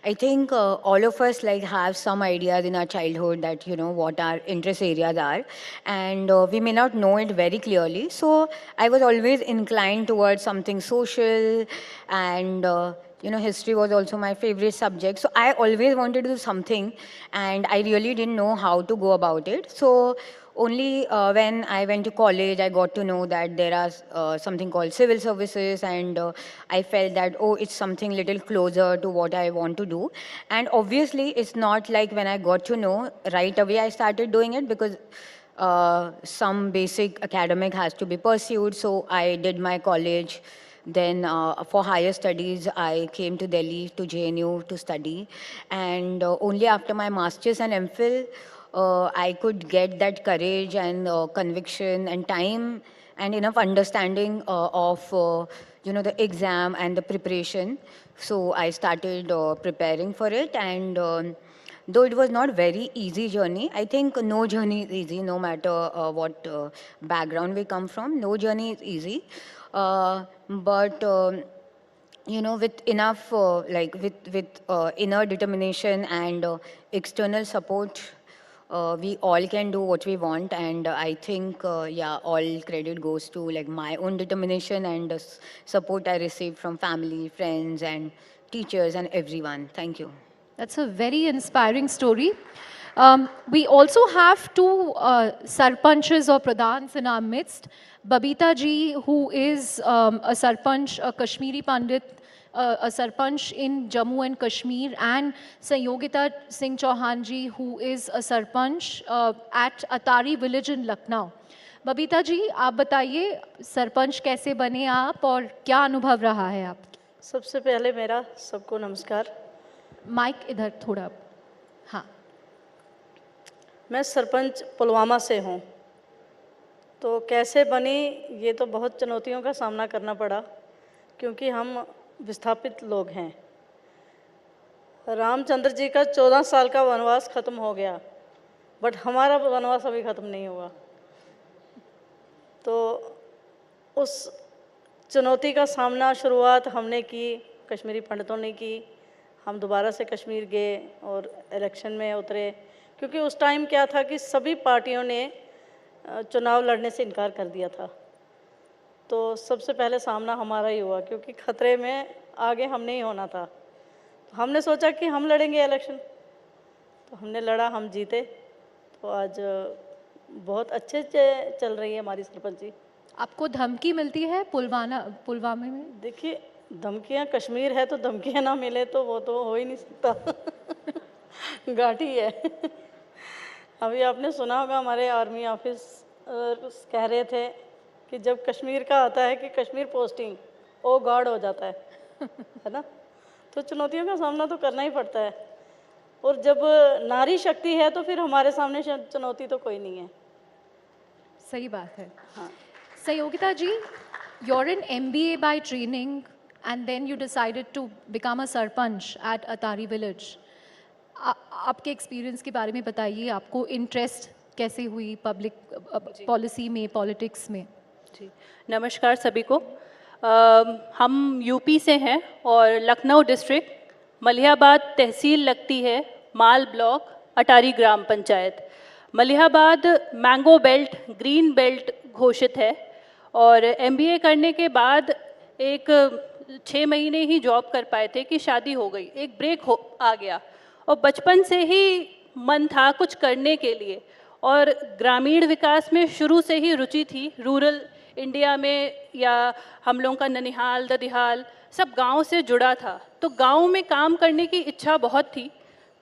I think all of us have some ideas in our childhood that, what our interest areas are. And we may not know it very clearly. So I was always inclined towards something social, and history was also my favorite subject. So I always wanted to do something, and I really didn't know how to go about it. So only when I went to college, I got to know that there are something called civil services, and I felt that, it's something little closer to what I want to do. And obviously, it's not like when I got to know, right away I started doing it, because some basic academic has to be pursued. So I did my college. Then for higher studies, I came to Delhi, to JNU to study. And only after my master's and MPhil, I could get that courage and conviction and time and enough understanding of the exam and the preparation. So I started preparing for it, and though it was not very easy journey, I think no journey is easy, no matter what background we come from. No journey is easy, but with enough with inner determination and external support, we all can do what we want. And I think, all credit goes to my own determination and the support I received from family, friends, and teachers and everyone. Thank you. That's a very inspiring story. We also have two sarpanches or pradhans in our midst. Babita ji, who is a sarpanch, a Kashmiri Pandit, a sarpanch in Jammu and Kashmir, and Sanyogita Singh Chauhan ji, who is a sarpanch at Atari village in Lucknow. Babita ji, आप बताइए सरपंच कैसे बने आप और क्या अनुभव रहा है आप? सबसे पहले मेरा सबको नमस्कार। माइक इधर थोड़ा, हाँ। मैं सरपंच पुलवामा से हूँ। तो कैसे बनी, ये तो बहुत चुनौतियों का सामना करना पड़ा, क्योंकि हम विस्थापित लोग हैं। रामचंद्र जी का 14 साल का वनवास खत्म हो गया, बट हमारा वनवास अभी खत्म नहीं हुआ। तो उस चुनौती का सामना शुरुआत हमने की, कश्मीरी पंडितों ने की। हम दोबारा से कश्मीर गए और इलेक्शन में उतरे, क्योंकि उस टाइम क्या था कि सभी पार्टियों ने चुनाव लड़ने से इनकार कर दिया था। तो सबसे पहले सामना हमारा ही हुआ, क्योंकि खतरे में आगे हमने ही होना था। तो हमने सोचा कि हम लड़ेंगे इलेक्शन, तो हमने लड़ा, हम जीते। तो आज बहुत अच्छे से चल रही है हमारी सरपंची। आपको धमकी मिलती है पुलवामे में? देखिए, धमकियाँ, कश्मीर है तो धमकियाँ ना मिले तो वो तो हो ही नहीं सकता। घाटी है। अभी आपने सुना होगा, हमारे आर्मी ऑफिस कह रहे थे कि जब कश्मीर का आता है कि कश्मीर पोस्टिंग, ओ गॉड हो जाता है ना। तो चुनौतियों का सामना तो करना ही पड़ता है, और जब नारी शक्ति है तो फिर हमारे सामने चुनौती तो कोई नहीं है। सही बात है। हाँ। Sayogita ji, you're an MBA by training and then you decided to become a sarpanch at Atari village. आपके एक्सपीरियंस के बारे में बताइए, आपको इंटरेस्ट कैसे हुई पब्लिक पॉलिसी में, पॉलिटिक्स में? जी, नमस्कार सभी को। हम यूपी से हैं और लखनऊ डिस्ट्रिक्ट, मलिहाबाद तहसील लगती है, माल ब्लॉक, अटारी ग्राम panchayat. Malihabad mango belt, green belt घोषित है, और MBA करने के बाद एक 6 महीने ही जॉब कर पाए थे कि शादी हो गई, एक ब्रेक आ गया। और बचपन से ही मन था कुछ करने के लिए, और ग्रामीण विकास में शुरू से ही रुचि थी। रूरल इंडिया में, या हम लोगों का ननिहाल, ददिहाल सब गांव से जुड़ा था, तो गांव में काम करने की इच्छा बहुत थी।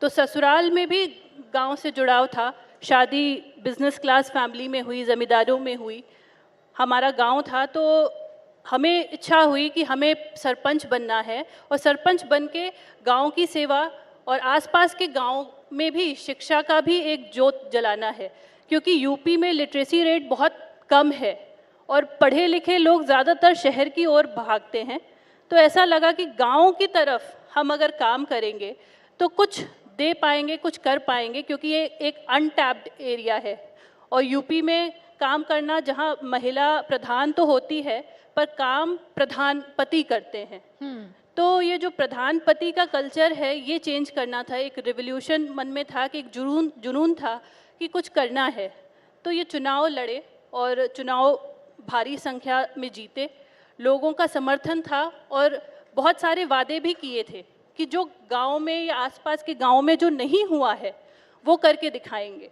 तो ससुराल में भी गांव से जुड़ाव था। शादी बिजनेस क्लास फैमिली में हुई, ज़मींदारों में हुई, हमारा गांव था। तो हमें इच्छा हुई कि हमें सरपंच बनना है, और सरपंच बन के गाँव की सेवा और आसपास के गांव में भी शिक्षा का भी एक जोत जलाना है, क्योंकि यूपी में लिटरेसी रेट बहुत कम है और पढ़े लिखे लोग ज़्यादातर शहर की ओर भागते हैं। तो ऐसा लगा कि गांव की तरफ हम अगर काम करेंगे तो कुछ दे पाएंगे, कुछ कर पाएंगे, क्योंकि ये एक अनटैप्ड एरिया है। और यूपी में काम करना, जहाँ महिला प्रधान तो होती है पर काम प्रधान पति करते हैं। तो ये जो प्रधान पति का कल्चर है, ये चेंज करना था। एक रिवोल्यूशन मन में था, कि एक जुनून था कि कुछ करना है। तो ये चुनाव लड़े और चुनाव भारी संख्या में जीते। लोगों का समर्थन था और बहुत सारे वादे भी किए थे कि जो गांव में या आसपास के गांव में जो नहीं हुआ है वो करके दिखाएंगे।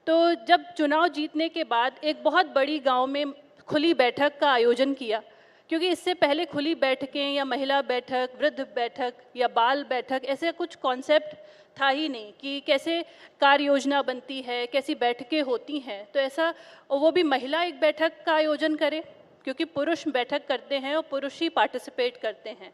तो जब चुनाव जीतने के बाद एक बहुत बड़ी गांव में खुली बैठक का आयोजन किया, क्योंकि इससे पहले खुली बैठकें या महिला बैठक, वृद्ध बैठक या बाल बैठक, ऐसे कुछ कॉन्सेप्ट था ही नहीं कि कैसे कार्य योजना बनती है, कैसी बैठकें होती हैं। तो ऐसा, वो भी महिला एक बैठक का आयोजन करे, क्योंकि पुरुष बैठक करते हैं और पुरुष ही पार्टिसिपेट करते हैं।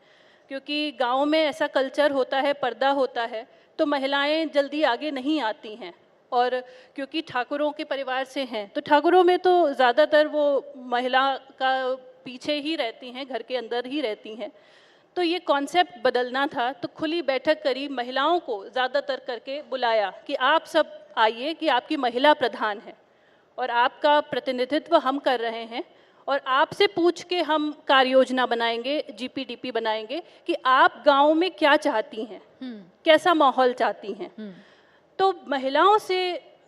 क्योंकि गांव में ऐसा कल्चर होता है, पर्दा होता है, तो महिलाएं जल्दी आगे नहीं आती हैं। और क्योंकि ठाकुरों के परिवार से हैं, तो ठाकुरों में तो ज़्यादातर वो महिला का पीछे ही रहती हैं, घर के अंदर ही रहती हैं। तो ये कॉन्सेप्ट बदलना था। तो खुली बैठक करी, महिलाओं को ज़्यादातर करके बुलाया कि आप सब आइए, कि आपकी महिला प्रधान है और आपका प्रतिनिधित्व हम कर रहे हैं, और आपसे पूछ के हम कार्य योजना बनाएंगे, GPDP बनाएंगे कि आप गांव में क्या चाहती हैं, कैसा माहौल चाहती हैं। तो महिलाओं से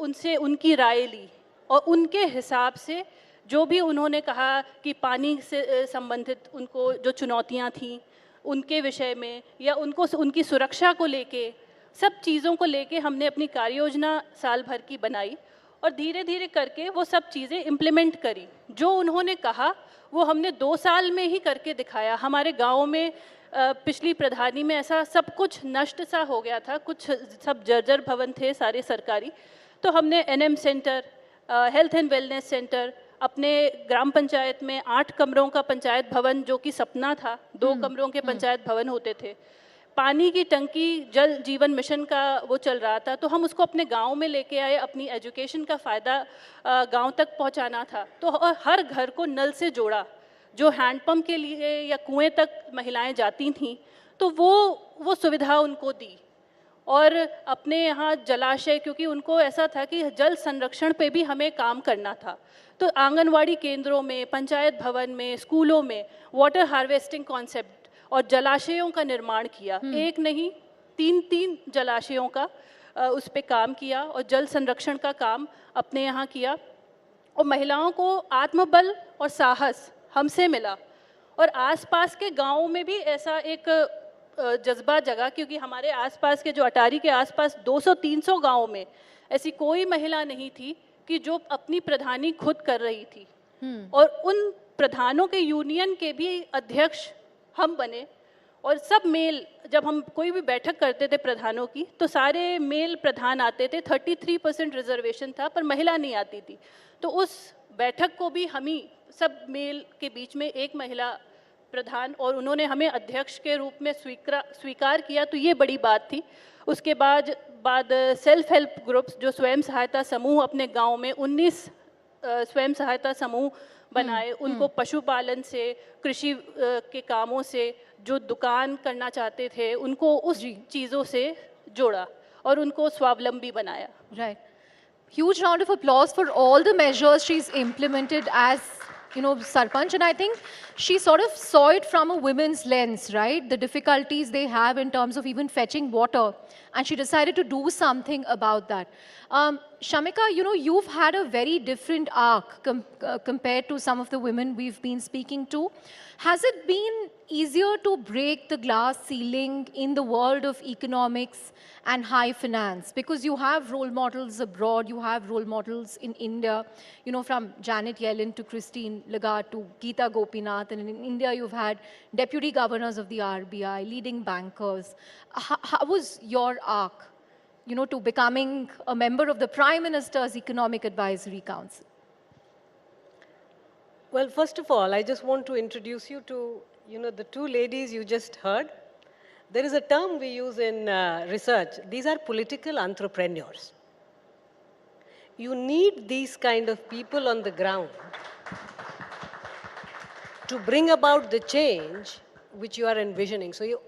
उनसे उनकी राय ली, और उनके हिसाब से जो भी उन्होंने कहा कि पानी से संबंधित उनको जो चुनौतियां थीं उनके विषय में, या उनको उनकी सुरक्षा को लेके, सब चीज़ों को लेके हमने अपनी कार्य योजना साल भर की बनाई, और धीरे धीरे करके वो सब चीज़ें इम्प्लीमेंट करी। जो उन्होंने कहा वो हमने 2 साल में ही करके दिखाया। हमारे गाँव में पिछली प्रधानी में ऐसा सब कुछ नष्ट सा हो गया था, कुछ सब जर्जर भवन थे सारे सरकारी। तो हमने NM centre, health and wellness centre, अपने ग्राम पंचायत में 8 कमरों का पंचायत भवन, जो कि सपना था, 2 कमरों के पंचायत भवन होते थे, पानी की टंकी जल जीवन मिशन का वो चल रहा था, तो हम उसको अपने गांव में लेके आए, अपनी एजुकेशन का फ़ायदा गांव तक पहुंचाना था, तो हर घर को नल से जोड़ा। जो हैंडपम्प के लिए या कुएं तक महिलाएं जाती थीं, तो वो सुविधा उनको दी। और अपने यहाँ जलाशय, क्योंकि उनको ऐसा था कि जल संरक्षण पे भी हमें काम करना था, तो आंगनवाड़ी केंद्रों में, पंचायत भवन में, स्कूलों में वाटर हार्वेस्टिंग कॉन्सेप्ट और जलाशयों का निर्माण किया। एक नहीं, 3 जलाशयों का उस पे काम किया और जल संरक्षण का काम अपने यहाँ किया। और महिलाओं को आत्मबल और साहस हमसे मिला, और आसपास के गांवों में भी ऐसा एक जज्बा जगा, क्योंकि हमारे आसपास के जो अटारी के आसपास 200-300 गांवों में ऐसी कोई महिला नहीं थी कि जो अपनी प्रधानी खुद कर रही थी। और उन प्रधानों के यूनियन के भी अध्यक्ष हम बने, और सब मेल, जब हम कोई भी बैठक करते थे प्रधानों की, तो सारे मेल प्रधान आते थे। 33% रिजर्वेशन था, पर महिला नहीं आती थी। तो उस बैठक को भी हम ही सब मेल के बीच में एक महिला प्रधान, और उन्होंने हमें अध्यक्ष के रूप में स्वीकार किया, तो ये बड़ी बात थी। उसके बाद सेल्फ हेल्प ग्रुप्स, जो स्वयं सहायता समूह, अपने गांव में 19 स्वयं सहायता समूह बनाए। उनको पशुपालन से, कृषि के कामों से, जो दुकान करना चाहते थे उनको उस चीज़ों से जोड़ा और उनको स्वावलंबी बनाया। Right. Huge round of applause for all the measures she's implemented as, Sarpanch, and I think she sort of saw it from a women's lens, right? The difficulties they have in terms of even fetching water, and she decided to do something about that. Shamika, you've had a very different arc compared to some of the women we've been speaking to. Has it been easier to break the glass ceiling in the world of economics and high finance? Because you have role models abroad, you have role models in India, from Janet Yellen to Christine Lagarde to Geeta Gopinath, and in India you've had deputy governors of the RBI, leading bankers. How was your arc, to becoming a member of the Prime Minister's Economic Advisory Council? Well, first of all, I just want to introduce you to, the two ladies you just heard. There is a term we use in research. These are political entrepreneurs. You need these kind of people on the ground to bring about the change which you are envisioning. So,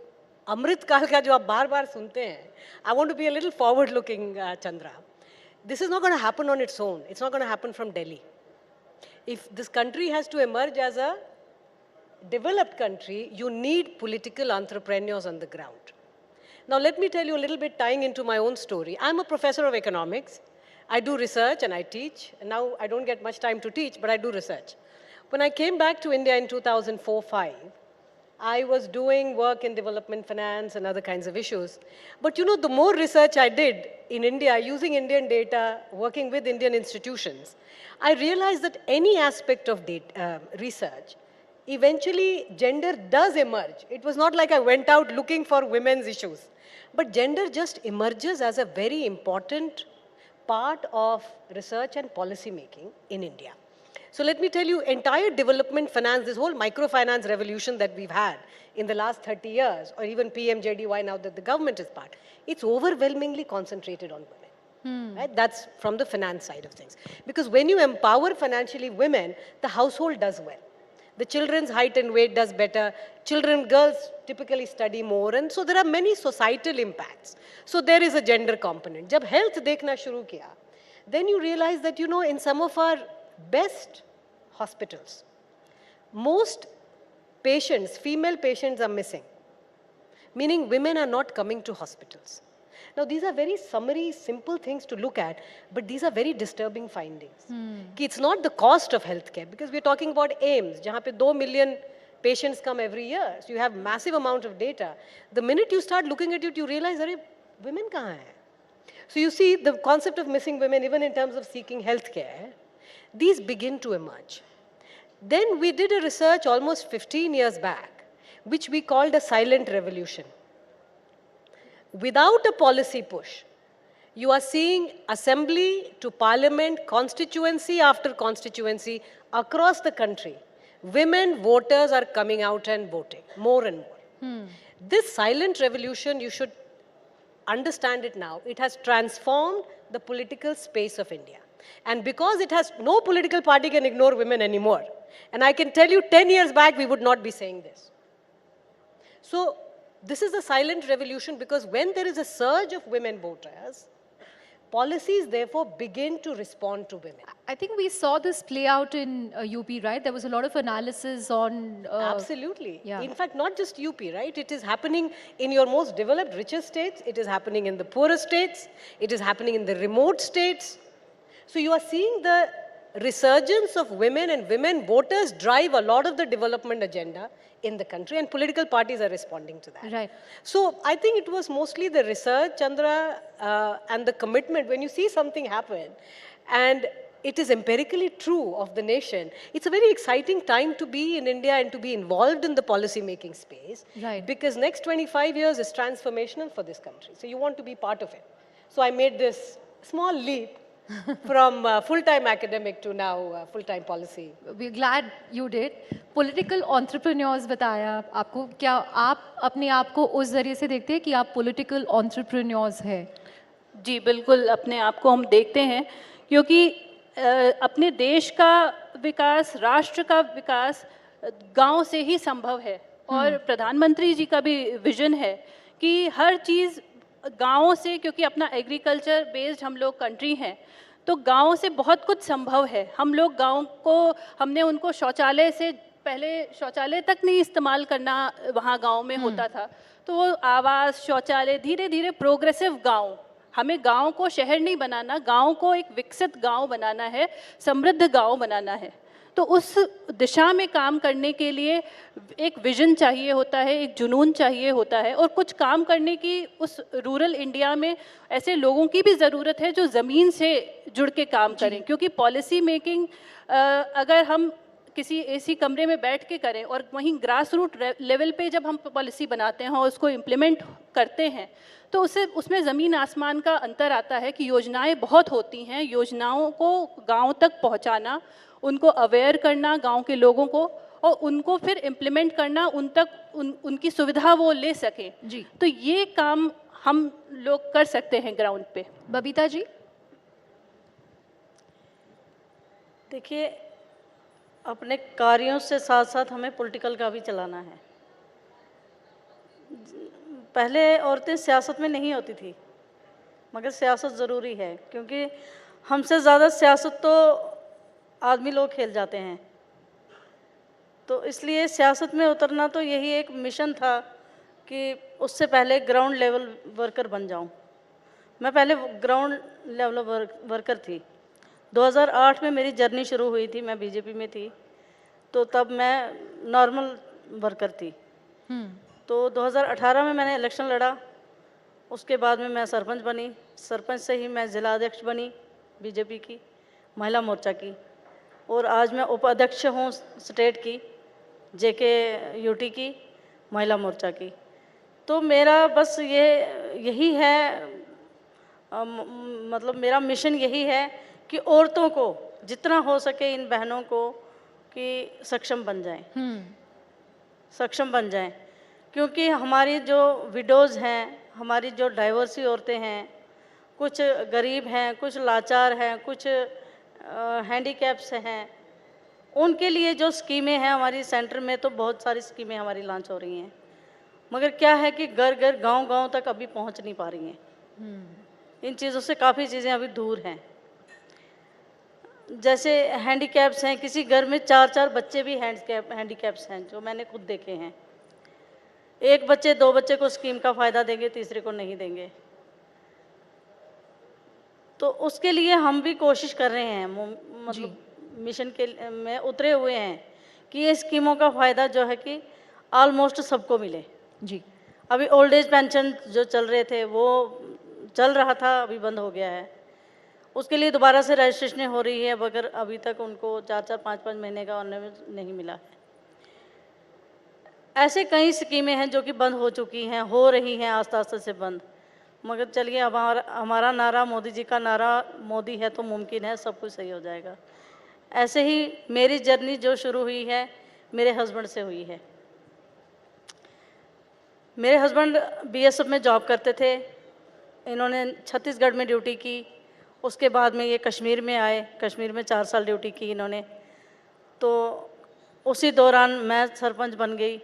Amrit Kal ka jo aap baar sunte hain, I want to be a little forward-looking, Chandra. This is not going to happen on its own. It's not going to happen from Delhi. If this country has to emerge as a developed country, you need political entrepreneurs on the ground. Now, let me tell you a little bit, tying into my own story. I'm a professor of economics. I do research and I teach. And now I don't get much time to teach, but I do research. When I came back to India in 2004-05, I was doing work in development finance and other kinds of issues. But the more research I did in India, using Indian data, working with Indian institutions, I realized that any aspect of research, eventually gender does emerge. It was not like I went out looking for women's issues. But gender just emerges as a very important part of research and policy making in India. So let me tell you, entire development finance, this whole microfinance revolution that we've had in the last 30 years, or even PMJDY now that the government is part, it's overwhelmingly concentrated on women. Right? That's from the finance side of things. Because when you empower financially women, the household does well. The children's height and weight does better. Girls typically study more. And so there are many societal impacts. So there is a gender component. Jab health dekhna shuru kiya, then you realize that, in some of our best hospitals, most patients, female patients are missing. Meaning women are not coming to hospitals. Now, these are very summary, simple things to look at, but these are very disturbing findings. It's not the cost of healthcare, because we're talking about AIMS, jahan pe 2 million patients come every year. So you have massive amount of data. The minute you start looking at it, you realize, arey, women kahan hai? So you see the concept of missing women, even in terms of seeking healthcare, these begin to emerge. Then we did a research almost 15 years back, which we called a silent revolution. Without a policy push, you are seeing assembly to parliament, constituency after constituency across the country. Women voters are coming out and voting more and more. This silent revolution, you should understand it now. It has transformed the political space of India. And because it has, no political party can ignore women anymore. And I can tell you 10 years back, we would not be saying this. So this is a silent revolution because when there is a surge of women voters, policies therefore begin to respond to women. I think we saw this play out in UP, right? There was a lot of analysis on... Absolutely. Yeah. In fact, not just UP, right? It is happening in your most developed, richest states. It is happening in the poorest states. It is happening in the remote states. So you are seeing the resurgence of women, and women voters drive a lot of the development agenda in the country, and political parties are responding to that. Right. So I think it was mostly the research, Chandra, and the commitment. When you see something happen, and it is empirically true of the nation, it's a very exciting time to be in India and to be involved in the policy making space. Right. Because next 25 years is transformational for this country. So you want to be part of it. So I made this small leap from full-time academic to now full-time policy. We're glad you did. Political entrepreneurs बताया आपको, क्या आप अपने आप को उस जरिए से देखते हैं कि आप political entrepreneurs हैं? जी बिल्कुल, अपने आप को हम देखते हैं क्योंकि अपने देश का विकास, राष्ट्र का विकास गांव से ही संभव है। और प्रधानमंत्री जी का भी विजन है कि हर चीज़ गाँव से, क्योंकि अपना एग्रीकल्चर बेस्ड हम लोग कंट्री हैं, तो गाँव से बहुत कुछ संभव है। हम लोग गाँव को, हमने उनको शौचालय से पहले शौचालय तक नहीं इस्तेमाल करना वहाँ गाँव में होता था, तो वो आवास, शौचालय, धीरे धीरे प्रोग्रेसिव गाँव, हमें गाँव को शहर नहीं बनाना, गाँव को एक विकसित गाँव बनाना है, समृद्ध गाँव बनाना है। तो उस दिशा में काम करने के लिए एक विजन चाहिए होता है, एक जुनून चाहिए होता है, और कुछ काम करने की उस रूरल इंडिया में ऐसे लोगों की भी ज़रूरत है जो ज़मीन से जुड़ के काम करें। क्योंकि पॉलिसी मेकिंग अगर हम किसी एसी कमरे में बैठ के करें और वहीं ग्रास रूट लेवल पे जब हम पॉलिसी बनाते हैं और उसको इम्प्लीमेंट करते हैं, तो उसमें ज़मीन आसमान का अंतर आता है कि योजनाएं बहुत होती हैं, योजनाओं को गांव तक पहुंचाना, उनको अवेयर करना गांव के लोगों को, और उनको फिर इम्प्लीमेंट करना, उन तक उनकी सुविधा वो ले सकें। जी, तो ये काम हम लोग कर सकते हैं ग्राउंड पे। बबीता जी? देखिए, अपने कार्यों से साथ साथ हमें पॉलिटिकल का भी चलाना है। पहले औरतें सियासत में नहीं होती थी, मगर सियासत ज़रूरी है, क्योंकि हमसे ज़्यादा सियासत तो आदमी लोग खेल जाते हैं। तो इसलिए सियासत में उतरना तो यही एक मिशन था कि उससे पहले ग्राउंड लेवल वर्कर बन जाऊं। मैं पहले ग्राउंड लेवल वर्कर थी। 2008 में मेरी जर्नी शुरू हुई थी, मैं बीजेपी में थी, तो तब मैं नॉर्मल वर्कर थी। तो 2018 में मैंने इलेक्शन लड़ा, उसके बाद में मैं सरपंच बनी, सरपंच से ही मैं जिला अध्यक्ष बनी बीजेपी की, महिला मोर्चा की, और आज मैं उपाध्यक्ष हूँ स्टेट की, जेके यूटी की, महिला मोर्चा की। तो मेरा बस यही है, मतलब मेरा मिशन यही है कि औरतों को जितना हो सके, इन बहनों को, कि सक्षम बन जाएं, सक्षम बन जाएं। क्योंकि हमारी जो विडोज़ हैं, हमारी जो डाइवर्सी औरतें हैं, कुछ गरीब हैं, कुछ लाचार हैं, कुछ हैंडीकैप्स हैं, उनके लिए जो स्कीमें हैं हमारी सेंटर में, तो बहुत सारी स्कीमें हमारी लॉन्च हो रही हैं, मगर क्या है कि घर घर, गांव गांव तक अभी पहुंच नहीं पा रही हैं। इन चीज़ों से काफ़ी चीज़ें अभी दूर हैं। जैसे हैंडीकैप्स हैं, किसी घर में 4-4 बच्चे भी हैंडीकैप्स हैं, जो मैंने खुद देखे हैं। एक बच्चे, 2 बच्चे को स्कीम का फ़ायदा देंगे, तीसरे को नहीं देंगे। तो उसके लिए हम भी कोशिश कर रहे हैं, मतलब मिशन के में उतरे हुए हैं कि ये स्कीमों का फ़ायदा जो है कि ऑलमोस्ट सबको मिले। जी, अभी ओल्ड एज पेंशन जो चल रहे थे, वो चल रहा था, अभी बंद हो गया है। उसके लिए दोबारा से रजिस्ट्रेशन हो रही है, मगर अभी तक उनको 4-4, 5-5 महीने का ऑर्नामेंट नहीं मिला है। ऐसे कई स्कीमें हैं जो कि बंद हो चुकी हैं, हो रही हैं आस्ते आस्ते से बंद। मगर चलिए, अब हमारा नारा, मोदी जी का नारा, मोदी है तो मुमकिन है, सब कुछ सही हो जाएगा। ऐसे ही मेरी जर्नी जो शुरू हुई है, मेरे हस्बैंड से हुई है। मेरे हस्बैंड बीएसएफ में जॉब करते थे, इन्होंने छत्तीसगढ़ में ड्यूटी की, उसके बाद में ये कश्मीर में आए, कश्मीर में 4 साल ड्यूटी की इन्होंने। तो उसी दौरान मैं सरपंच बन गई,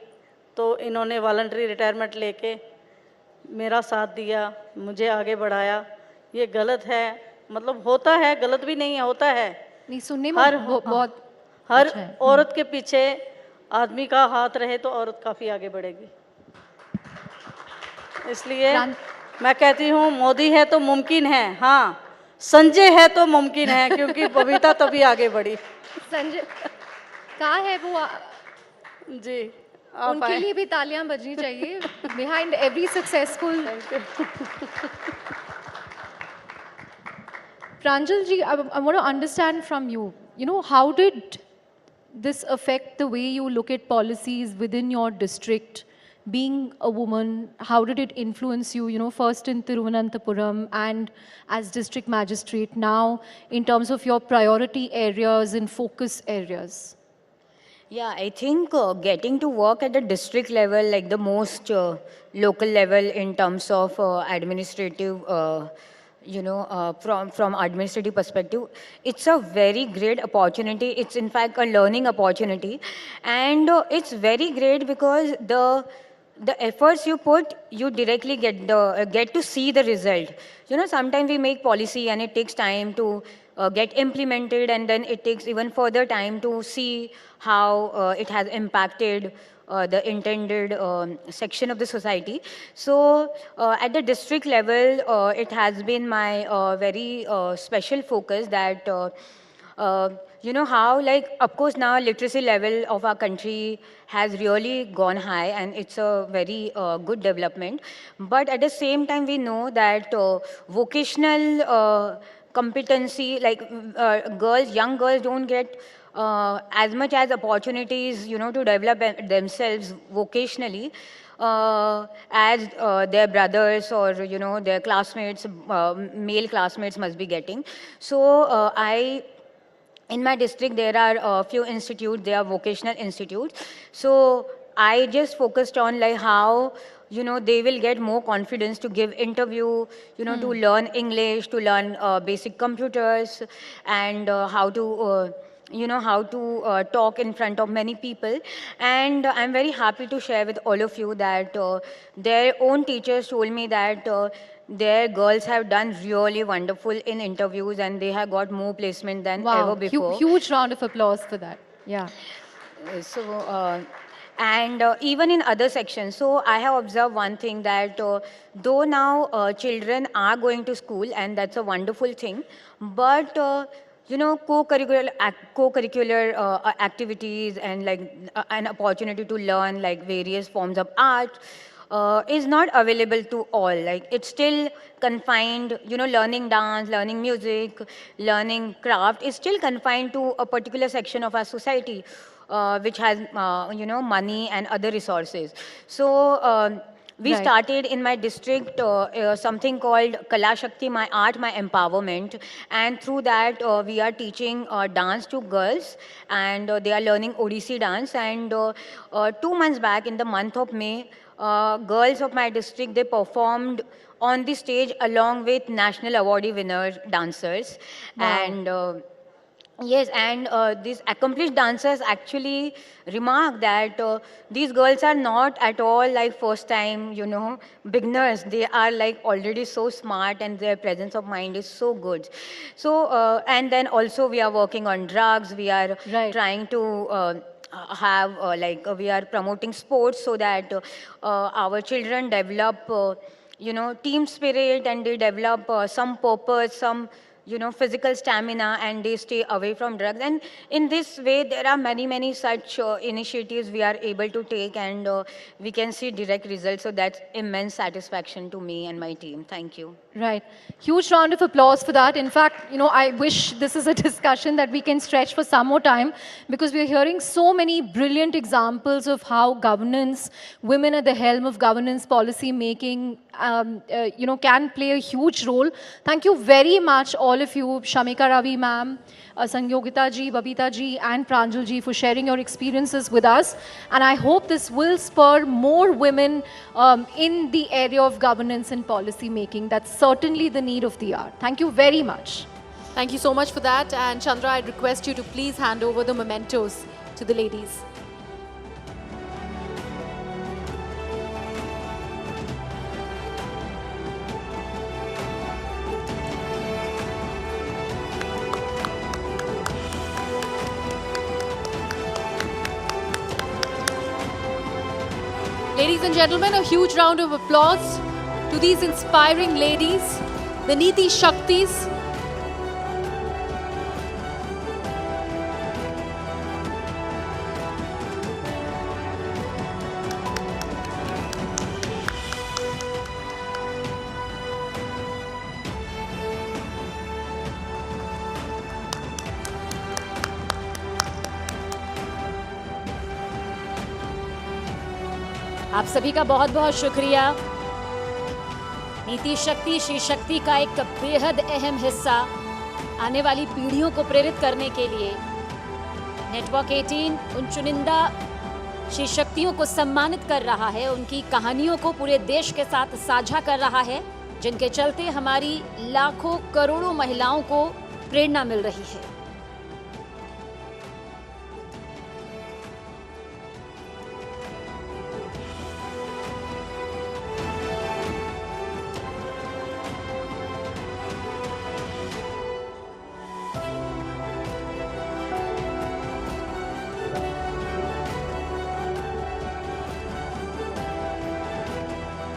तो इन्होंने वॉलंटरी रिटायरमेंट लेके मेरा साथ दिया, मुझे आगे बढ़ाया। ये गलत है, मतलब होता है, गलत भी नहीं है, होता है। नहीं, सुनने में बहुत हर अच्छा है। औरत के पीछे आदमी का हाथ रहे तो औरत काफ़ी आगे बढ़ेगी। इसलिए मैं कहती हूँ मोदी है तो मुमकिन है, हाँ संजय है तो मुमकिन है, क्योंकि बबीता तभी आगे बढ़ी। संजय कहाँ है वो? जी, उनके लिए भी तालियां बजनी चाहिए। Behind every successful. Pranjal ji, I want to understand from you, how did this affect the way you look at policies within your district? Being a woman, how did it influence you, first in Thiruvananthapuram and as district magistrate, now in terms of your priority areas and focus areas? Yeah, I think getting to work at the district level, like the most local level in terms of administrative, from administrative perspective, it's a very great opportunity. It's in fact a learning opportunity, and it's very great because the efforts you put, you directly get to see the result. Sometimes we make policy and it takes time to get implemented, and then it takes even further time to see how it has impacted the intended section of the society. So at the district level, it has been my very special focus that how, like, of course now literacy level of our country has really gone high, and it's a very good development. But at the same time, we know that vocational competency, like young girls don't get as much as opportunities, to develop themselves vocationally as their brothers or, their classmates, male classmates must be getting. So in my district, there are a few institutes, they are vocational institutes. So I just focused on like how, they will get more confidence to give interview, to learn English, to learn basic computers, and how to talk in front of many people. And I'm very happy to share with all of you that their own teachers told me that their girls have done really wonderful in interviews, and they have got more placement than ever before. Huge round of applause for that. Yeah. So, and even in other sections, so I have observed one thing that though now children are going to school, and that's a wonderful thing, but co-curricular activities and like an opportunity to learn like various forms of art is not available to all. Like it's still confined, learning dance, learning music, learning craft is still confined to a particular section of our society, which has, money and other resources. So we started in my district something called Kala Shakti, my art, my empowerment. And through that, we are teaching dance to girls, and they are learning Odissi dance. And 2 months back, in the month of May, girls of my district, they performed on the stage along with national awardee winner dancers. Wow. And yes, and these accomplished dancers actually remark that these girls are not at all like first time, beginners. They are like already so smart, and their presence of mind is so good. So, and then also we are working on drugs. We are trying to have we are promoting sports so that our children develop, team spirit, and they develop some purpose, some physical stamina, and they stay away from drugs. And in this way, there are many such initiatives we are able to take, and we can see direct results. So that's immense satisfaction to me and my team. Thank you. Right. Huge round of applause for that. In fact, I wish this is a discussion that we can stretch for some more time, because we're hearing so many brilliant examples of how governance, women at the helm of governance policy making, can play a huge role. Thank you very much, all all of you, Shamika Ravi ma'am, Sangyogita ji, Babita ji and Pranjal ji for sharing your experiences with us. And I hope this will spur more women in the area of governance and policy making. That's certainly the need of the hour. Thank you very much. Thank you so much for that. And Chandra, I'd request you to please hand over the mementos to the ladies. Ladies and gentlemen, a huge round of applause to these inspiring ladies, the Niti Shaktis. आप सभी का बहुत बहुत शुक्रिया। नीति शक्ति she शक्ति का एक बेहद अहम हिस्सा आने वाली पीढ़ियों को प्रेरित करने के लिए नेटवर्क 18 उन चुनिंदा शी शक्तियों को सम्मानित कर रहा है, उनकी कहानियों को पूरे देश के साथ साझा कर रहा है, जिनके चलते हमारी लाखों करोड़ों महिलाओं को प्रेरणा मिल रही है।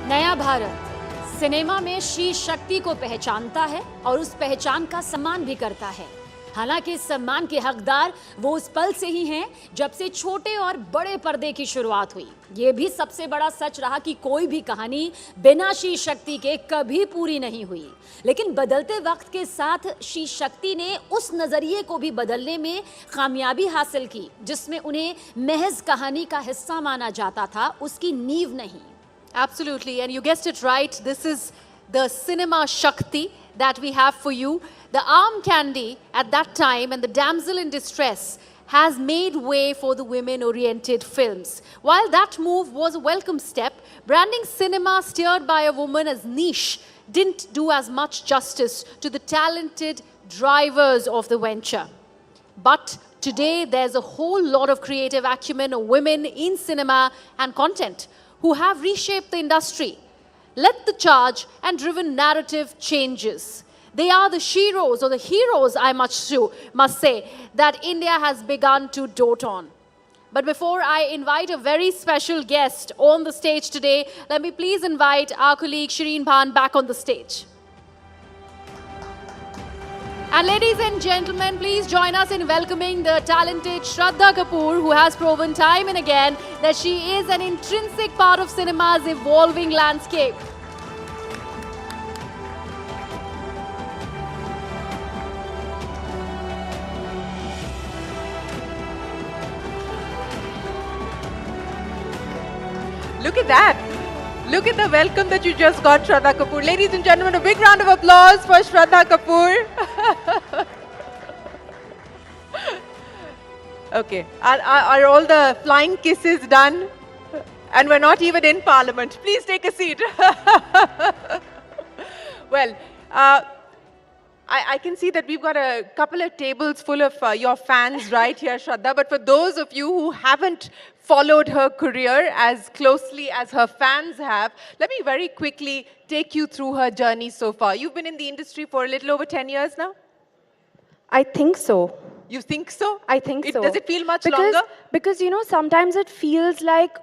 नया भारत सिनेमा में शी शक्ति को पहचानता है और उस पहचान का सम्मान भी करता है। हालांकि इस सम्मान के हकदार वो उस पल से ही हैं जब से छोटे और बड़े पर्दे की शुरुआत हुई। ये भी सबसे बड़ा सच रहा कि कोई भी कहानी बिना शी शक्ति के कभी पूरी नहीं हुई। लेकिन बदलते वक्त के साथ शी शक्ति ने उस नजरिए को भी बदलने में कामयाबी हासिल की, जिसमें उन्हें महज कहानी का हिस्सा माना जाता था, उसकी नींव नहीं। Absolutely, and you guessed it right. This is the cinema Shakti that we have for you. The arm candy at that time and the damsel in distress has made way for the women-oriented films. While that move was a welcome step, branding cinema steered by a woman as niche didn't do as much justice to the talented drivers of the venture. But today, there's a whole lot of creative acumen of women in cinema and content who have reshaped the industry, led the charge and driven narrative changes. They are the sheroes or the heroes, I must say, that India has begun to dote on. But before I invite a very special guest on the stage today, let me please invite our colleague Shireen Bhan back on the stage. And ladies and gentlemen, please join us in welcoming the talented Shraddha Kapoor, who has proven time and again that she is an intrinsic part of cinema's evolving landscape. Look at that. Look at the welcome that you just got, Shraddha Kapoor. Ladies and gentlemen, a big round of applause for Shraddha Kapoor. Okay, are all the flying kisses done? And we're not even in Parliament. Please take a seat. Well, I can see that we've got a couple of tables full of your fans right here, Shraddha. But for those of you who haven't followed her career as closely as her fans have, let me very quickly take you through her journey so far. You've been in the industry for a little over 10 years now? I think so. You think so? I think so. Does it feel much longer? Because, you know, sometimes it feels like,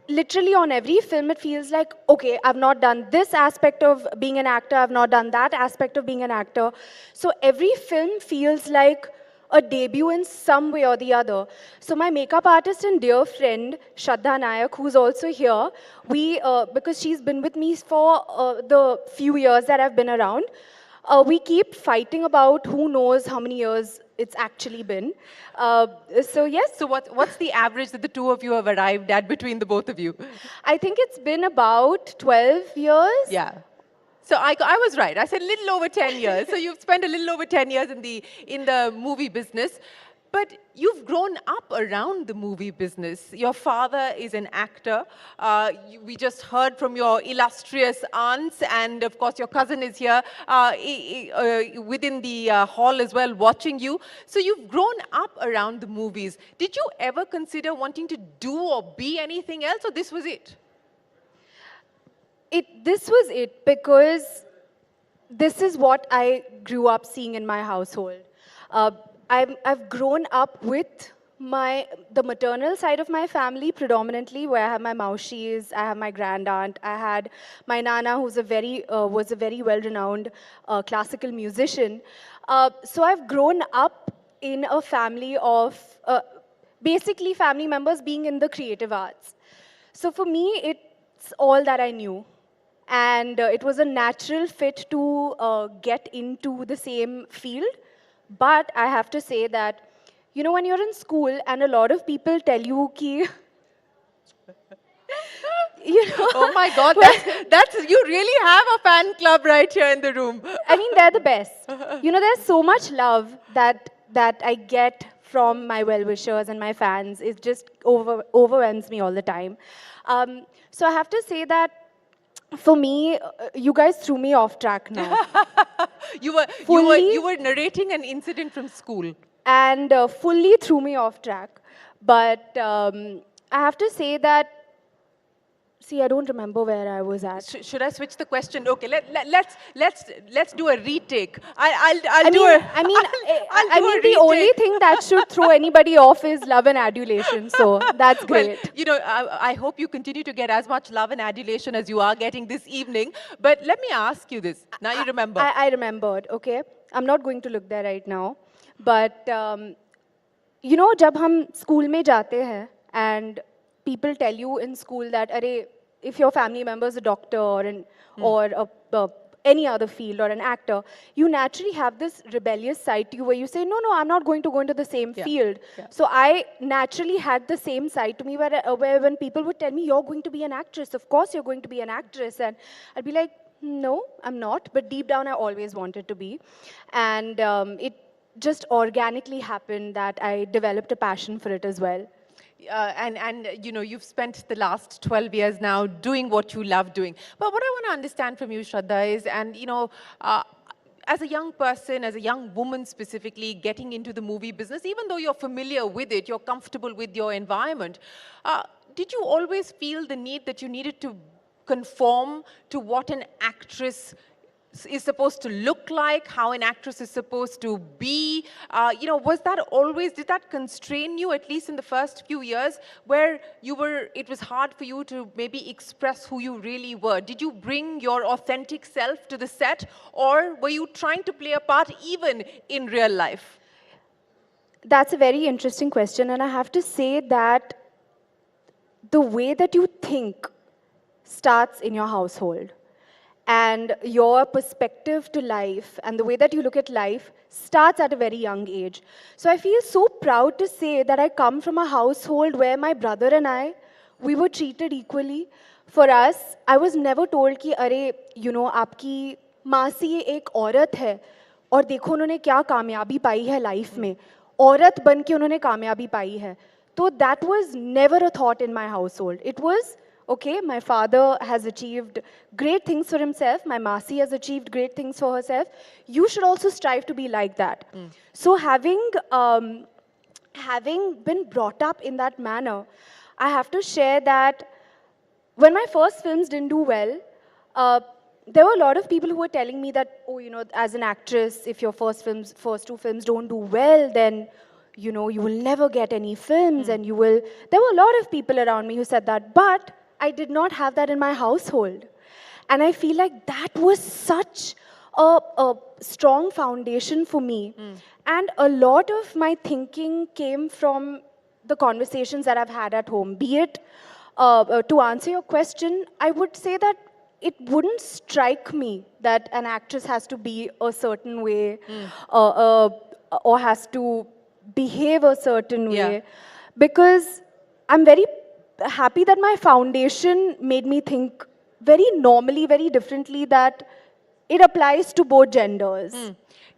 literally on every film, it feels like, okay, I've not done this aspect of being an actor, I've not done that aspect of being an actor. So every film feels like a debut in some way or the other. So my makeup artist and dear friend, Shraddha Nayak, who's also here, we, because she's been with me for the few years that I've been around, we keep fighting about who knows how many years it's actually been. So yes. So what's the average that the two of you have arrived at between the both of you? I think it's been about 12 years. Yeah. So I was right. I said little over 10 years. So you've spent a little over 10 years in the movie business. But you've grown up around the movie business. Your father is an actor. We just heard from your illustrious aunts, and of course your cousin is here within the hall as well, watching you. So you've grown up around the movies. Did you ever consider wanting to do or be anything else, or this was it? This was it, because this is what I grew up seeing in my household. I've grown up with the maternal side of my family predominantly, where I have my maushis, I have my grand aunt, I had my nana, who's was a very well-renowned classical musician. So I've grown up in a family of basically family members being in the creative arts. So for me, it's all that I knew. And it was a natural fit to get into the same field. But I have to say that, you know, when you're in school and a lot of people tell you ki, you know, oh my God, you really have a fan club right here in the room. I mean, they're the best. You know, there's so much love that I get from my well-wishers and my fans. It just overwhelms me all the time. So I have to say that for me, you guys threw me off track now. You were narrating an incident from school. And fully threw me off track. But I have to say that, see, I don't remember where I was at. Should I switch the question? Okay, let's do a retake. I mean, the only thing that should throw anybody off is love and adulation. So that's great. Well, you know, I hope you continue to get as much love and adulation as you are getting this evening. But let me ask you this. Now you remember. I remembered, okay? I'm not going to look there right now. But, you know, जब हम school में जाते हैं and people tell you in school that, if your family member is a doctor or any other field or an actor, you naturally have this rebellious side to you where you say, no, I'm not going to go into the same field. Yeah. So I naturally had the same side to me where when people would tell me, you're going to be an actress, of course you're going to be an actress. And I'd be like, no, I'm not. But deep down, I always wanted to be. And it just organically happened that I developed a passion for it as well. And you know, you've spent the last 12 years now doing what you love doing. But what I want to understand from you, Shraddha, is, and you know, as a young person, as a young woman specifically, getting into the movie business, even though you're familiar with it, you're comfortable with your environment, did you always feel the need that you needed to conform to what an actress is supposed to look like, how an actress is supposed to be? You know, was that always, did that constrain you, at least in the first few years, where it was hard for you to maybe express who you really were? Did you bring your authentic self to the set, or were you trying to play a part even in real life? That's a very interesting question, and I have to say that the way that you think starts in your household. And your perspective to life and the way that you look at life starts at a very young age. So I feel so proud to say that I come from a household where my brother and I, we were treated equally. For us, I was never told कि अरे, you know, आपकी मासी एक औरत है और देखो उन्होंने क्या कामयाबी पाई है लाइफ में, औरत बन के उन्होंने कामयाबी पाई है. So that was never a thought in my household. It was, okay, my father has achieved great things for himself. My Masi has achieved great things for herself. You should also strive to be like that. So having been brought up in that manner, I have to share that when my first films didn't do well, there were a lot of people who were telling me that, oh, you know, as an actress, if your first two films don't do well, then, you know, you will never get any films and you will... There were a lot of people around me who said that, but I did not have that in my household. And I feel like that was such a strong foundation for me. And a lot of my thinking came from the conversations that I've had at home. Be it, to answer your question, I would say that it wouldn't strike me that an actress has to be a certain way or has to behave a certain way. Because I'm very happy that my foundation made me think very normally, very differently, that it applies to both genders.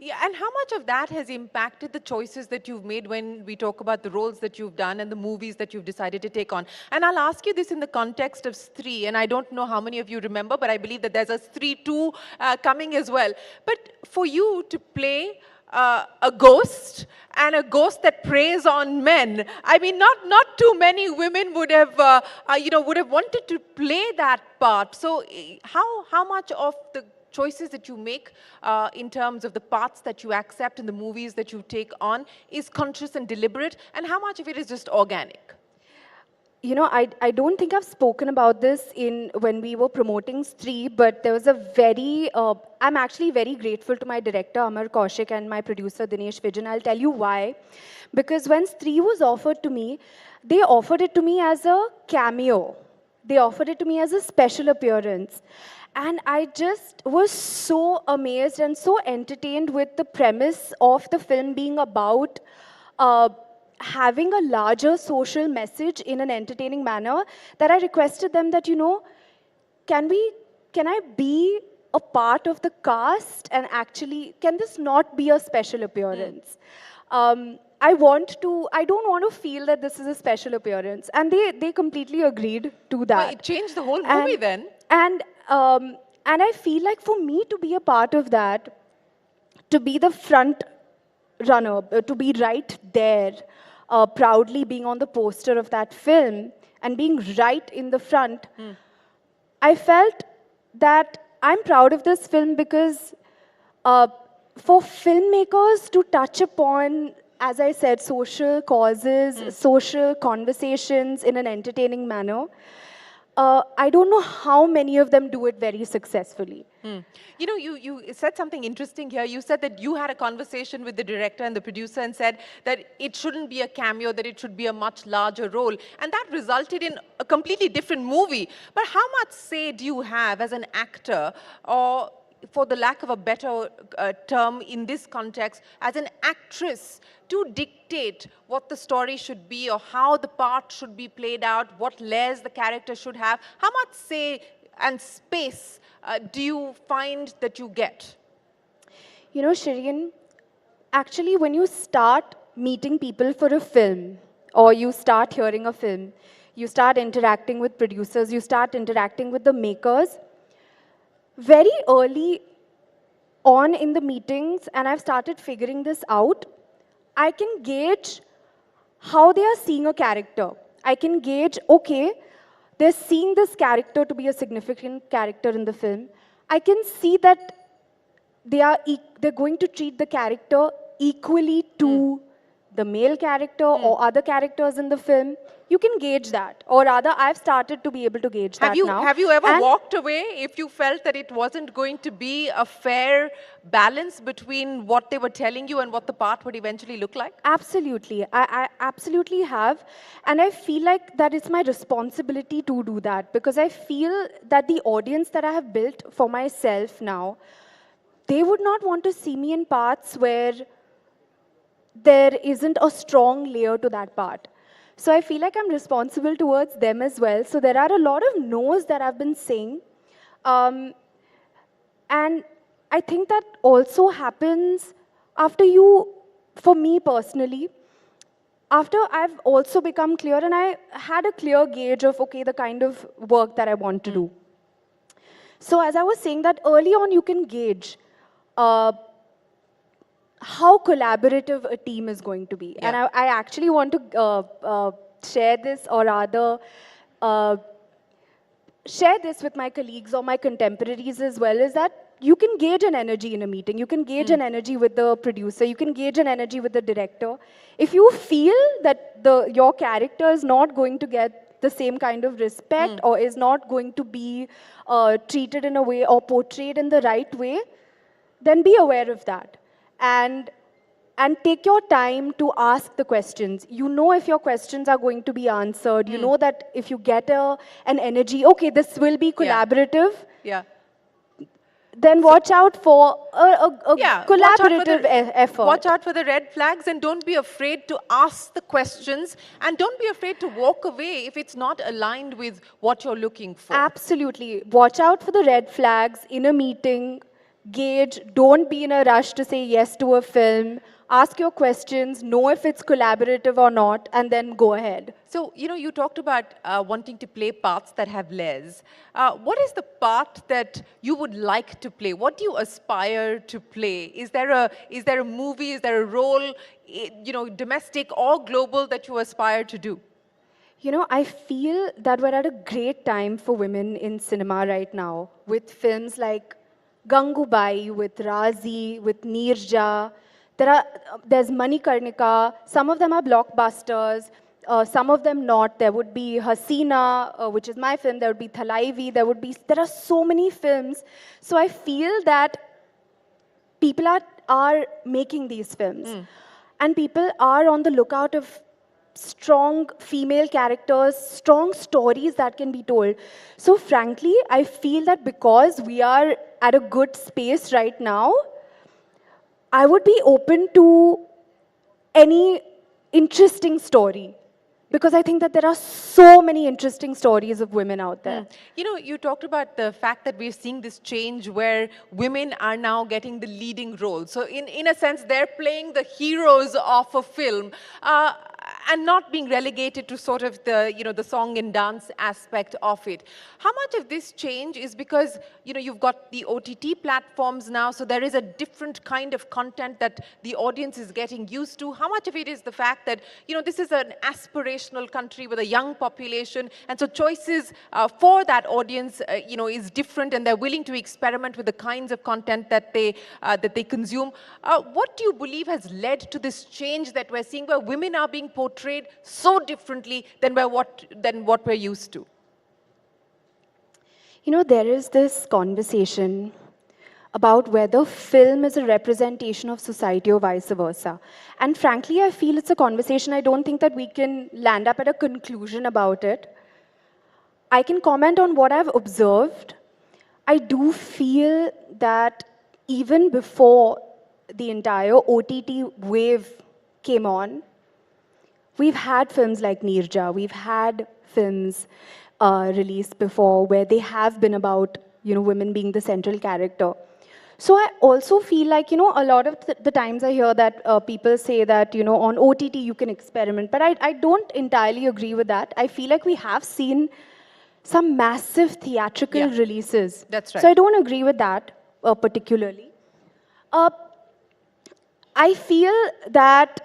Yeah, and how much of that has impacted the choices that you've made when we talk about the roles that you've done and the movies that you've decided to take on? And I'll ask you this in the context of Stree, and I don't know how many of you remember, but I believe that there's a Stree 2 coming as well. But for you to play a ghost, and a ghost that preys on men, I mean, not too many women would have, would have wanted to play that part. So how much of the choices that you make in terms of the parts that you accept in the movies that you take on is conscious and deliberate, and how much of it is just organic? You know, I don't think I've spoken about this when we were promoting Stree, but there was a I'm actually very grateful to my director Amar Kaushik and my producer Dinesh Vijan. I'll tell you why. Because when Stree was offered to me, they offered it to me as a cameo. They offered it to me as a special appearance. And I just was so amazed and so entertained with the premise of the film being about having a larger social message in an entertaining manner, that I requested them that, can I be a part of the cast, and actually, can this not be a special appearance? I don't want to feel that this is a special appearance. And they completely agreed to that. Well, it changed the whole movie then. And I feel like for me to be a part of that, to be the front runner, to be right there, proudly being on the poster of that film and being right in the front, I felt that I'm proud of this film because for filmmakers to touch upon, as I said, social causes, social conversations in an entertaining manner, I don't know how many of them do it very successfully. You know, you said something interesting here. You said that you had a conversation with the director and the producer and said that it shouldn't be a cameo, that it should be a much larger role. And that resulted in a completely different movie. But how much say do you have as an actor, or for the lack of a better term in this context, as an actress, to dictate what the story should be or how the part should be played out, what layers the character should have? How much say and space do you find that you get? You know, Shireen, actually when you start meeting people for a film, or you start hearing a film, you start interacting with producers, you start interacting with the makers, very early on in the meetings, and I've started figuring this out, I can gauge how they are seeing a character. I can gauge, okay, they're seeing this character to be a significant character in the film. I can see that they're going to treat the character equally to the male character or other characters in the film. You can gauge that, or rather, I've started to be able to gauge that now. Have you ever walked away if you felt that it wasn't going to be a fair balance between what they were telling you and what the part would eventually look like? Absolutely. I absolutely have. And I feel like that it's my responsibility to do that, because I feel that the audience that I have built for myself now, they would not want to see me in parts where there isn't a strong layer to that part. So I feel like I'm responsible towards them as well. So there are a lot of no's that I've been saying. And I think that also happens after for me personally, after I've also become clear and I had a clear gauge of, okay, the kind of work that I want to do. So as I was saying that early on, you can gauge how collaborative a team is going to be. Yeah. And I actually want to share this, or rather share this with my colleagues or my contemporaries as well, is that you can gauge an energy in a meeting. You can gauge an energy with the producer. You can gauge an energy with the director. If you feel that your character is not going to get the same kind of respect or is not going to be treated in a way or portrayed in the right way, then be aware of that. And take your time to ask the questions. You know if your questions are going to be answered. You know that if you get an energy, okay, this will be collaborative. Yeah. Then watch out for a collaborative effort. Watch out for the red flags, and don't be afraid to ask the questions, and don't be afraid to walk away if it's not aligned with what you're looking for. Absolutely. Watch out for the red flags in a meeting. gauge, don't be in a rush to say yes to a film. Ask your questions, know if it's collaborative or not, and then go ahead. So, you talked about wanting to play parts that have layers. What is the part that you would like to play? What do you aspire to play? Is there a movie, is there a role, domestic or global that you aspire to do? I feel that we're at a great time for women in cinema right now, with films like Gangubai, with Razi, with Neerja. There's Manikarnika. Some of them are blockbusters. Some of them not. There would be Hasina, which is my film. There would be Thalaivi. There are so many films. So I feel that people are making these films. And people are on the lookout of strong female characters, strong stories that can be told. So frankly, I feel that because we are at a good space right now, I would be open to any interesting story. Because I think that there are so many interesting stories of women out there. You talked about the fact that we're seeing this change where women are now getting the leading role. So in a sense, they're playing the heroes of a film. And not being relegated to sort of the song and dance aspect of it. How much of this change is because, you've got the OTT platforms now, so there is a different kind of content that the audience is getting used to? How much of it is the fact that, this is an aspirational country with a young population, and so choices for that audience, is different, and they're willing to experiment with the kinds of content that they consume? What do you believe has led to this change that we're seeing, where women are being portrayed so differently than what we're used to? There is this conversation about whether film is a representation of society or vice versa. And frankly, I feel it's a conversation. I don't think that we can land up at a conclusion about it. I can comment on what I've observed. I do feel that even before the entire OTT wave came on, we've had films like Neerja, we've had films released before where they have been about, women being the central character. So I also feel like, a lot of the times I hear that people say that, on OTT you can experiment, but I don't entirely agree with that. I feel like we have seen some massive theatrical releases. That's right. So I don't agree with that particularly. I feel that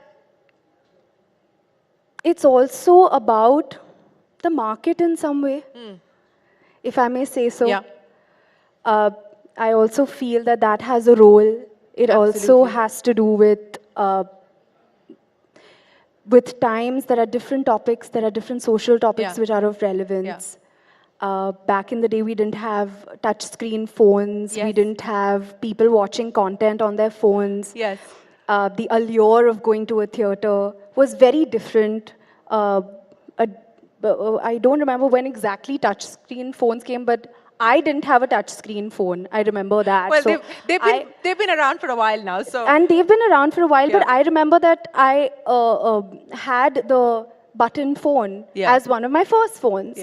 it's also about the market in some way, if I may say so. I also feel that has a role. It also has to do with times. There are different topics, there are different social topics which are of relevance. Back in the day, we didn't have touchscreen phones. We didn't have people watching content on their phones. The allure of going to a theater was very different. I don't remember when exactly touchscreen phones came, but I didn't have a touchscreen phone. I remember that. Well, so they've been around for a while now. So and they've been around for a while, but I remember that I had the button phone as one of my first phones.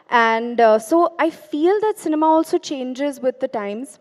And so I feel that cinema also changes with the times.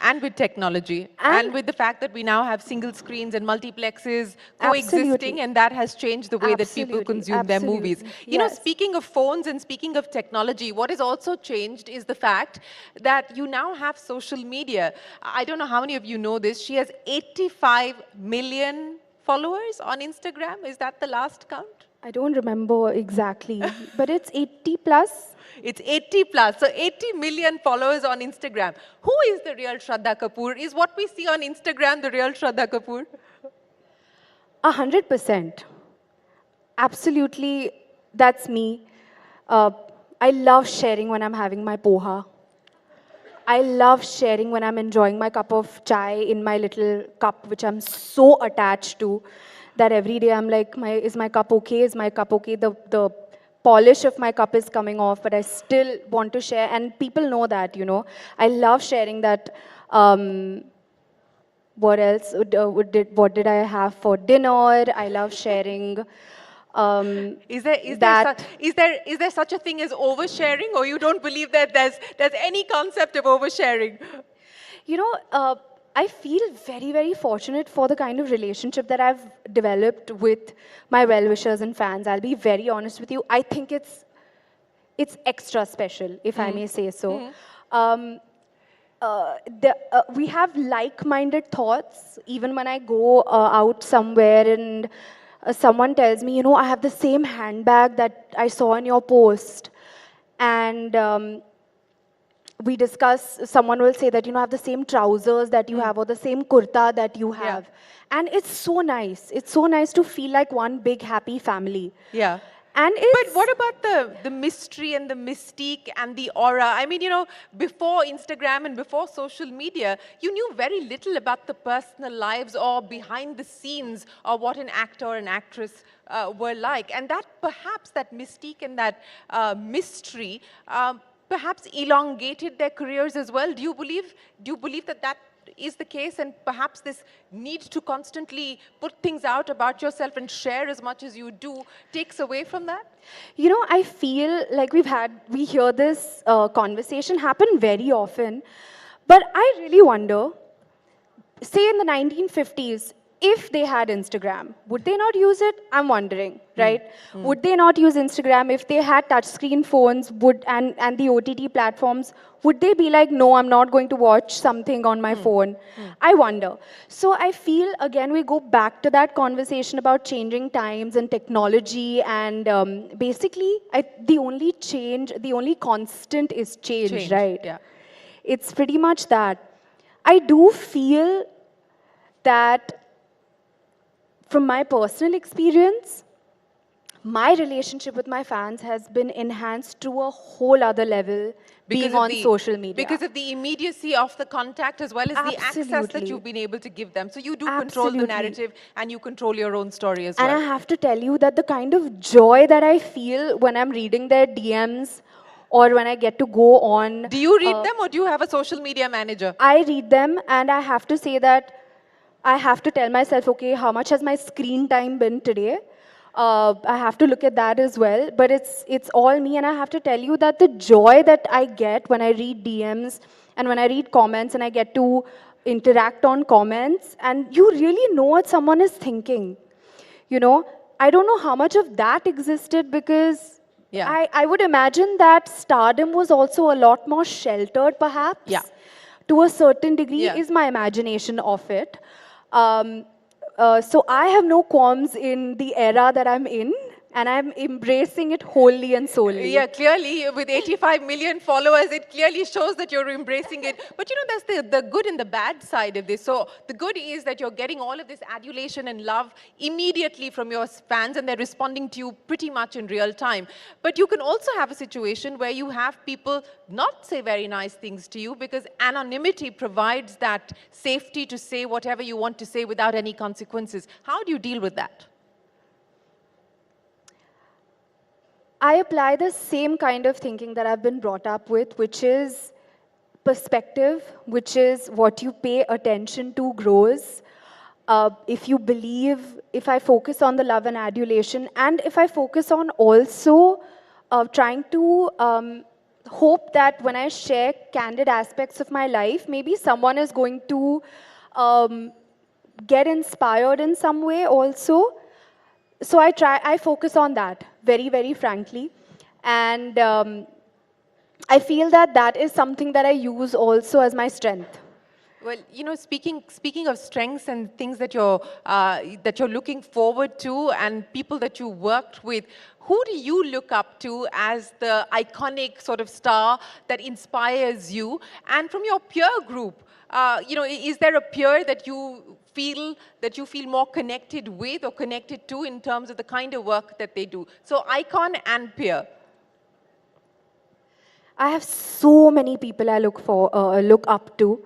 And with technology, and with the fact that we now have single screens and multiplexes coexisting, and that has changed the way that people consume their movies. Speaking of phones and speaking of technology, what has also changed is the fact that you now have social media. I don't know how many of you know this. She has 85 million followers on Instagram. Is that the last count? I don't remember exactly, but it's 80 plus. It's 80 plus, so 80 million followers on Instagram. Who is the real Shraddha Kapoor? Is what we see on Instagram the real Shraddha Kapoor? 100%. Absolutely, that's me. I love sharing when I'm having my poha. I love sharing when I'm enjoying my cup of chai in my little cup, which I'm so attached to, that every day I'm like, is my cup okay? Is my cup okay? The polish of my cup is coming off, but I still want to share. And people know that, I love sharing that. What else? What did I have for dinner? I love sharing. Is there such a thing as oversharing, or you don't believe that there's any concept of oversharing? You know, I feel very, very fortunate for the kind of relationship that I've developed with my well-wishers and fans. I'll be very honest with you. I think it's extra special, if I may say so. Um, we have like-minded thoughts. Even when I go out somewhere and someone tells me, you know, I have the same handbag that I saw in your post, and we discuss, someone will say that, you know, I have the same trousers that you have or the same kurta that you have. And it's so nice. It's so nice to feel like one big happy family. Yeah. And But what about the mystery and the mystique and the aura? I mean, you know, before Instagram and before social media, you knew very little about the personal lives or behind the scenes or what an actor or an actress were like. And that perhaps that mystique and that mystery perhaps elongated their careers as well. Do you believe that that is the case, and perhaps this need to constantly put things out about yourself and share as much as you do takes away from that? You know, I feel like we hear this conversation happen very often, but I really wonder, say in the 1950s, if they had Instagram, would they not use it? I'm wondering, right? Would they not use Instagram if they had touchscreen phones and the OTT platforms? Would they be like, no, I'm not going to watch something on my phone? I wonder. So I feel, again, we go back to that conversation about changing times and technology, and basically, the only constant is change, right? Yeah. It's pretty much that. I do feel that from my personal experience, my relationship with my fans has been enhanced to a whole other level being on social media. Because of the immediacy of the contact as well as the access that you've been able to give them. So you do control the narrative and you control your own story as well. And I have to tell you that the kind of joy that I feel when I'm reading their DMs or when I get to go on... Do you read them or do you have a social media manager? I read them, and I have to say that I have to tell myself, okay, how much has my screen time been today? I have to look at that as well, but it's all me, and I have to tell you that the joy that I get when I read DMs and when I read comments and I get to interact on comments, and you really know what someone is thinking. You know, I don't know how much of that existed because I would imagine that stardom was also a lot more sheltered, perhaps. Yeah. To a certain degree, is my imagination of it. So I have no qualms in the era that I'm in, and I'm embracing it wholly and solely. Yeah, clearly, with 85 million followers, it clearly shows that you're embracing it. But you know, there's the good and the bad side of this. So the good is that you're getting all of this adulation and love immediately from your fans, and they're responding to you pretty much in real time. But you can also have a situation where you have people not say very nice things to you because anonymity provides that safety to say whatever you want to say without any consequences. How do you deal with that? I apply the same kind of thinking that I've been brought up with, which is perspective, which is what you pay attention to grows. If I focus on the love and adulation, and if I focus on also trying to hope that when I share candid aspects of my life, maybe someone is going to get inspired in some way also. So I focus on that very, very frankly. And I feel that that is something that I use also as my strength. Well, you know, speaking of strengths and things that you're looking forward to and people that you worked with, who do you look up to as the iconic sort of star that inspires you? And from your peer group, you know, is there a peer that you feel more connected with or connected to in terms of the kind of work that they do? So icon and peer. I have so many people I look up to.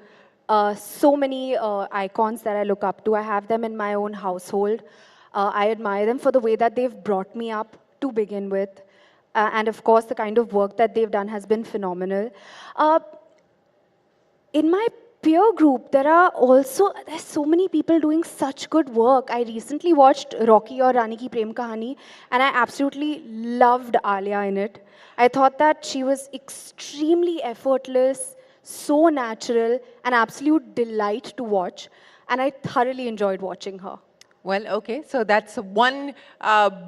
So many icons that I look up to. I have them in my own household. I admire them for the way that they've brought me up to begin with. And of course, the kind of work that they've done has been phenomenal. In my peer group, there's so many people doing such good work. I recently watched Rocky or Rani Ki Prem Kahani, and I absolutely loved Alia in it. I thought that she was extremely effortless, so natural, an absolute delight to watch, and I thoroughly enjoyed watching her. Well, okay, so that's one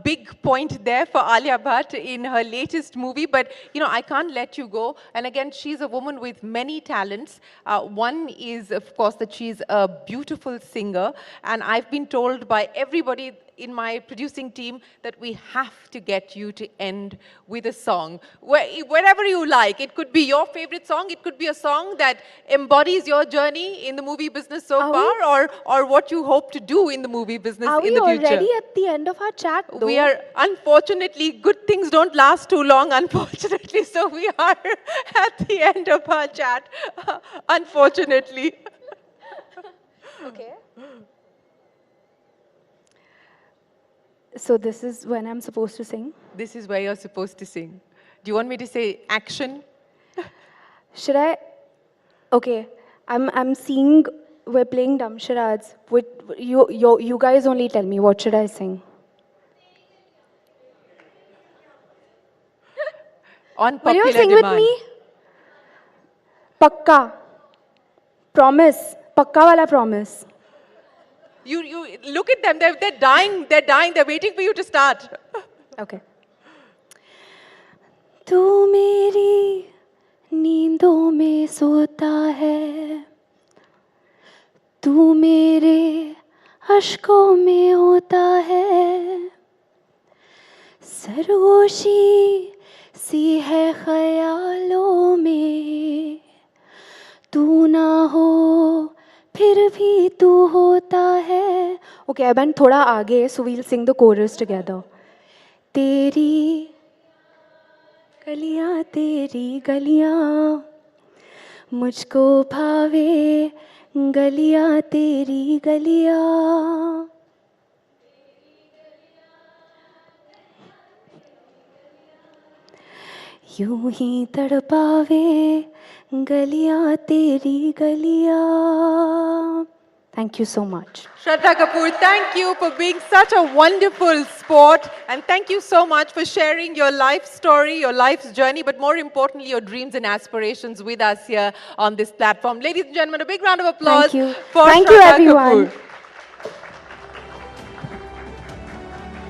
big point there for Alia Bhatt in her latest movie. But, you know, I can't let you go. And again, she's a woman with many talents. One is, of course, that she's a beautiful singer. And I've been told by everybody in my producing team that we have to get you to end with a song. Wherever you like. It could be your favorite song. It could be a song that embodies your journey in the movie business so far, or what you hope to do in the movie business in the future. Are we already at the end of our chat, though? We are, unfortunately, good things don't last too long, unfortunately. So we are at the end of our chat, unfortunately. Okay. So this is when I'm supposed to sing? This is where you're supposed to sing. Do you want me to say action? Should I? Okay, I'm seeing we're playing dumb charades. You guys only tell me, what should I sing? On Will you popular sing demand. with me? Pakka. Promise. Pakka wala promise. You look at them, they're dying, they're waiting for you to start. Okay. तू मेरी नींदों में सोता है, तू मेरे अश्कों में होता है, सरगोशी सी है ख्यालों में, तू ना हो फिर भी तू होता है. Okay, I went थोड़ा आगे, so we'll sing the chorus together. तेरी गलियां मुझको भावे, गलियां तेरी गलियां. यूं ही तड़पावे, गलियां तेरी गलियां. Thank you so much. Shraddha Kapoor, thank you for being such a wonderful sport, and thank you so much for sharing your life story, your life's journey, but more importantly, your dreams and aspirations with us here on this platform. Ladies and gentlemen, a big round of applause Thank you. for Thank you, Shraddha everyone. Kapoor.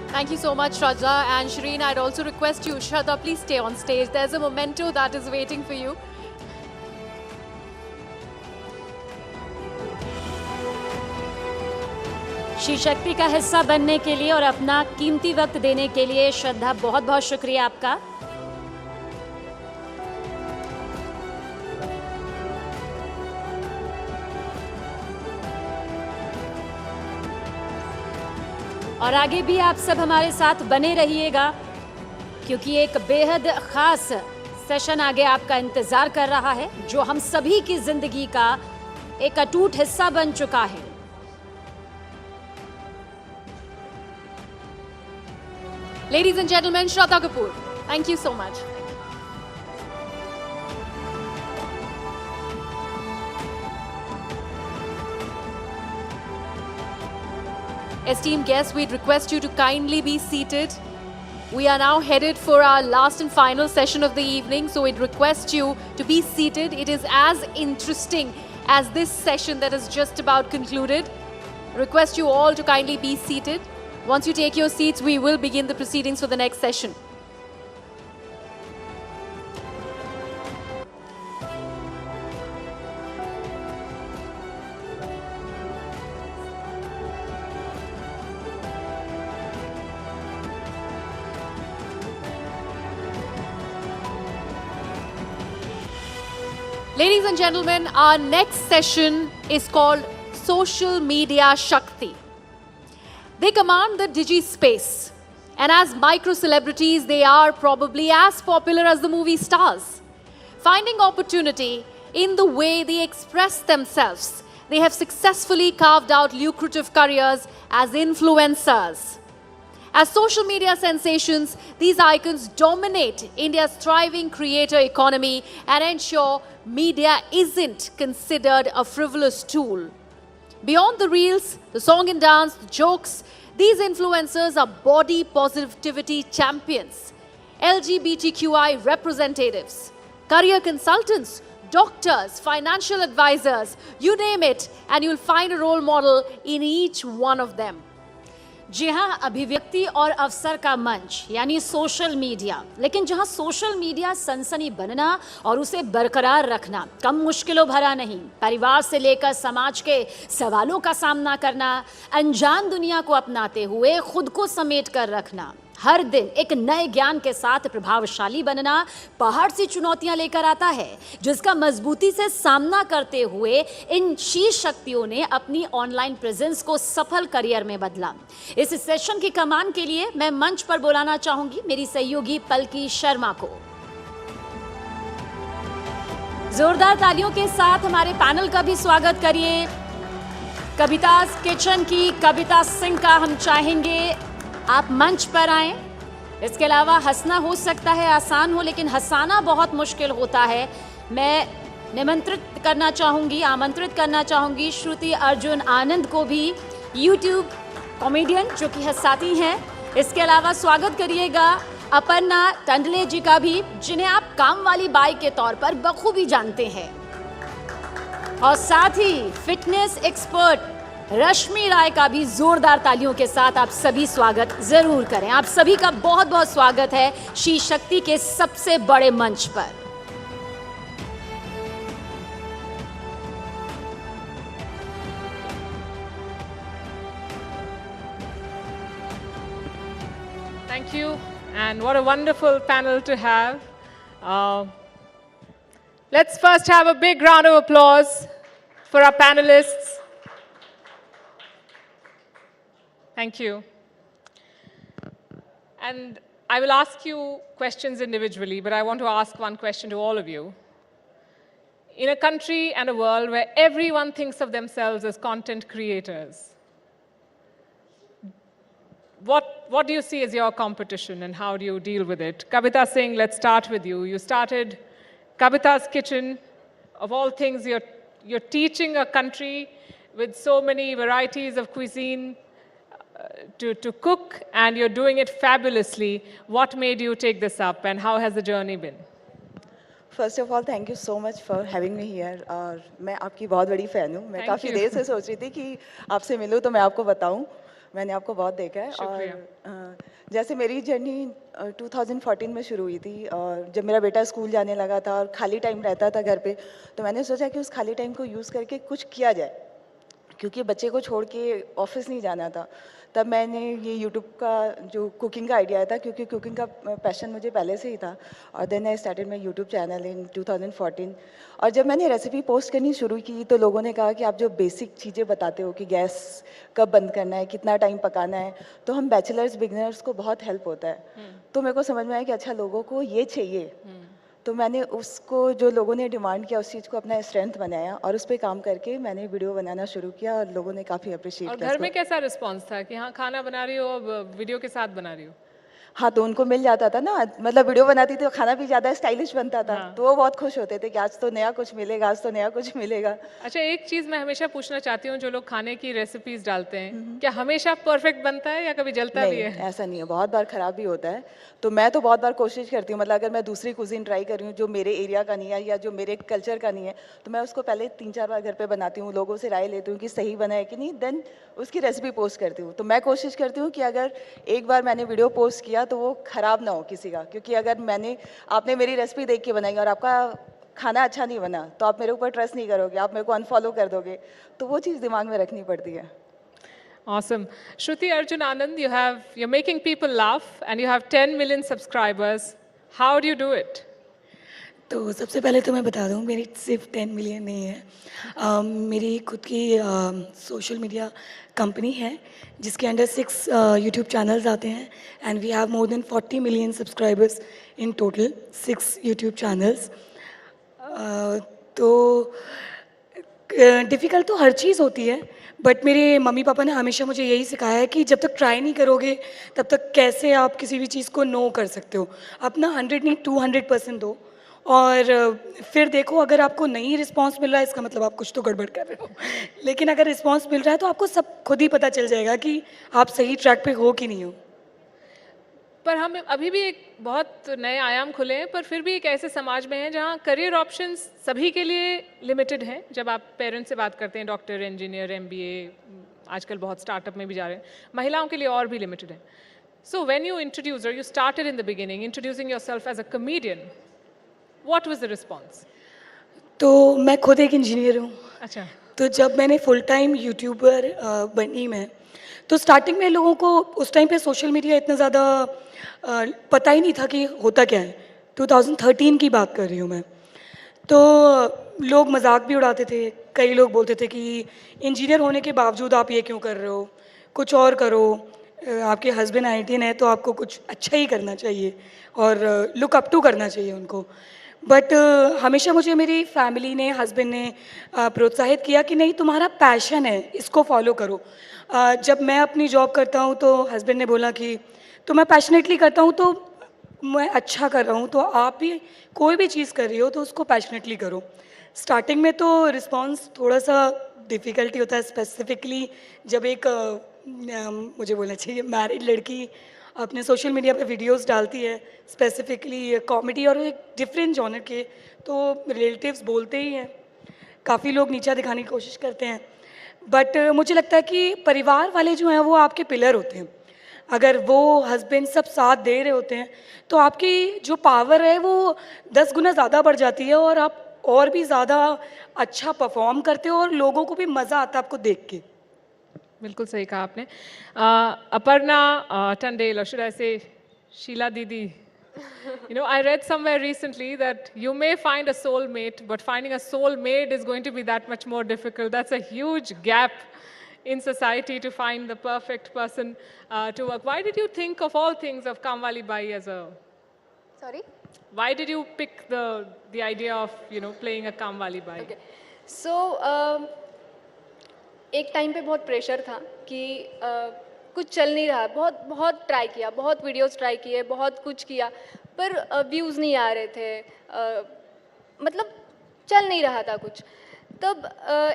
Thank you so much, Shraddha. And Shireen, I'd also request you, Shraddha, please stay on stage. There's a memento that is waiting for you. शी-शक्ति का हिस्सा बनने के लिए और अपना कीमती वक्त देने के लिए श्रद्धा, बहुत बहुत शुक्रिया आपका. और आगे भी आप सब हमारे साथ बने रहिएगा, क्योंकि एक बेहद खास सेशन आगे आपका इंतजार कर रहा है, जो हम सभी की जिंदगी का एक अटूट हिस्सा बन चुका है. Ladies and gentlemen, Shraddha Kapoor. Thank you so much. Esteemed guests, we'd request you to kindly be seated. We are now headed for our last and final session of the evening, so we'd request you to be seated. It is as interesting as this session that is just about concluded. Request you all to kindly be seated. Once you take your seats, we will begin the proceedings for the next session. Ladies and gentlemen, our next session is called Social Media Shakti. They command the digi space, and as micro celebrities, they are probably as popular as the movie stars. Finding opportunity in the way they express themselves, they have successfully carved out lucrative careers as influencers. As social media sensations, these icons dominate India's thriving creator economy and ensure media isn't considered a frivolous tool. Beyond the reels, the song and dance, the jokes, these influencers are body positivity champions, LGBTQI representatives, career consultants, doctors, financial advisors, you name it, and you'll find a role model in each one of them. जी हाँ, अभिव्यक्ति और अवसर का मंच यानी social media, लेकिन जहाँ social media सनसनी बनना और उसे बरकरार रखना कम मुश्किलों भरा नहीं, परिवार से लेकर समाज के सवालों का सामना करना, अनजान दुनिया को अपनाते हुए खुद को समेट कर रखना, हर दिन एक नए ज्ञान के साथ प्रभावशाली बनना पहाड़ सी चुनौतियां लेकर आता है, जिसका मजबूती से सामना करते हुए इन शी शक्तियों ने अपनी ऑनलाइन प्रेजेंस को सफल करियर में बदला। इस सेशन की कमान के लिए मैं मंच पर बुलाना चाहूंगी मेरी सहयोगी पलकी शर्मा को। जोरदार तालियों के साथ हमारे पैनल का भी स्वागत करिए। कविता's किचन की कविता सिंह का हम चाहेंगे आप मंच पर आएं। इसके अलावा हंसना हो सकता है आसान हो, लेकिन हंसाना बहुत मुश्किल होता है। मैं आमंत्रित करना चाहूंगी श्रुति अर्जुन आनंद को भी, यूट्यूब कॉमेडियन जो कि हंसाती हैं। इसके अलावा स्वागत करिएगा अपर्णा टंडले जी का भी, जिन्हें आप काम वाली बाई के तौर पर बखूबी जानते हैं, और साथ ही फिटनेस एक्सपर्ट रश्मि राय का भी जोरदार तालियों के साथ आप सभी स्वागत जरूर करें। आप सभी का बहुत बहुत स्वागत है शी शक्ति के सबसे बड़े मंच पर। Thank you, and what a wonderful panel to have. Let's first have a big round of applause for our panelists. Thank you. And I will ask you questions individually, but I want to ask one question to all of you. In a country and a world where everyone thinks of themselves as content creators, what do you see as your competition and how do you deal with it? Kavita Singh, let's start with you. You started Kavita's Kitchen. Of all things, you're teaching a country with so many varieties of cuisine to cook, and you're doing it fabulously. What made you take this up and how has the journey been? First of all, thank you so much for having me here. और मैं आपकी बहुत बड़ी fan हूँ। मैं काफ़ी देर से सोच रही थी कि आपसे मिलूँ तो मैं आपको बताऊँ। मैंने आपको बहुत देखा है। और जैसे मेरी जर्नी 2014 में शुरू हुई थी, और जब मेरा बेटा स्कूल जाने लगा था और खाली टाइम रहता था घर पे, तो मैंने सोचा कि उस खाली टाइम को यूज़ करके कुछ किया जाए, क्योंकि बच्चे को छोड़ के ऑफिस नहीं जाना था। तब मैंने ये यूट्यूब का जो कुकिंग का आइडिया था, क्योंकि कुकिंग का पैशन मुझे पहले से ही था, और then I started my YouTube channel in 2014। और जब मैंने रेसिपी पोस्ट करनी शुरू की तो लोगों ने कहा कि आप जो बेसिक चीज़ें बताते हो कि गैस कब बंद करना है, कितना टाइम पकाना है, तो हम बैचलर्स बिगिनर्स को बहुत हेल्प होता है। तो मेरे को समझ में आया कि अच्छा लोगों को ये चाहिए, तो मैंने उसको जो लोगों ने डिमांड किया उस चीज़ को अपना स्ट्रेंथ बनाया और उस पर काम करके मैंने वीडियो बनाना शुरू किया, और लोगों ने काफ़ी अप्रिशिएट किया। और घर में कैसा रिस्पांस था कि हाँ खाना बना रही हो, अब वीडियो के साथ बना रही हो? हाँ, तो उनको मिल जाता था ना, मतलब वीडियो बनाती थी तो खाना भी ज़्यादा स्टाइलिश बनता था। तो वो बहुत खुश होते थे कि आज तो नया कुछ मिलेगा, आज तो नया कुछ मिलेगा। अच्छा, एक चीज़ मैं हमेशा पूछना चाहती हूँ, जो लोग खाने की रेसिपीज डालते हैं, क्या हमेशा परफेक्ट बनता है या कभी जलता भी है? ऐसा नहीं है, बहुत बार खराब भी होता है। तो मैं तो बहुत बार कोशिश करती हूँ, मतलब अगर मैं दूसरी कुजीन ट्राई कर रही हूँ जो मेरे एरिया का नहीं है या जो मेरे कल्चर का नहीं है, तो मैं उसको पहले 3-4 बार घर पे बनाती हूँ, लोगों से राय लेती हूँ कि सही बना है कि नहीं, देन उसकी रेसिपी पोस्ट करती हूँ। तो मैं कोशिश करती हूँ कि अगर एक बार मैंने वीडियो पोस्ट किया तो वो खराब ना हो किसी का, क्योंकि अगर आपने मेरी रेसिपी देख के बनाई और आपका खाना अच्छा नहीं बना तो आप मेरे ऊपर ट्रस्ट नहीं करोगे, आप मेरे को अनफॉलो कर दोगे। तो वो चीज़ दिमाग में रखनी पड़ती है। Awesome. Shruti Arjun Anand, you're making people laugh and you have 10 million subscribers. How do you do it? तो सबसे पहले तो मैं बता दूं, मेरी सिर्फ 10 मिलियन नहीं है। मेरी खुद की सोशल मीडिया कंपनी है जिसके अंडर 6 यूट्यूब चैनल्स आते हैं, and we have more than 40 million subscribers in total, 6 YouTube channels. तो डिफ़िकल्ट तो हर चीज़ होती है, बट मेरे मम्मी पापा ने हमेशा मुझे यही सिखाया है कि जब तक ट्राई नहीं करोगे तब तक कैसे आप किसी भी चीज़ को नो कर सकते हो। अपना 100 नहीं 200% दो, और फिर देखो अगर आपको नहीं रिस्पांस मिल रहा है इसका मतलब आप कुछ तो गड़बड़ कर रहे हो, लेकिन अगर रिस्पांस मिल रहा है तो आपको सब खुद ही पता चल जाएगा कि आप सही ट्रैक पे हो कि नहीं हो। पर हम अभी भी एक बहुत नए आयाम खुले हैं, पर फिर भी एक ऐसे समाज में हैं जहाँ करियर ऑप्शंस सभी के लिए लिमिटेड हैं। जब आप पेरेंट्स से बात करते हैं, डॉक्टर, इंजीनियर, MBA, आजकल बहुत स्टार्टअप में भी जा रहे हैं, महिलाओं के लिए और भी लिमिटेड है। सो व्हेन यू इंट्रोड्यूस और you started in the beginning introducing yourself as a comedian, what was the response? तो मैं खुद एक इंजीनियर हूँ। अच्छा। तो जब मैंने फुल टाइम यूट्यूबर बनी मैं, तो स्टार्टिंग में लोगों को उस टाइम पे सोशल मीडिया इतना ज़्यादा पता ही नहीं था कि होता क्या है। 2013 की बात कर रही हूँ मैं। तो लोग मजाक भी उड़ाते थे, कई लोग बोलते थे कि इंजीनियर होने के बावजूद आप ये क्यों कर रहे हो, कुछ और करो, आपके हस्बैंड IITian है तो आपको कुछ अच्छा ही करना चाहिए और लुक अप टू करना चाहिए उनको। बट हमेशा मुझे मेरी फैमिली ने, हस्बैंड ने प्रोत्साहित किया कि नहीं, तुम्हारा पैशन है, इसको फॉलो करो। जब मैं अपनी जॉब करता हूँ तो हस्बैंड ने बोला कि तो मैं पैशनेटली करता हूँ तो मैं अच्छा कर रहा हूँ, तो आप भी कोई भी चीज़ कर रही हो तो उसको पैशनेटली करो। स्टार्टिंग में तो रिस्पॉन्स थोड़ा सा डिफ़िकल्टी होता है, स्पेसिफिकली जब एक मुझे बोलना चाहिए मैरिड लड़की अपने सोशल मीडिया पे वीडियोस डालती है, स्पेसिफिकली कॉमेडी और एक डिफरेंट जॉनर के, तो रिलेटिव्स बोलते ही हैं, काफ़ी लोग नीचा दिखाने की कोशिश करते हैं। बट मुझे लगता है कि परिवार वाले जो हैं वो आपके पिलर होते हैं। अगर वो हस्बैंड सब साथ दे रहे होते हैं तो आपकी जो पावर है वो 10 गुना ज़्यादा बढ़ जाती है और आप और भी ज़्यादा अच्छा परफॉर्म करते हो और लोगों को भी मज़ा आता है आपको देख के। बिल्कुल सही कहा आपने। Aparna Tandel, or should I say Sheila Didi, you know, I read somewhere recently that you may find a soulmate, but finding a soulmate is going to be that much more difficult. That's a huge gap in society to find the perfect person to work. Why did you think of all things of Kamwali Bai as a... Sorry? Why did you pick the idea of, you know, playing a Kamwali Bai? Okay. So, एक time पे बहुत pressure था कि कुछ चल नहीं रहा, बहुत ट्राई किया, बहुत वीडियोस ट्राई किए, बहुत कुछ किया, पर व्यूज़ नहीं आ रहे थे, मतलब चल नहीं रहा था कुछ। तब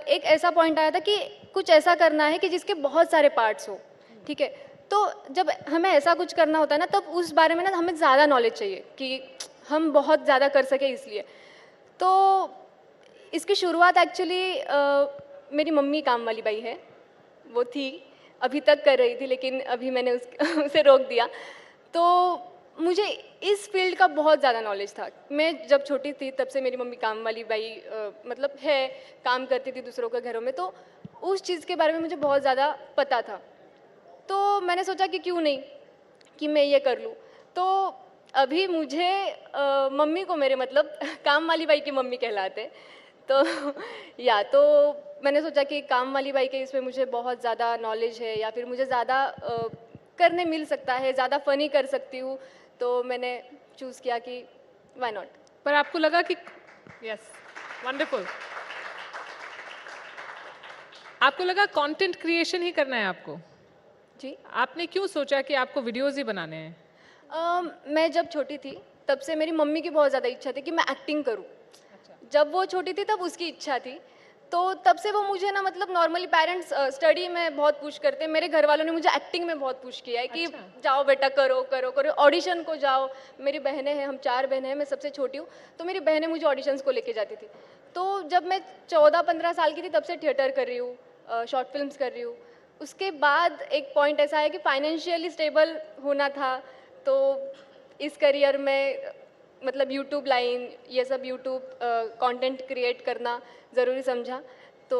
एक ऐसा पॉइंट आया था कि कुछ ऐसा करना है कि जिसके बहुत सारे पार्ट्स हो, ठीक है। तो जब हमें ऐसा कुछ करना होता है ना, तब उस बारे में ना हमें ज़्यादा नॉलेज चाहिए कि हम बहुत ज़्यादा कर सके, इसलिए। तो इसकी शुरुआत एक्चुअली मेरी मम्मी काम वाली बाई है, वो थी, अभी तक कर रही थी, लेकिन अभी मैंने उसे रोक दिया। तो मुझे इस फील्ड का बहुत ज़्यादा नॉलेज था। मैं जब छोटी थी तब से मेरी मम्मी काम वाली बाई मतलब है, काम करती थी दूसरों के घरों में, तो उस चीज़ के बारे में मुझे बहुत ज़्यादा पता था। तो मैंने सोचा कि क्यों नहीं कि मैं ये कर लूँ। तो अभी मुझे मम्मी को मेरे मतलब काम वाली बाई की मम्मी कहलाते। तो तो मैंने सोचा कि काम वाली बाई के इसमें मुझे बहुत ज़्यादा नॉलेज है, या फिर मुझे ज़्यादा करने मिल सकता है, ज़्यादा फ़नी कर सकती हूँ, तो मैंने चूज़ किया कि व्हाई नॉट। पर आपको लगा कि यस, वंडरफुल, आपको लगा कंटेंट क्रिएशन ही करना है आपको? जी। आपने क्यों सोचा कि आपको वीडियोस ही बनाने हैं? मैं जब छोटी थी तब से मेरी मम्मी की बहुत ज़्यादा इच्छा थी कि मैं एक्टिंग करूँ। जब वो छोटी थी तब उसकी इच्छा थी, तो तब से वो मुझे ना मतलब नॉर्मली पेरेंट्स स्टडी में बहुत पुश करते हैं, मेरे घर वालों ने मुझे एक्टिंग में बहुत पुश किया है कि जाओ बेटा, करो करो करो, ऑडिशन को जाओ। मेरी बहनें हैं, हम 4 बहनें हैं, मैं सबसे छोटी हूँ, तो मेरी बहनें मुझे ऑडिशंस को लेके जाती थी। तो जब मैं 14-15 साल की थी तब से थिएटर कर रही हूँ, शॉर्ट फिल्म्स कर रही हूँ। उसके बाद एक पॉइंट ऐसा है कि फाइनेंशियली स्टेबल होना था, तो इस करियर में मतलब यूट्यूब लाइन, ये सब यूट्यूब कंटेंट क्रिएट करना ज़रूरी समझा। तो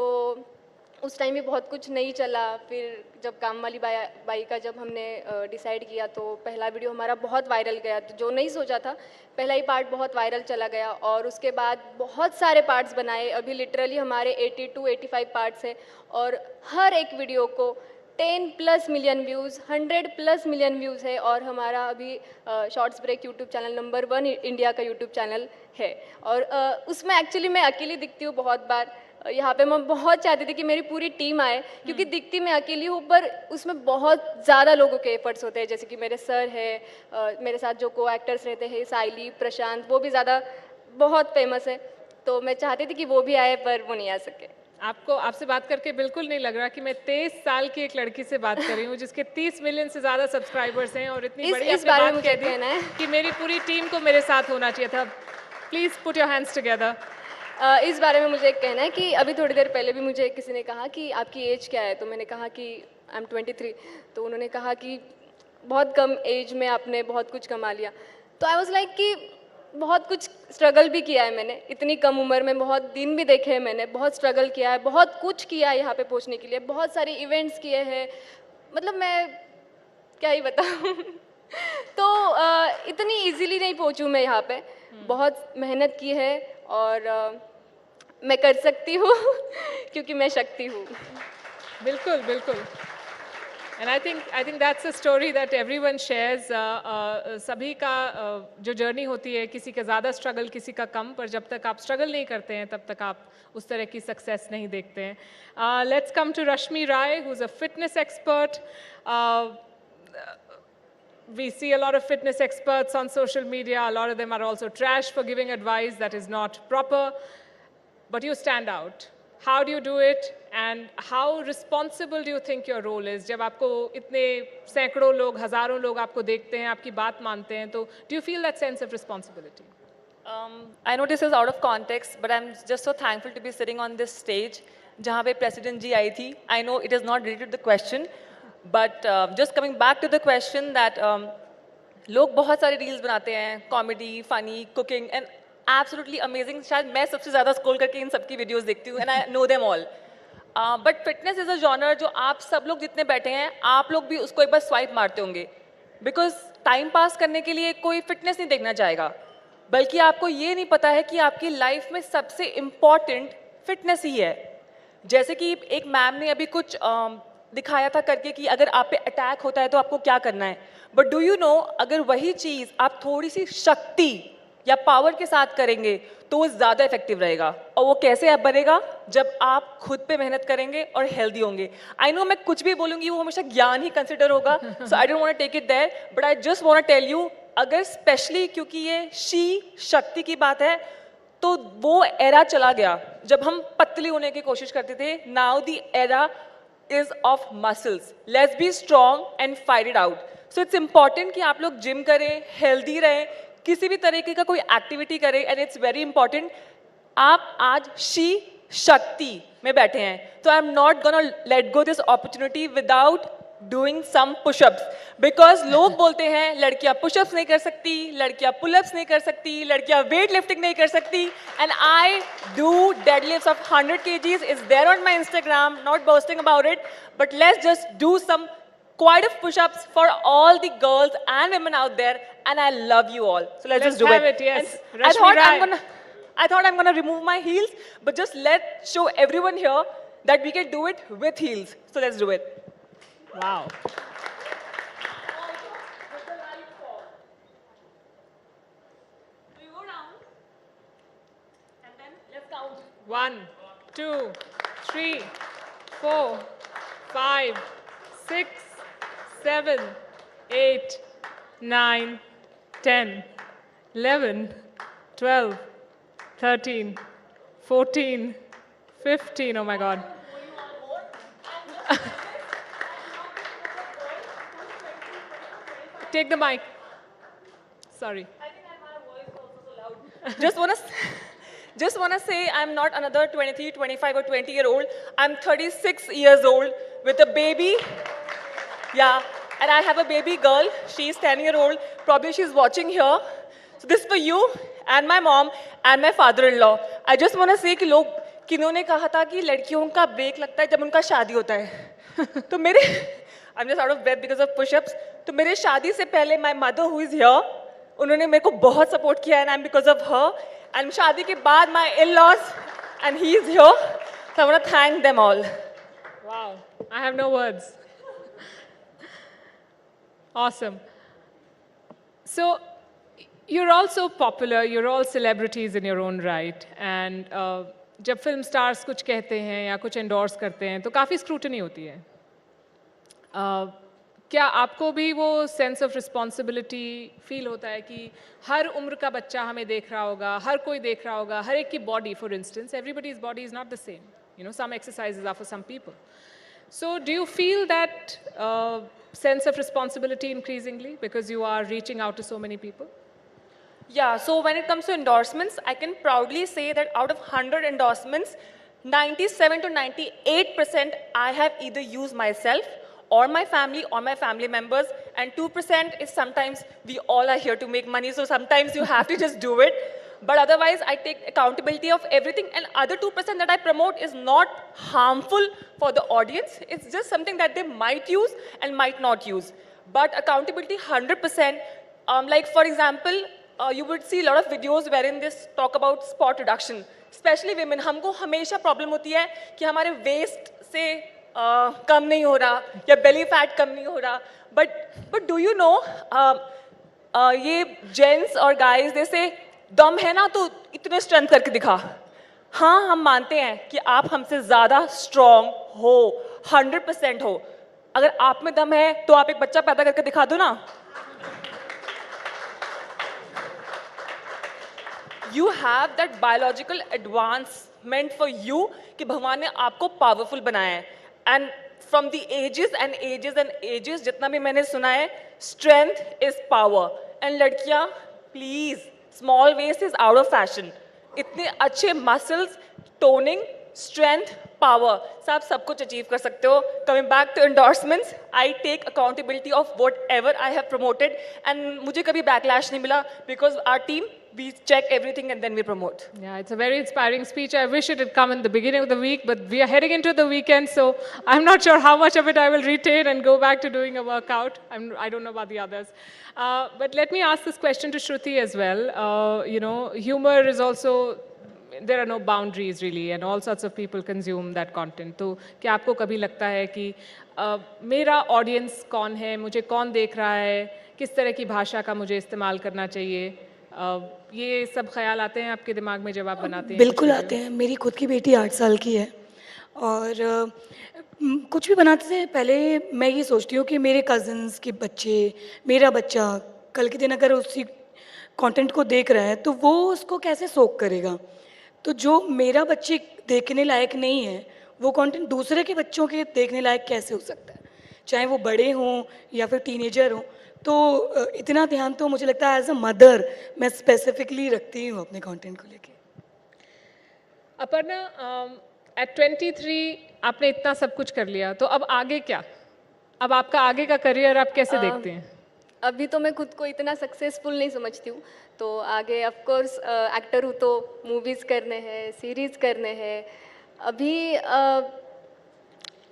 उस टाइम भी बहुत कुछ नहीं चला। फिर जब काम वाली बाई का जब हमने डिसाइड किया, तो पहला वीडियो हमारा बहुत वायरल गया, तो जो नहीं सोचा था, पहला ही पार्ट बहुत वायरल चला गया। और उसके बाद बहुत सारे पार्ट्स बनाए, अभी लिटरली हमारे 82-85 पार्ट्स हैं, और हर एक वीडियो को 10+ मिलियन व्यूज़, 100+ मिलियन व्यूज़ है। और हमारा अभी shorts break YouTube channel number 1 India का यूट्यूब चैनल है। और उसमें एक्चुअली मैं अकेली दिखती हूँ बहुत बार। यहाँ पे मैं बहुत चाहती थी कि मेरी पूरी टीम आए, क्योंकि दिखती मैं अकेली हूँ, पर उसमें बहुत ज़्यादा लोगों के एफर्ट्स होते हैं। जैसे कि मेरे सर है, मेरे साथ जो को एक्टर्स रहते हैं, साइली, प्रशांत, वो भी ज़्यादा बहुत फेमस है, तो मैं चाहती थी कि वो भी आए, पर वो नहीं आ सके। आपको आपसे बात करके बिल्कुल नहीं लग रहा कि मैं 23 साल की एक लड़की से बात कर रही हूँ जिसके 30 मिलियन से ज़्यादा सब्सक्राइबर्स हैं और इतनी बड़ी इस आपने बारे में बात मुझे कह दी कहना है। कि मेरी पूरी टीम को मेरे साथ होना चाहिए था। Please put your hands together. इस बारे में मुझे एक कहना है कि अभी थोड़ी देर पहले भी मुझे किसी ने कहा कि आपकी एज क्या है, तो मैंने कहा कि आई एम 23, तो उन्होंने कहा कि बहुत कम एज में आपने बहुत कुछ कमा लिया। तो आई वाज लाइक कि बहुत कुछ स्ट्रगल भी किया है मैंने, इतनी कम उम्र में बहुत दिन भी देखे हैं मैंने, बहुत स्ट्रगल किया है, बहुत कुछ किया है यहाँ पे पहुँचने के लिए, बहुत सारे इवेंट्स किए हैं, मतलब मैं क्या ही बताऊँ। तो इतनी इजीली नहीं पहुँचूँ मैं यहाँ पे, बहुत मेहनत की है और मैं कर सकती हूँ क्योंकि मैं शक्ति हूँ। बिल्कुल बिल्कुल। And I think that's a story that everyone shares. सभी का जो जर्नी होती है, किसी का ज़्यादा स्ट्रगल, किसी का कम, पर जब तक आप स्ट्रगल नहीं करते हैं तब तक आप उस तरह की सक्सेस नहीं देखते हैं। Let's come to Rashmi Rai, who is a fitness expert. We see a lot of fitness experts on social media. A lot of them are also trash for giving advice that is not proper. But you stand out. How do you do it? And how responsible do you think your role is? जब आपको इतने सैकड़ों लोग, हजारों लोग आपको देखते हैं, आपकी बात मानते हैं, तो do you feel that sense of responsibility? I know this is out of context, but I'm just so thankful to be sitting on this stage, जहाँ पे President जी आई थी. I know it is not related to the question, but just coming back to the question that लोग बहुत सारे reels बनाते हैं, comedy, funny, cooking and absolutely amazing. शायद मैं सबसे ज़्यादा स्क्रॉल करके इन सबकी वीडियोस देखती हूँ and I know them all. But fitness is a genre जो आप सब लोग जितने बैठे हैं, आप लोग भी उसको एक बार स्वाइप मारते होंगे, बिकॉज टाइम पास करने के लिए कोई फिटनेस नहीं देखना चाहेगा, बल्कि आपको ये नहीं पता है कि आपकी लाइफ में सबसे इम्पॉर्टेंट फिटनेस ही है. जैसे कि एक मैम ने अभी कुछ दिखाया था करके कि अगर आप पे अटैक होता है तो आपको क्या करना है. बट डू यू नो, अगर वही चीज़ आप थोड़ी सी शक्ति या पावर के साथ करेंगे तो वो ज़्यादा इफेक्टिव रहेगा. और वो कैसे आप बनेगा? जब आप खुद पे मेहनत करेंगे और हेल्दी होंगे. आई नो मैं कुछ भी बोलूँगी वो हमेशा ज्ञान ही कंसिडर होगा, so I don't want to take it there, but I just want to tell you, अगर स्पेशली क्योंकि ये शी शक्ति की बात है, तो वो एरा चला गया जब हम पतली होने की कोशिश करते थे. Now the era is of muscles. Let's be strong and fight it out. So it's important कि आप लोग जिम करें, हेल्दी रहें, किसी भी तरीके का कोई एक्टिविटी करें, एंड इट्स वेरी इंपॉर्टेंट. आप आज शी शक्ति में बैठे हैं, तो I am not gonna let go this opportunity without doing some pushups, because लोग बोलते हैं लड़कियां पुशअप्स नहीं कर सकती, लड़कियां पुलअप्स नहीं कर सकती, लड़कियां वेट लिफ्टिंग नहीं कर सकती, and I do deadlifts of 100 kgs. Is there on my Instagram, not boasting about it, but let's just do some quite of push-ups for all the girls and women out there, and I love you all. So let's just do it. Yes. I thought I'm gonna remove my heels, but just let's show everyone here that we can do it with heels. So let's do it. Wow. So you go down, and then let's count. 1, 2, 3, 4, 5, 6, 7, 8, 9, 10, 11, 12, 13, 14, 15. Oh my God. Take the mic. Sorry. Just wanna say I'm not another 23, 25 or 20-year-old. I'm 36 years old with a baby. Yeah, and I have a baby girl. She's 10-year-old. Probably she's watching here. So this is for you and my mom and my father-in-law. I just want to say कि लोग किन्होंने कहा था कि लड़कियों का break लगता है जब उनका शादी होता है. तो मेरे I'm just out of breath because of push-ups. तो मेरे शादी से पहले my mother who is here, उन्होंने मेरे को बहुत support किया, and I'm because of her. And शादी के बाद my in-laws, and he is here. So I want to thank them all. Wow, I have no words. Awesome. So you're all so popular, you're all celebrities in your own right, and जब film stars कुछ कहते हैं या कुछ endorse करते हैं तो काफ़ी स्क्रूटनी होती है. क्या आपको भी वो सेंस ऑफ रिस्पॉन्सिबिलिटी फील होता है कि हर उम्र का बच्चा हमें देख रहा होगा, हर कोई देख रहा होगा, हर एक की body, for instance everybody's body is not the same, You know, some exercises are for some people. So do you feel that sense of responsibility increasingly because you are reaching out to so many people? Yeah, so when it comes to endorsements, I can proudly say that out of 100 endorsements, 97 to 98% I have either used myself or my family members, and 2% is sometimes we all are here to make money, so sometimes you have to just do it. But otherwise, I take accountability of everything, and other 2% that I promote is not harmful for the audience. It's just something that they might use and might not use. But accountability 100%, like for example, you would see a lot of videos wherein this talk about spot reduction, especially women. हमको हमेशा problem होती है कि हमारे waist से कम नहीं हो रहा या belly fat कम नहीं हो रहा. But do you know ये gents और guys they say दम है ना तो इतने strength करके दिखा. हाँ हम मानते हैं कि आप हमसे ज़्यादा strong हो, 100% हो. अगर आप में दम है तो आप एक बच्चा पैदा करके दिखा दो ना. You have that biological advancement for you कि भगवान ने आपको powerful बनाया है. And from the ages and ages and ages जितना भी मैंने सुना है, strength is power. And लड़कियाँ, please, small waist is out of fashion. इतने अच्छे muscles, toning, strength, power, आप सब कुछ achieve कर सकते हो. Coming back to endorsements, I take accountability of whatever I have promoted, and मुझे कभी backlash नहीं मिला because our team, we check everything and then we promote. Yeah, it's a very inspiring speech. I wish it had come in the beginning of the week, but we are heading into the weekend, so I'm not sure how much of it I will retain and go back to doing a workout. I don't know about the others. But let me ask this question to Shruti as well. You know, humor is also, there are no boundaries really, and all sorts of people consume that content. तो क्या आपको कभी लगता है कि मेरा audience कौन है, मुझे कौन देख रहा है, किस तरह की भाषा का मुझे इस्तेमाल करना चाहिए? ये सब ख्याल आते हैं आपके दिमाग में जब आप बनाते हैं? बिल्कुल आते हैं. मेरी खुद की बेटी 8 साल की है और कुछ भी बनाते से पहले मैं ये सोचती हूँ कि मेरे कज़न्स के बच्चे, मेरा बच्चा कल के दिन अगर उसी कंटेंट को देख रहा है तो वो उसको कैसे सोक करेगा. तो जो मेरा बच्चे देखने लायक नहीं है वो कंटेंट दूसरे के बच्चों के देखने लायक कैसे हो सकता है, चाहे वो बड़े हों या फिर टीनेजर हों. तो इतना ध्यान तो मुझे लगता है एज अ मदर मैं स्पेसिफिकली रखती हूँ अपने कंटेंट को लेके. अपर्णा, at 23 आपने इतना सब कुछ कर लिया, तो अब आगे क्या? अब आपका आगे का करियर आप कैसे देखते हैं? अभी तो मैं खुद को इतना सक्सेसफुल नहीं समझती हूँ, तो आगे ऑफ कोर्स एक्टर हूँ तो मूवीज़ करने हैं, सीरीज़ करने हैं. अभी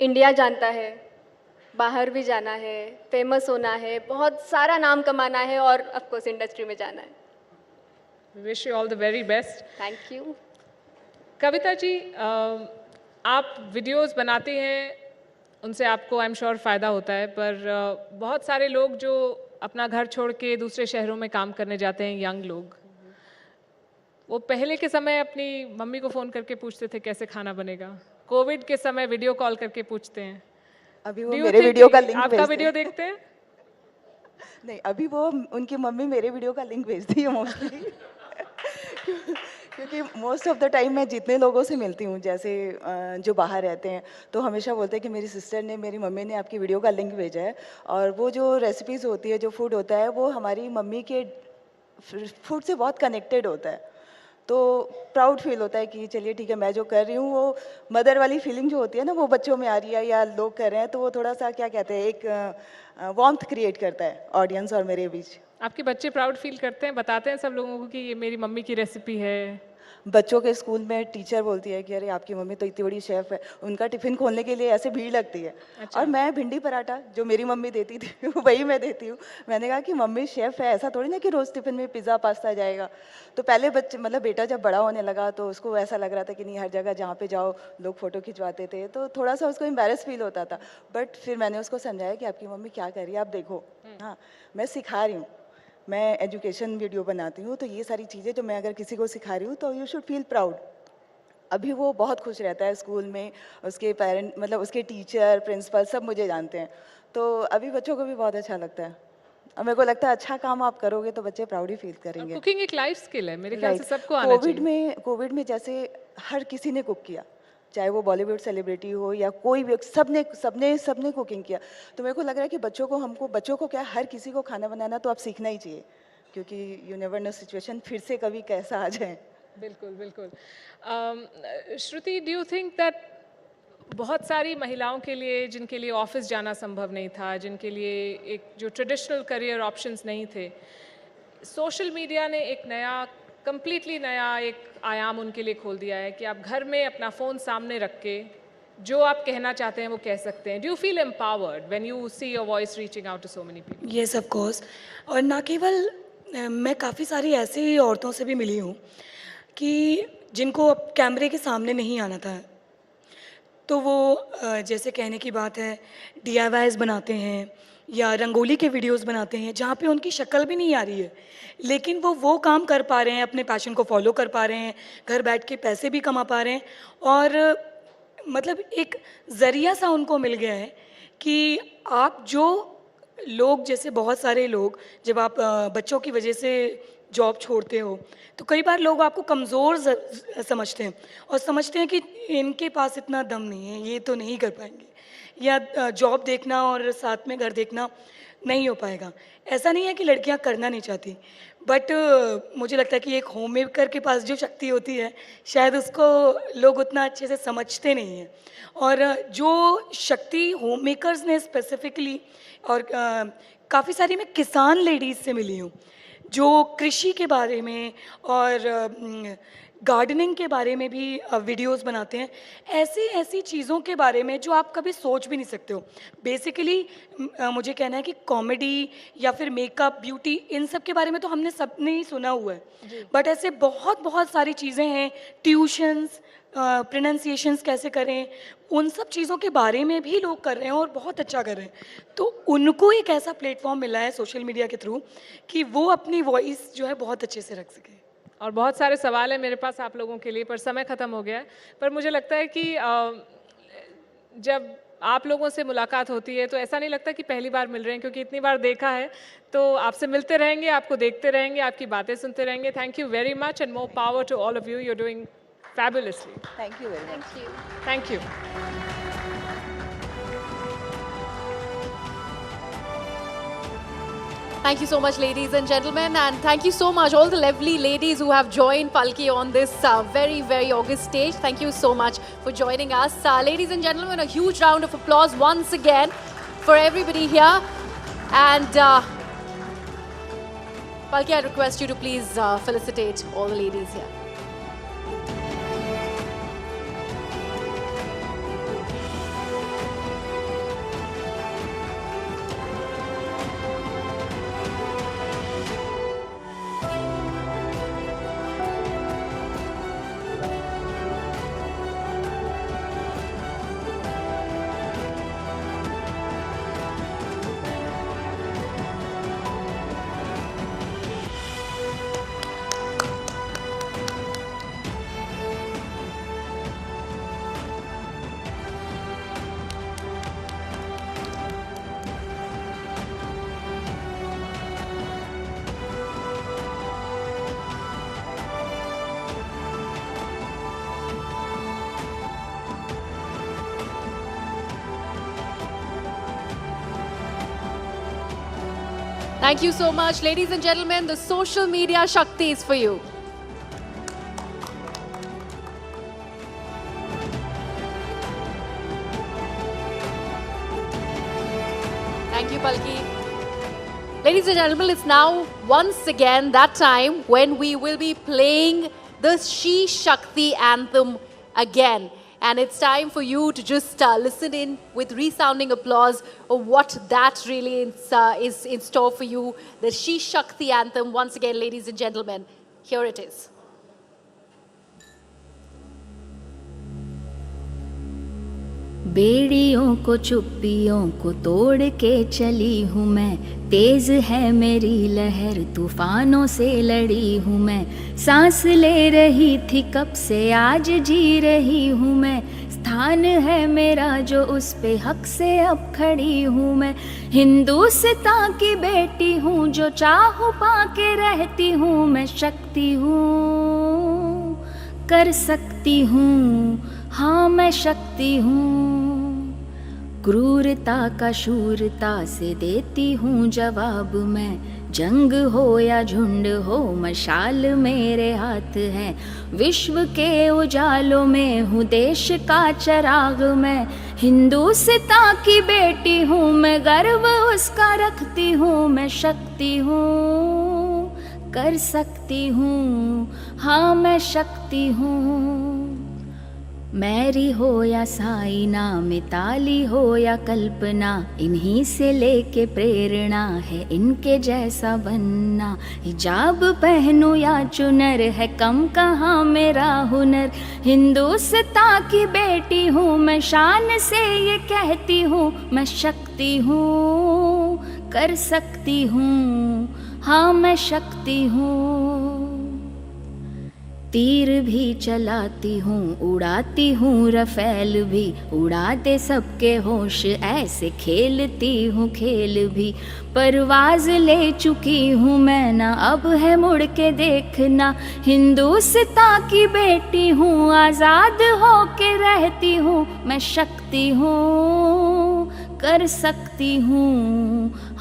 इंडिया जानता है, बाहर भी जाना है, फेमस होना है, बहुत सारा नाम कमाना है और ऑफ कोर्स इंडस्ट्री में जाना है. Wish you all the very best. Thank you. Kavita ji, आप वीडियोस बनाती हैं, उनसे आपको आई एम श्योर फ़ायदा होता है, पर बहुत सारे लोग जो अपना घर छोड़ के दूसरे शहरों में काम करने जाते हैं, यंग लोग, वो पहले के समय अपनी मम्मी को फ़ोन करके पूछते थे कैसे खाना बनेगा. कोविड के समय वीडियो कॉल करके पूछते हैं. अभी वो मेरे वीडियो का लिंक आपका वीडियो देखते हैं? नहीं, अभी वो उनकी मम्मी मेरे वीडियो का लिंक भेजती है मोस्टली. क्योंकि मोस्ट ऑफ द टाइम मैं जितने लोगों से मिलती हूँ, जैसे जो बाहर रहते हैं, तो हमेशा बोलते हैं कि मेरी सिस्टर ने, मेरी मम्मी ने आपकी वीडियो का लिंक भेजा है. और वो जो रेसिपीज़ होती है, जो फूड होता है, वो हमारी मम्मी के फूड से बहुत कनेक्टेड होता है. तो प्राउड फील होता है कि चलिए ठीक है, मैं जो कर रही हूँ वो मदर वाली फीलिंग जो होती है ना, वो बच्चों में आ रही है या लोग कर रहे हैं, तो वो थोड़ा सा क्या कहते हैं, एक वार्मथ क्रिएट करता है ऑडियंस और मेरे बीच. आपके बच्चे प्राउड फील करते हैं, बताते हैं सब लोगों को कि ये मेरी मम्मी की रेसिपी है? बच्चों के स्कूल में टीचर बोलती है कि अरे आपकी मम्मी तो इतनी बड़ी शेफ़ है. उनका टिफ़िन खोलने के लिए ऐसे भीड़ लगती है. और मैं भिंडी पराठा जो मेरी मम्मी देती थी वही मैं देती हूँ. मैंने कहा कि मम्मी शेफ़ है, ऐसा थोड़ी ना कि रोज़ टिफ़िन में पिज़्ज़ा पास्ता जाएगा. तो पहले बच्चे, मतलब बेटा जब बड़ा होने लगा तो उसको ऐसा लग रहा था कि नहीं, हर जगह जहाँ पे जाओ लोग फ़ोटो खिंचवाते थे, तो थोड़ा सा उसको एम्बैरेस फील होता था. बट फिर मैंने उसको समझाया कि आपकी मम्मी क्या कर रही है, आप देखो. हाँ, मैं सिखा रही हूँ, मैं एजुकेशन वीडियो बनाती हूँ, तो ये सारी चीज़ें जो मैं अगर किसी को सिखा रही हूँ तो यू शुड फील प्राउड. अभी वो बहुत खुश रहता है स्कूल में, उसके पेरेंट, मतलब उसके टीचर, प्रिंसिपल सब मुझे जानते हैं. तो अभी बच्चों को भी बहुत अच्छा लगता है. और मेरे को लगता है अच्छा काम आप करोगे तो बच्चे प्राउड ही फील करेंगे. कुकिंग एक लाइफ स्किल है, मेरे ख्याल से सबको आना चाहिए. कोविड में जैसे हर किसी ने कुक किया, चाहे वो बॉलीवुड सेलिब्रिटी हो या कोई भी, सबने सबने सबने कुकिंग किया। तो मेरे को लग रहा है कि बच्चों को क्या, हर किसी को खाना बनाना तो आप सीखना ही चाहिए, क्योंकि यू नेवर नो सिचुएशन फिर से कभी कैसा आ जाए। बिल्कुल बिल्कुल। श्रुति, डू यू थिंक दैट बहुत सारी महिलाओं के लिए, जिनके लिए ऑफिस जाना संभव नहीं था, जिनके लिए एक जो ट्रेडिशनल करियर ऑप्शंस नहीं थे, सोशल मीडिया ने एक नया, कंप्लीटली नया एक आयाम उनके लिए खोल दिया है कि आप घर में अपना फ़ोन सामने रख के जो आप कहना चाहते हैं वो कह सकते हैं। Do you feel empowered when you see your voice reaching out to so many people? Yes of course. और ना केवल मैं काफ़ी सारी ऐसी औरतों से भी मिली हूँ कि जिनको अब कैमरे के सामने नहीं आना था, तो वो जैसे कहने की बात है DIYs बनाते हैं या रंगोली के वीडियोस बनाते हैं जहाँ पे उनकी शक्ल भी नहीं आ रही है, लेकिन वो काम कर पा रहे हैं, अपने पैशन को फॉलो कर पा रहे हैं, घर बैठ के पैसे भी कमा पा रहे हैं। और मतलब एक ज़रिया सा उनको मिल गया है कि आप जो लोग, जैसे बहुत सारे लोग, जब आप बच्चों की वजह से जॉब छोड़ते हो तो कई बार लोग आपको कमज़ोर समझते हैं और समझते हैं कि इनके पास इतना दम नहीं है, ये तो नहीं कर पाएंगे, या जॉब देखना और साथ में घर देखना नहीं हो पाएगा। ऐसा नहीं है कि लड़कियां करना नहीं चाहती, बट मुझे लगता है कि एक होम मेकर के पास जो शक्ति होती है शायद उसको लोग उतना अच्छे से समझते नहीं हैं। और जो शक्ति होम मेकर्स ने स्पेसिफिकली, और काफ़ी सारी मैं किसान लेडीज़ से मिली हूँ जो कृषि के बारे में और गार्डनिंग के बारे में भी वीडियोस बनाते हैं, ऐसी चीज़ों के बारे में जो आप कभी सोच भी नहीं सकते हो। बेसिकली मुझे कहना है कि कॉमेडी या फिर मेकअप, ब्यूटी, इन सब के बारे में तो हमने सबने ही सुना हुआ है, बट ऐसे बहुत सारी चीज़ें हैं, ट्यूशन्स, प्रोनाउंसिएशंस कैसे करें, उन सब चीज़ों के बारे में भी लोग कर रहे हैं और बहुत अच्छा कर रहे हैं। तो उनको एक ऐसा प्लेटफॉर्म मिला है सोशल मीडिया के थ्रू कि वो अपनी वॉइस जो है बहुत अच्छे से रख सके। और बहुत सारे सवाल हैं मेरे पास आप लोगों के लिए, पर समय ख़त्म हो गया है। पर मुझे लगता है कि जब आप लोगों से मुलाकात होती है तो ऐसा नहीं लगता कि पहली बार मिल रहे हैं, क्योंकि इतनी बार देखा है। तो आपसे मिलते रहेंगे, आपको देखते रहेंगे, आपकी बातें सुनते रहेंगे। Thank you very much and more power to all of you. You are doing fabulously. Thank you very much. Thank you. Thank you. Thank you so much, ladies and gentlemen, and thank you so much all the lovely ladies who have joined Palki on this very August stage. Thank you so much for joining us. Ladies and gentlemen, a huge round of applause once again for everybody here. And Palki, I request you to please felicitate all the ladies here. Thank you so much, ladies and gentlemen. The social media Shakti is for you. Thank you, Palki. Ladies and gentlemen, it's now once again that time when we will be playing the She-Shakti anthem again. And it's time for you to just listen in with resounding applause of what that really is in store for you. The She-Shakti anthem, once again, ladies and gentlemen, here it is. बेड़ियों को चुप्पियों को तोड़ के चली हूँ मैं, तेज है मेरी लहर तूफानों से लड़ी हूँ मैं, सांस ले रही थी कब से आज जी रही हूँ मैं, स्थान है मेरा जो उस पे हक से अब खड़ी हूँ मैं, हिंदुस्तान की बेटी हूँ जो चाहूँ पाके रहती हूँ मैं, शक्ति हूँ कर सकती हूँ, हाँ मैं शक्ति हूँ। क्रूरता का शूरता से देती हूँ जवाब मैं। जंग हो या झुंड हो, मशाल मेरे हाथ है। विश्व के उजालों में हूँ देश का चिराग मैं। हिंदुस्तान की बेटी हूँ मैं, गर्व उसका रखती हूँ। मैं शक्ति हूँ, कर सकती हूँ, हाँ मैं शक्ति हूँ। मैरी हो या साइना, मिताली हो या कल्पना, इन्हीं से लेके प्रेरणा है इनके जैसा बनना। हिजाब पहनूं या चुनर, है कम कहाँ मेरा हुनर। हिंदुस्तान की बेटी हूँ मैं, शान से ये कहती हूँ। मैं शक्ति हूँ, कर सकती हूँ, हाँ मैं शक्ति हूँ। तीर भी चलाती हूँ, उड़ाती हूँ रफेल भी। उड़ा दे सबके होश, ऐसे खेलती हूँ खेल भी। परवाज ले चुकी हूँ मैं ना, अब है मुड़ के देखना। हिंदुस्तान की बेटी हूँ, आज़ाद हो के रहती हूँ। मैं शक्ति हूँ, कर सकती हूँ।